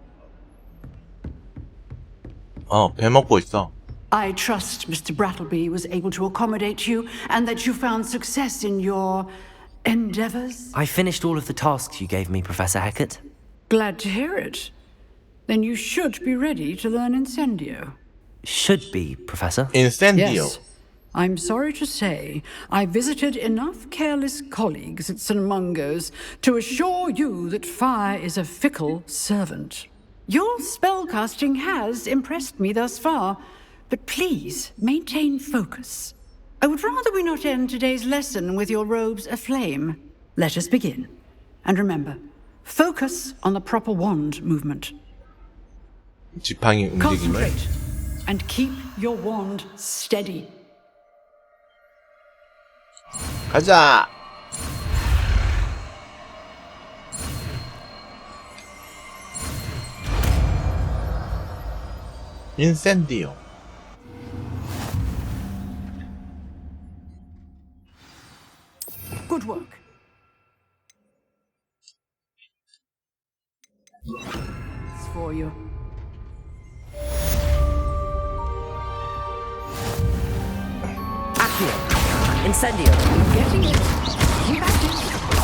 배 먹고 있어. I trust Mr. Brattleby was able to accommodate you and that you found success in your endeavors. I finished all of the tasks you gave me, Professor Hecat. Glad to hear it. Then you should be ready to learn Incendio. Should be, Professor. Incendio. Yes. I'm sorry to say, I visited enough careless colleagues at St. Mungo's to assure you that fire is a fickle servant. Your spellcasting has impressed me thus far, but please maintain focus. I would rather we not end today's lesson with your robes aflame. Let us begin. And remember, focus on the proper wand movement. 지팡이 움직임을. Concentrate and keep your wand steady. 가자. 인센디오. Good work. It's for you. Accio. Incendio. Getting it. Keep at it.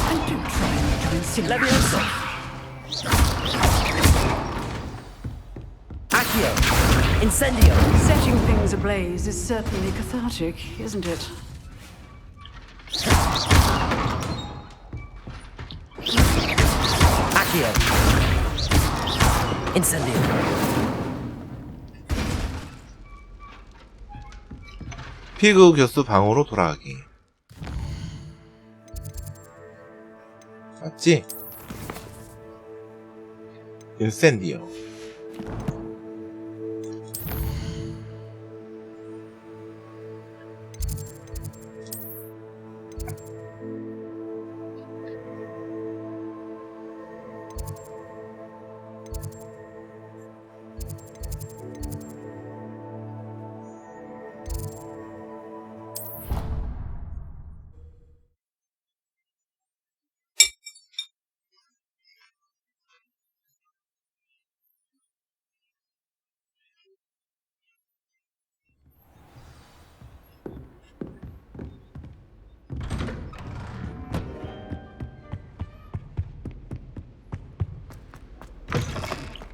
And don't try not to insinuate. Levioso. Accio. Incendio. Setting things ablaze is certainly cathartic, isn't it? Accio. Incendio. 피그 교수 방으로 돌아가기. 맞지? 인센디오.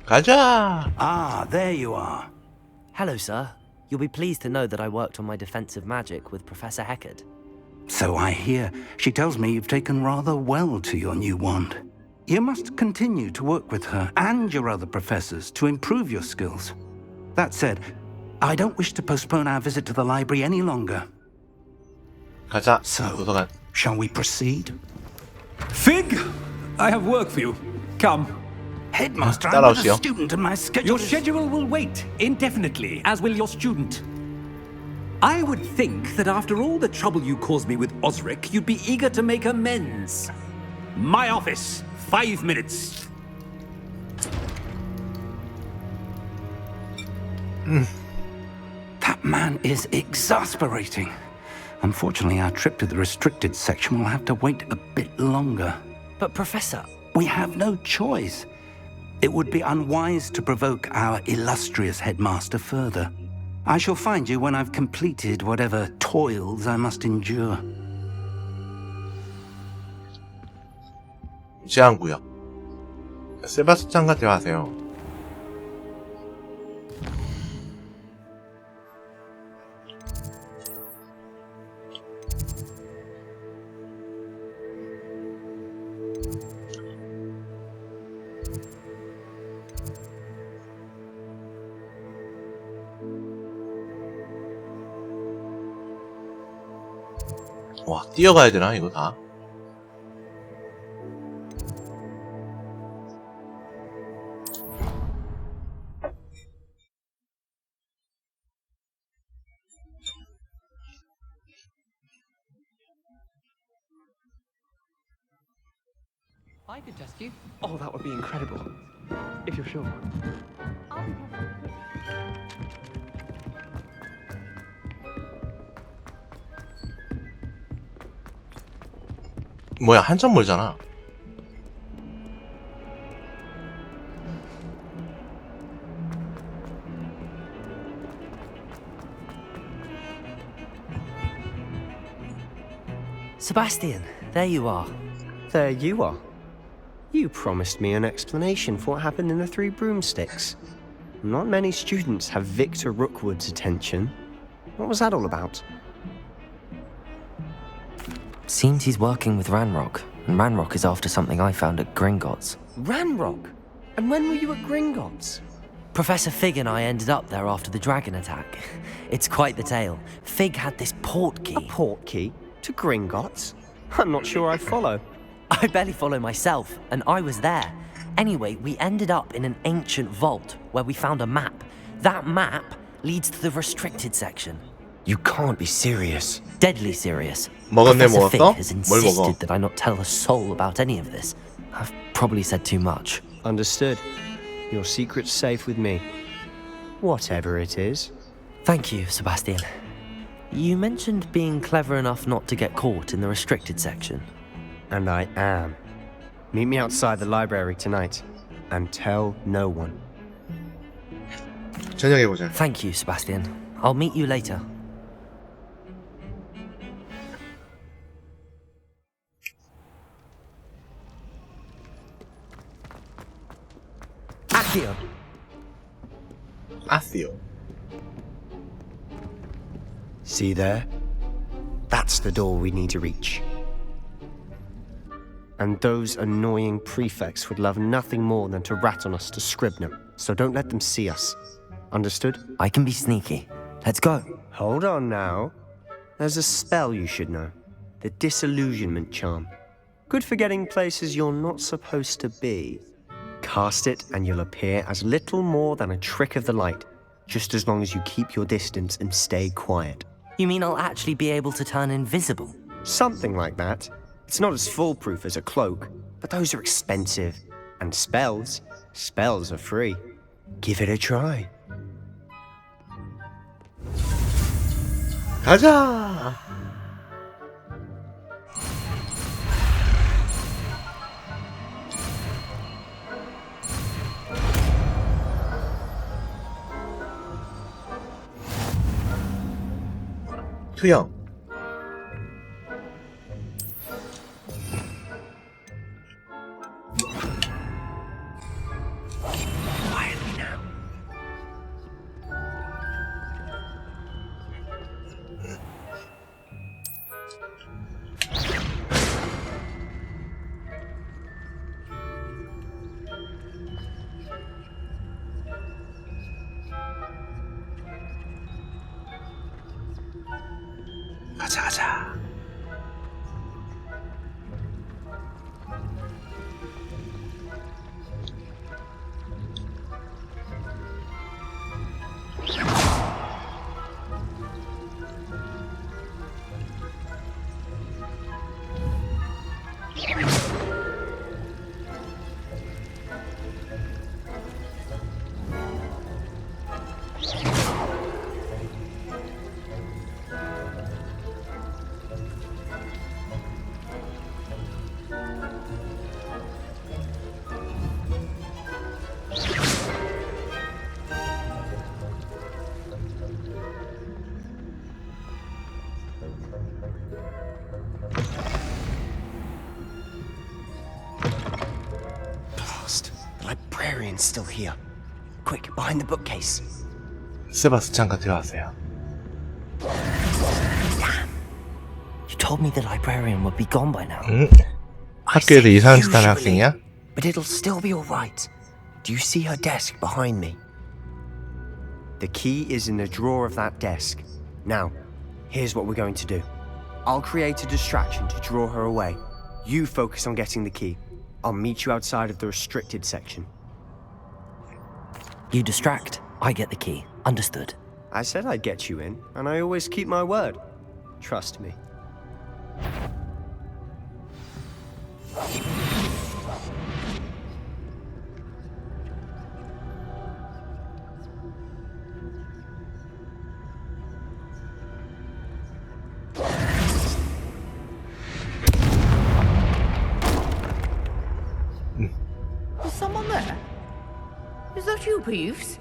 가자! Ah, there you are. Hello, sir. You'll be pleased to know that I worked on my defensive magic with Professor Hecat. So I hear. She tells me you've taken rather well to your new wand. You must continue to work with her and your other professors to improve your skills. That said, I don't wish to postpone our visit to the library any longer. 가자. So, 도서관. shall we proceed? Fig! I have work for you. Come. Headmaster, I'm with a 따라오시오. student and my schedule Your is... schedule will wait indefinitely, as will your student. I would think that after all the trouble you caused me with Osric, you'd be eager to make amends. My office, 5 minutes. That man is exasperating. Unfortunately, our trip to the restricted section will have to wait a bit longer. But Professor... We have no choice. It would be unwise to provoke our illustrious headmaster further. I shall find you when I've completed whatever toils I must endure. 제한구역. 세바스찬과 대화하세요. 와, 뛰어가야 되나 이거 다? I could test you. Oh, that would be incredible. If you're sure. 뭐야, 한참 멀잖아. Sebastian, there you are. There you are. You promised me an explanation for what happened in the Three Broomsticks. Not many students have Victor Rookwood's attention. What was that all about? Seems he's working with Ranrock, and Ranrock is after something I found at Gringotts. Ranrock? And when were you at Gringotts? Professor Fig and I ended up there after the dragon attack. It's quite the tale. Fig had this port key. A port key? To Gringotts? I'm not sure I follow. I barely follow myself, and I was there. Anyway, we ended up in an ancient vault where we found a map. That map leads to the restricted section. You can't be serious. Deadly serious. 먹었네, Professor Fig 먹었어? has 뭘 먹어? insisted that I not tell a soul about any of this. I've probably said too much. Understood. Your secret's safe with me. Whatever it is. Thank you, Sebastian. You mentioned being clever enough not to get caught in the restricted section. And I am. Meet me outside the library tonight. And tell no one. 저녁에 보자. Thank you, Sebastian. I'll meet you later. Accio. Accio. See there? That's the door we need to reach. And those annoying prefects would love nothing more than to rat on us to Scribner, so don't let them see us. Understood? I can be sneaky. Let's go. Hold on now. There's a spell you should know. The Disillusionment Charm. Good for getting places you're not supposed to be. Cast it and you'll appear as little more than a trick of the light, just as long as you keep your distance and stay quiet. You mean I'll actually be able to turn invisible? Something like that. It's not as foolproof as a cloak, but those are expensive. And spells are free. Give it a try. 가자. 투영. Quietly now. 가자. Merlin's still here. Quick, behind the bookcase. 세바스찬과 대화하세요. You told me the librarian would be gone by now. 학교에서 이상한 짓 하는 학생이야? But it'll still be alright. Do you see her desk behind me? The key is in the drawer of that desk. Now, here's what we're going to do. I'll create a distraction to draw her away. You focus on getting the key. I'll meet you outside of the restricted section. You distract, I get the key. Understood. I said I'd get you in, and I always keep my word. Trust me. Is someone there? Is that you, Peeves?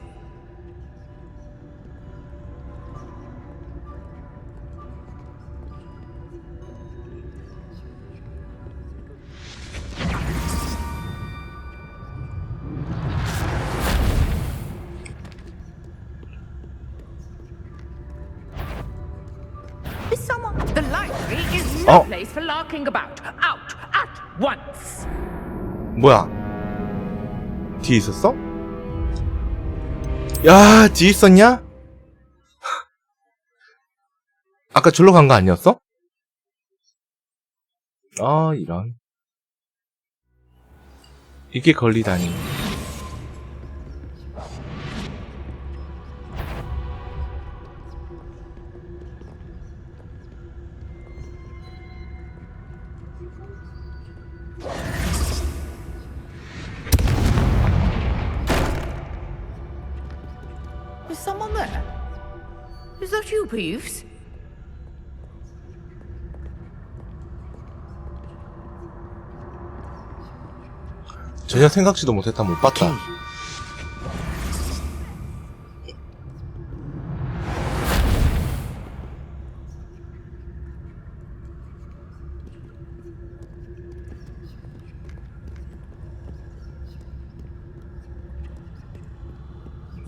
Is someone? The library is no place for larking about. Out at once. 뭐야? 뒤에 있었어? 야, 뒤에 있었냐? 아까 절로 간 거 아니었어? 아, 이런. 이게 걸리다니. Is someone there? Is that you, Peeves? 전혀 생각지도 못했다. 못 봤다.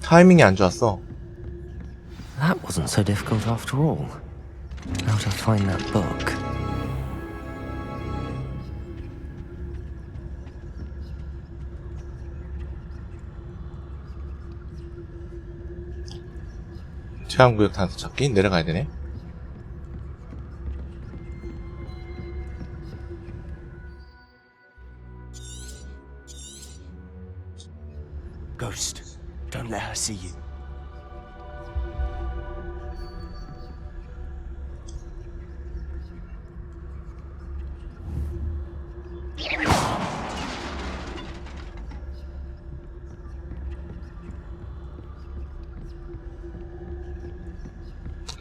타이밍이 안 좋았어. That wasn't so difficult after all. How to find that book? 체험구역 단서 찾기 내려가야 되네. Ghost, don't let her see you.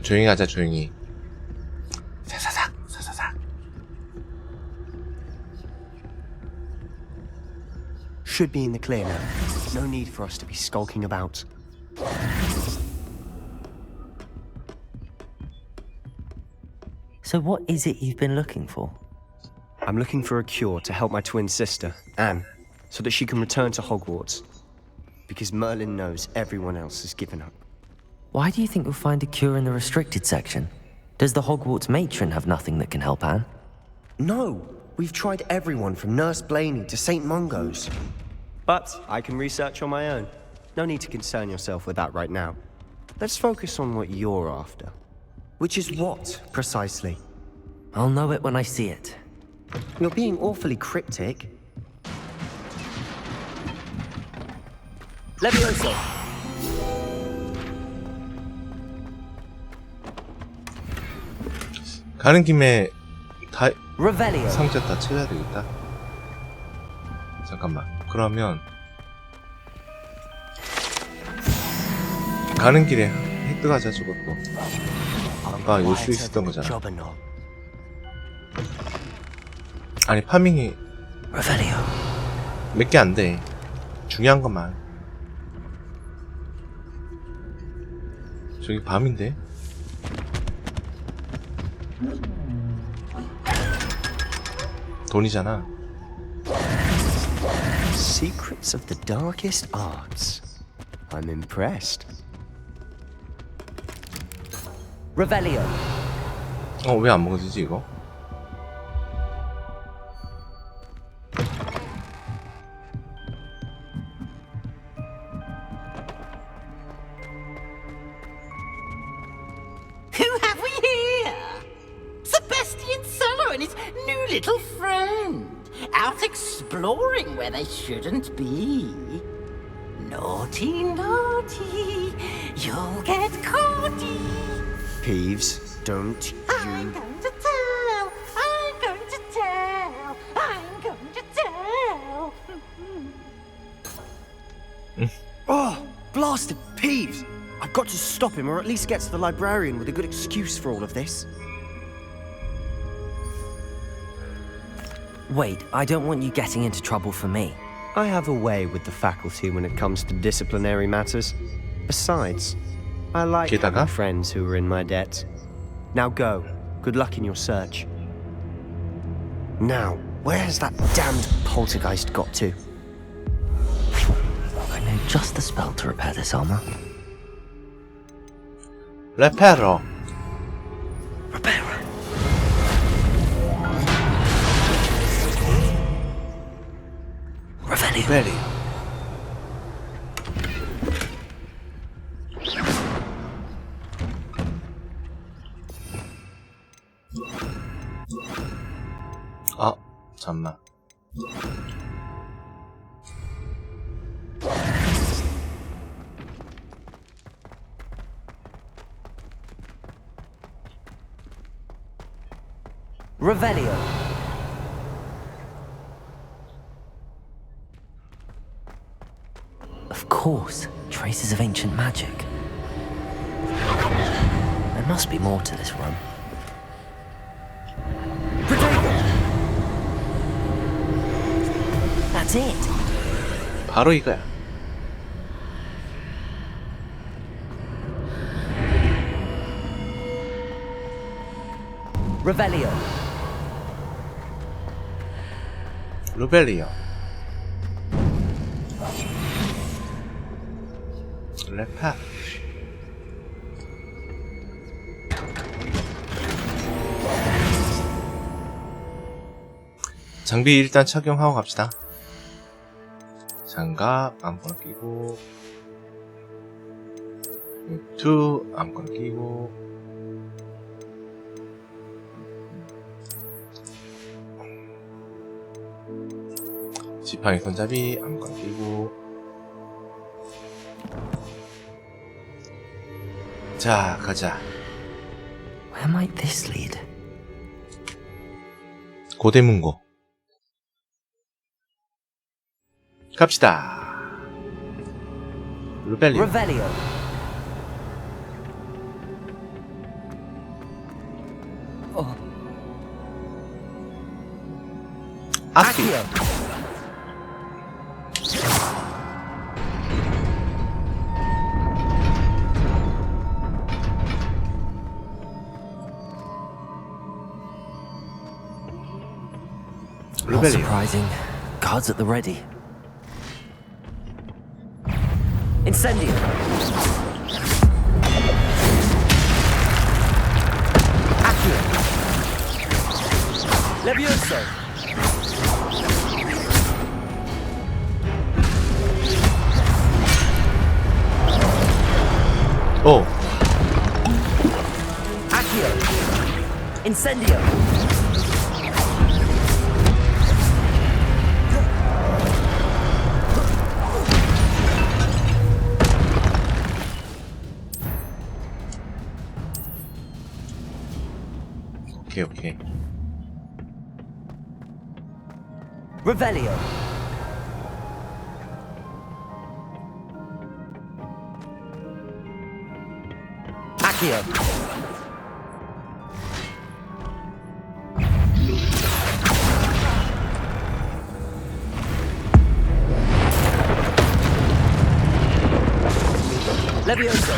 조용히 하자, 조용히. 사사삭, 사사삭. Should be in the clear now. No need for us to be skulking about. So what is it you've been looking for? I'm looking for a cure to help my twin sister, Anne, so that she can return to Hogwarts. Because Merlin knows everyone else has given up. Why do you think you'll find a cure in the restricted section? Does the Hogwarts matron have nothing that can help Anne? No! We've tried everyone from Nurse Blaney to St. Mungo's. But I can research on my own. No need to concern yourself with that right now. Let's focus on what you're after. Which is what, precisely? I'll know it when I see it. You're being awfully cryptic. Levioso! 가는 김에 다 Revelio. 상자 다 채워야 되겠다. 잠깐만. 그러면 가는 길에 획득하자 저것도. 아까 올 수 있었던 거잖아. 아니 파밍이 몇 개 안 돼. 중요한 것만. 저기 밤인데? 돈이잖아. Secrets of the darkest arts. I'm impressed. Revelio. 왜 안 먹어지지 이거? Who have we here? Sebastian Solo and his new little friend. Out exploring where they shouldn't be. Naughty, naughty. You'll get caughty. Peeves, don't I'm you... going to tell. I'm going to tell. I'm going to tell. Oh, blasted Peeves! I've got to stop him, or at least get to the librarian with a good excuse for all of this. Wait, I don't want you getting into trouble for me. I have a way with the faculty when it comes to disciplinary matters. Besides, I like having friends who are in my debt. Now go. Good luck in your search. Now, where has that damned poltergeist got to? I know just the spell to repair this armor. Reparo. Revelio. 아, 잠만. Revelio. Of course, traces of ancient magic. There must be more to this room. That's it. 바로 이거야. Revelio. 루벨리오. 레파. 장비 일단 착용하고 갑시다. 장갑 아무거나 끼고, 투 아무거나 끼고, 지팡이 손잡이 아무거나 끼고. 자, 가자. Where might this lead? 고대문고. 갑시다. 루벨리오. Revelio. Accio. Not surprising. Guards at the ready. Incendio. Accio. Levioso. Oh. Accio. Incendio. 오케이. Revelio. Accio. Levioso.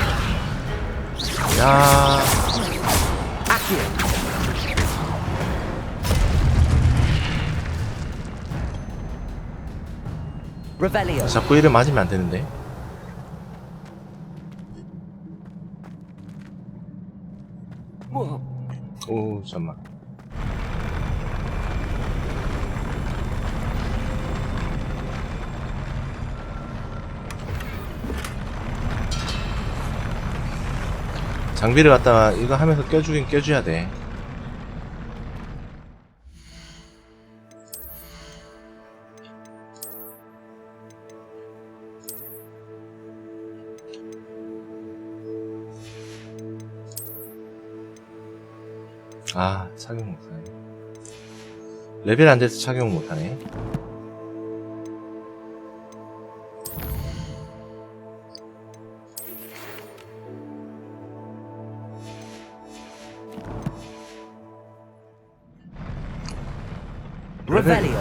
야. Accio. 자꾸 이를 맞으면 안 되는데. 오, 잠깐만. 장비를 갖다가 이거 하면서 껴주긴 껴줘야 돼. 아, 착용 못하네. 레벨 안 돼서 착용 못하네. Revelio.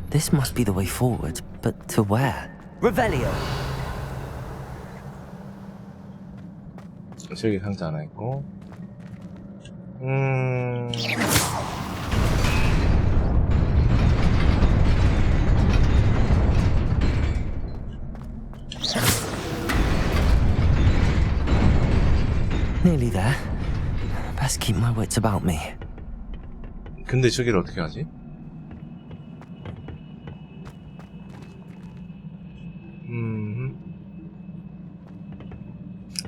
This must be the way forward, but to where? Revelio. 저기 상자 하나 있고. Nearly there. Best keep my wits about me. 근데 저기를 어떻게 하지?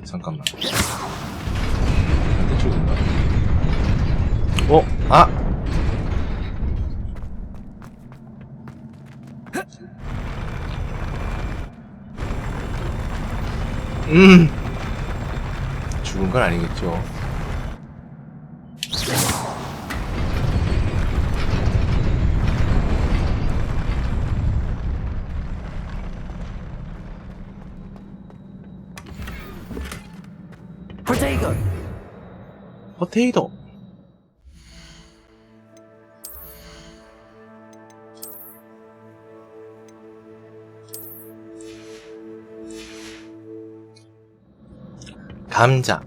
잠깐만. 반대쪽인가? 어? 아! 죽은 건 아니겠죠. 포테이토. 감자.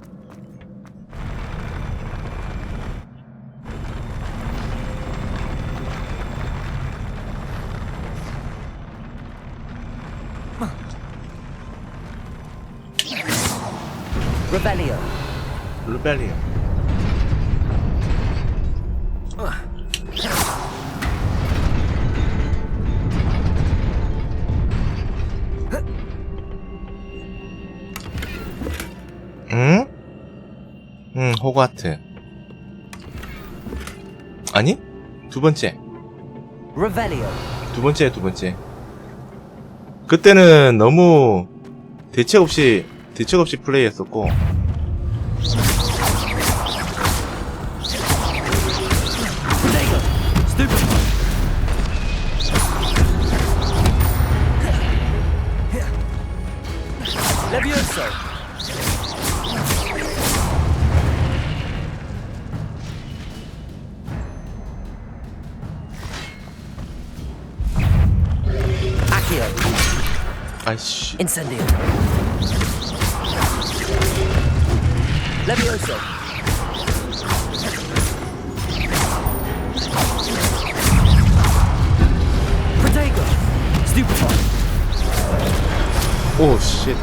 Revelio. 루벨리오. 호그와트. 아니? 두 번째. Revelio. 두 번째. 그때는 너무 대책 없이 플레이했었고. Levioso. Accio. 아이씨. Incendio. Levioso. Protego. Stupefy. 오, 쉣.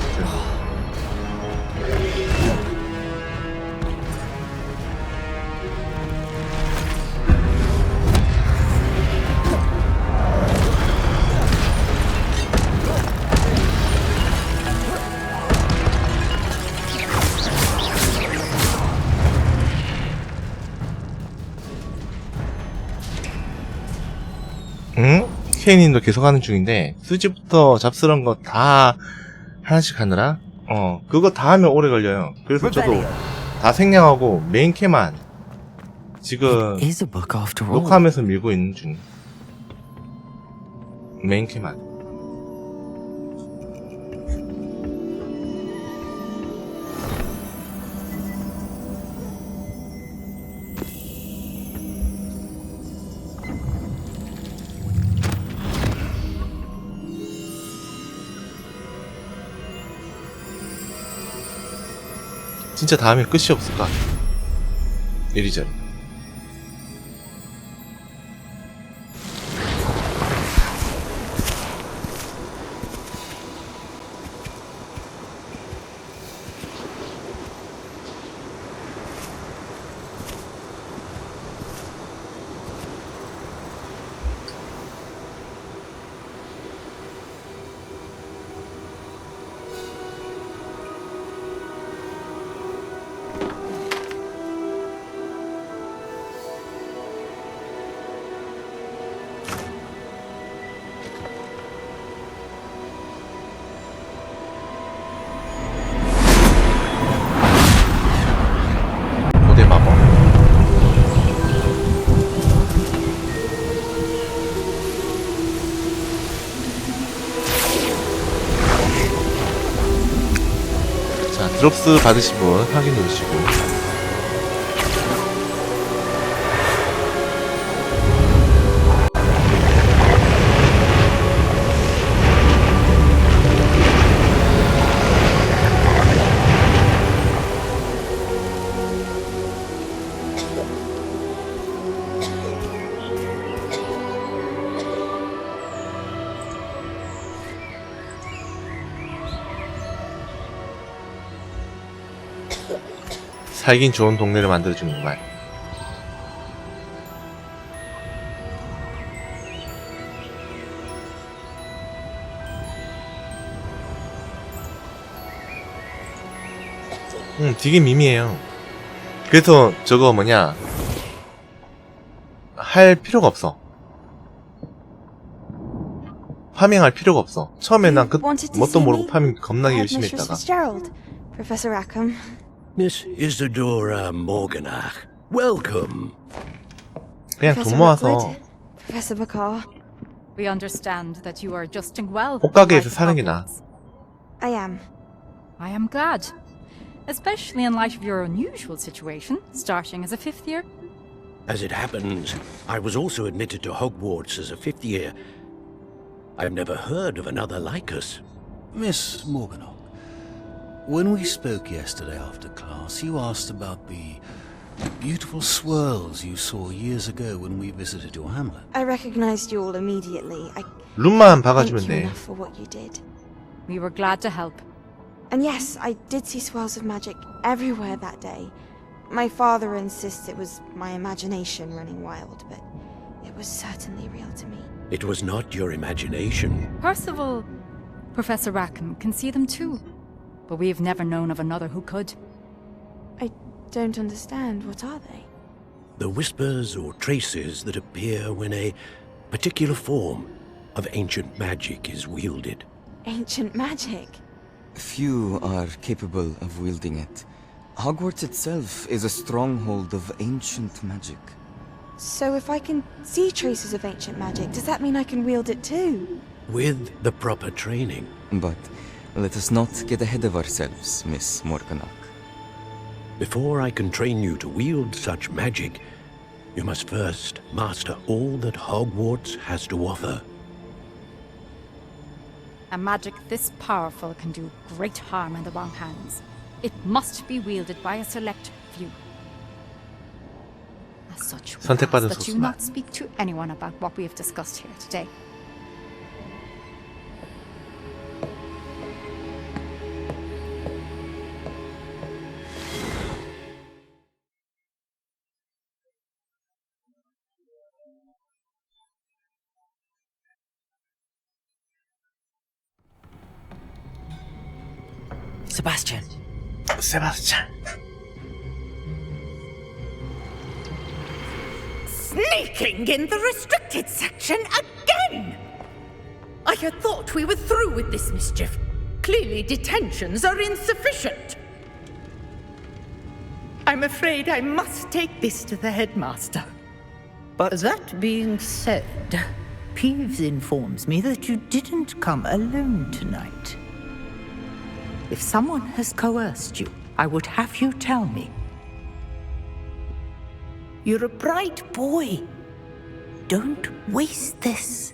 케이님도 계속 하는 중인데 수지부터 잡스러운 거 다 하나씩 하느라 그거 다 하면 오래 걸려요. 그래서 저도 다 생략하고 메인 캐만 지금 녹화하면서 밀고 있는 중. 메인캐만. 진짜 다음에 끝이 없을까? 이리저리. 드롭스 받으신 분 확인해 주시고. 살긴 좋은 동네를 만들어주는구만. 되게 미미해요. 그래서 저거 뭐냐 할 필요가 없어. 파밍할 필요가 없어. 처음에 난 뭣도 모르고 파밍 겁나게 열심히 했다가. Professor Rackham. Miss Isadora Morganach, welcome. 그냥 돈 모아서 Professor Bakar. We understand that you are adjusting well. 옷가게에서 사는 게 나아. I am. I am glad. Especially in light of your unusual situation, starting as a 5th year. As it happens, I was also admitted to Hogwarts as a 5th year. I've never heard of another like us. Miss Morganach, when we spoke yesterday after class, you asked about the beautiful swirls you saw years ago when we visited your hamlet. I recognized you all immediately. 룸만 박아주면 Thank you 돼. enough for what you did. We were glad to help. And yes, I did see swirls of magic everywhere that day. My father insists it was my imagination running wild, but it was certainly real to me. It was not your imagination. Percival, Professor Rackham can see them too. But we've never known of another who could. I don't understand. What are they? The whispers or traces that appear when a particular form of ancient magic is wielded. Ancient magic? Few are capable of wielding it. Hogwarts itself is a stronghold of ancient magic. So if I can see traces of ancient magic, does that mean I can wield it too? With the proper training. But let us not get ahead of ourselves, Miss Morganach. Before I can train you to wield such magic, you must first master all that Hogwarts has to offer. A magic this powerful can do great harm in the wrong hands. It must be wielded by a select few. As such, we ask 선택받은 that you 소수만. not speak to anyone about what we have discussed here today. Sebastian. Sebastian. Sneaking in the restricted section again! I had thought we were through with this mischief. Clearly detentions are insufficient. I'm afraid I must take this to the headmaster. But that being said, Peeves informs me that you didn't come alone tonight. If someone has coerced you, I would have you tell me. You're a bright boy. Don't waste this.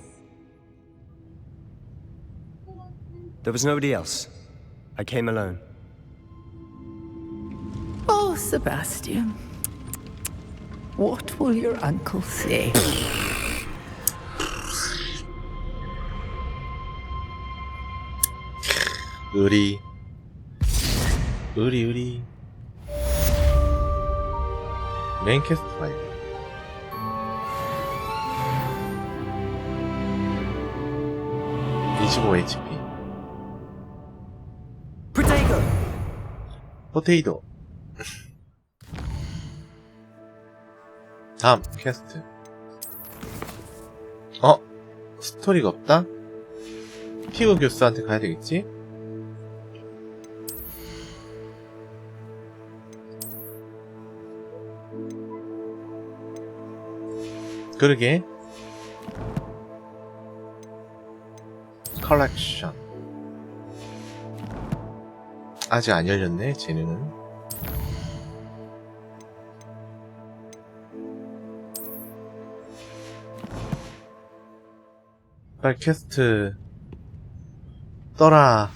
There was nobody else. I came alone. Oh, Sebastian. What will your uncle say? 의리. 메인 캐스트 파일. HP. 포테이도. 다음 퀘스트. 스토리가 없다? 피그 교수한테 가야 되겠지? 그러게. 컬렉션. 아직 안 열렸네, 쟤는. 빨리 퀘스트 떠라.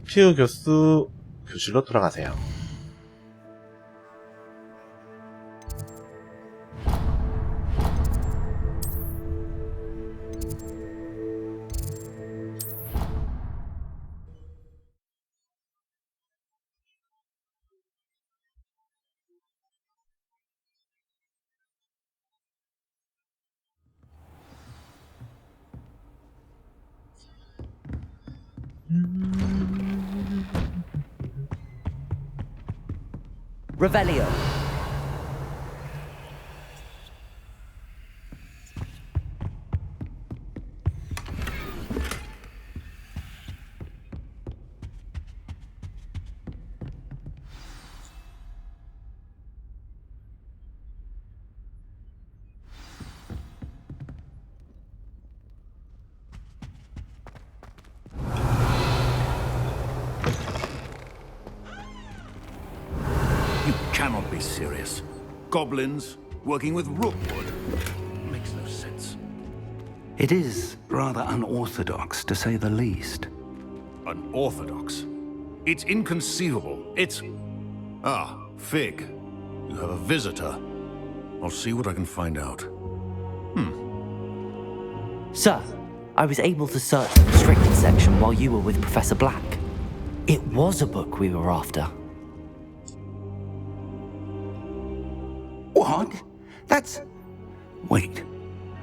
피우 교수 교실로 돌아가세요. Revelio. Cannot be serious. Goblins working with rootwood. Makes no sense. It is rather unorthodox, to say the least. Unorthodox? It's inconceivable. It's... Ah, Fig. You have a visitor. I'll see what I can find out. Sir, I was able to search the restricted section while you were with Professor Black. It was a book we were after. What? That's... Wait.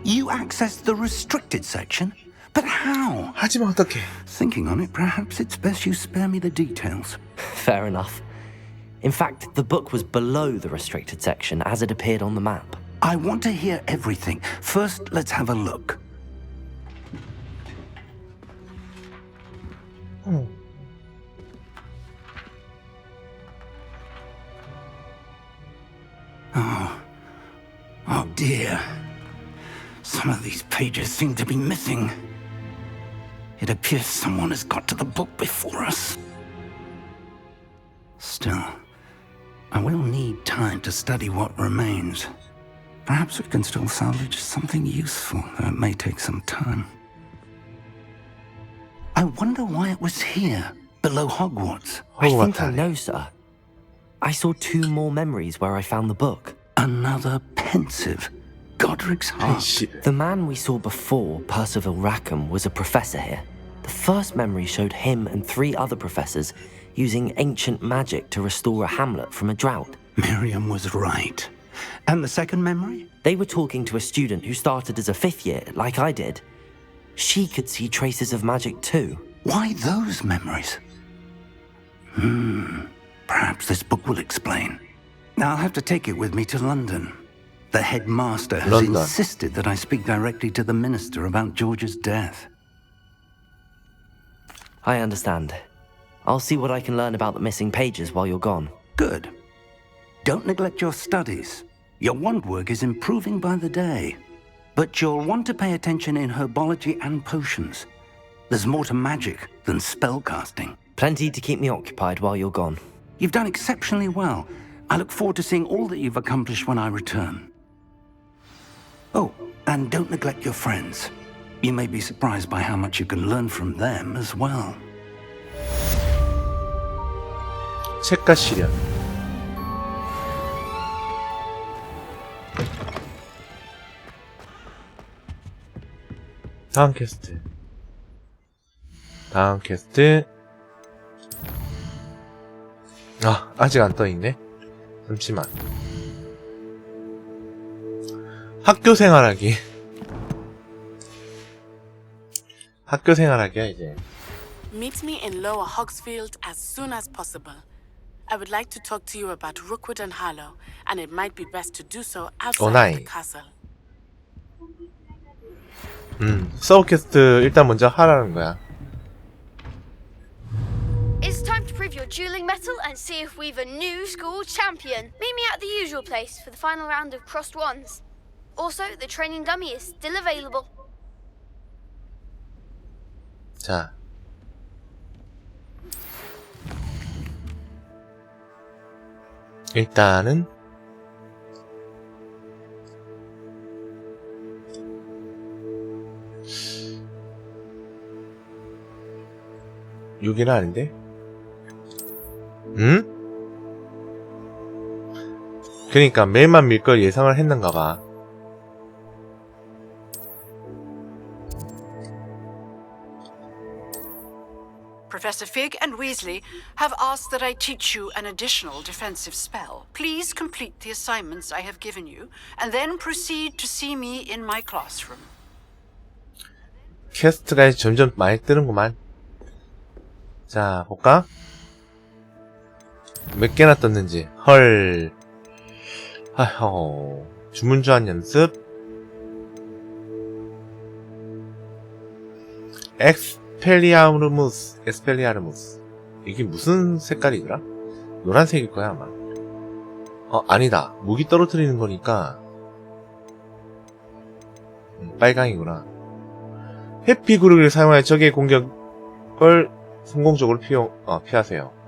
You accessed the restricted section? But how? 하지마, 어떡해. Thinking on it, perhaps it's best you spare me the details. Fair enough. In fact, the book was below the restricted section as it appeared on the map. I want to hear everything. First, let's have a look. Oh dear. Some of these pages seem to be missing. It appears someone has got to the book before us. Still, I will need time to study what remains. Perhaps we can still salvage something useful, though it may take some time. I wonder why it was here, below Hogwarts. I think I know, sir. I saw 2 more memories where I found the book. Another pensive. Godric's heart. The man we saw before, Percival Rackham, was a professor here. The first memory showed him and 3 other professors using ancient magic to restore a hamlet from a drought. Miriam was right. And the second memory? They were talking to a student who started as a 5th year, like I did. She could see traces of magic too. Why those memories? Perhaps this book will explain. I'll have to take it with me to London. The headmaster has insisted that I speak directly to the minister about George's death. I understand. I'll see what I can learn about the missing pages while you're gone. Good. Don't neglect your studies. Your wand work is improving by the day. But you'll want to pay attention in herbology and potions. There's more to magic than spellcasting. Plenty to keep me occupied while you're gone. You've done exceptionally well. I look forward to seeing all that you've accomplished when I return. Oh, and don't neglect your friends. You may be surprised by how much you can learn from them as well. 책과 시련. 다음 퀘스트. 아직 안 떠있네. 잠시만. 학교 생활하기. 학교 생활하기야 이제. Meet me in Lower Hogsfield as soon as possible. I would like to talk to you about Rookwood and Harlow, and it might be best to do so outside the castle. 서브 퀘스트 일단 먼저 하라는 거야. It's time to prove your dueling mettle and see if we've a new school champion. Meet me at the usual place for the final round of crossed wands. Also, the training dummy is still available. 자. 일단은 여기는 아닌데? 그러니까 매만 밀 걸 예상을 했는가 봐. Professor Fig and Weasley have asked that I teach you an additional defensive spell. Please complete the assignments I have given you, and then proceed to see me in my classroom. 퀘스트가 점점 많이 뜨는구만. 자, 볼까? 몇 개나 떴는지. 헐. 아휴. 주문주한 연습. 에스펠리아르무스. 이게 무슨 색깔이더라? 노란색일 거야, 아마. 아니다. 무기 떨어뜨리는 거니까. 빨강이구나. 해피 구르기를 사용하여 적의 공격을 성공적으로 피하세요.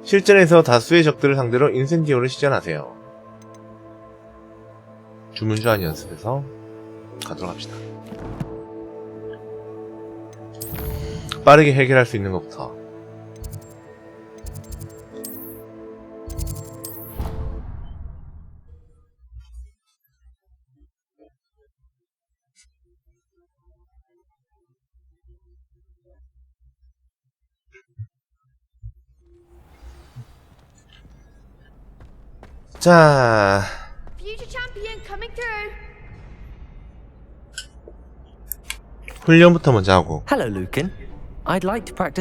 실전에서 다수의 적들을 상대로 인센디오를 시전하세요. 주문주한 연습에서 가도록 합시다. 빠르게 해결할 수 있는 것부터. 자, 훈련부터 먼저 하고. Hello, Lucan. I'd like to practice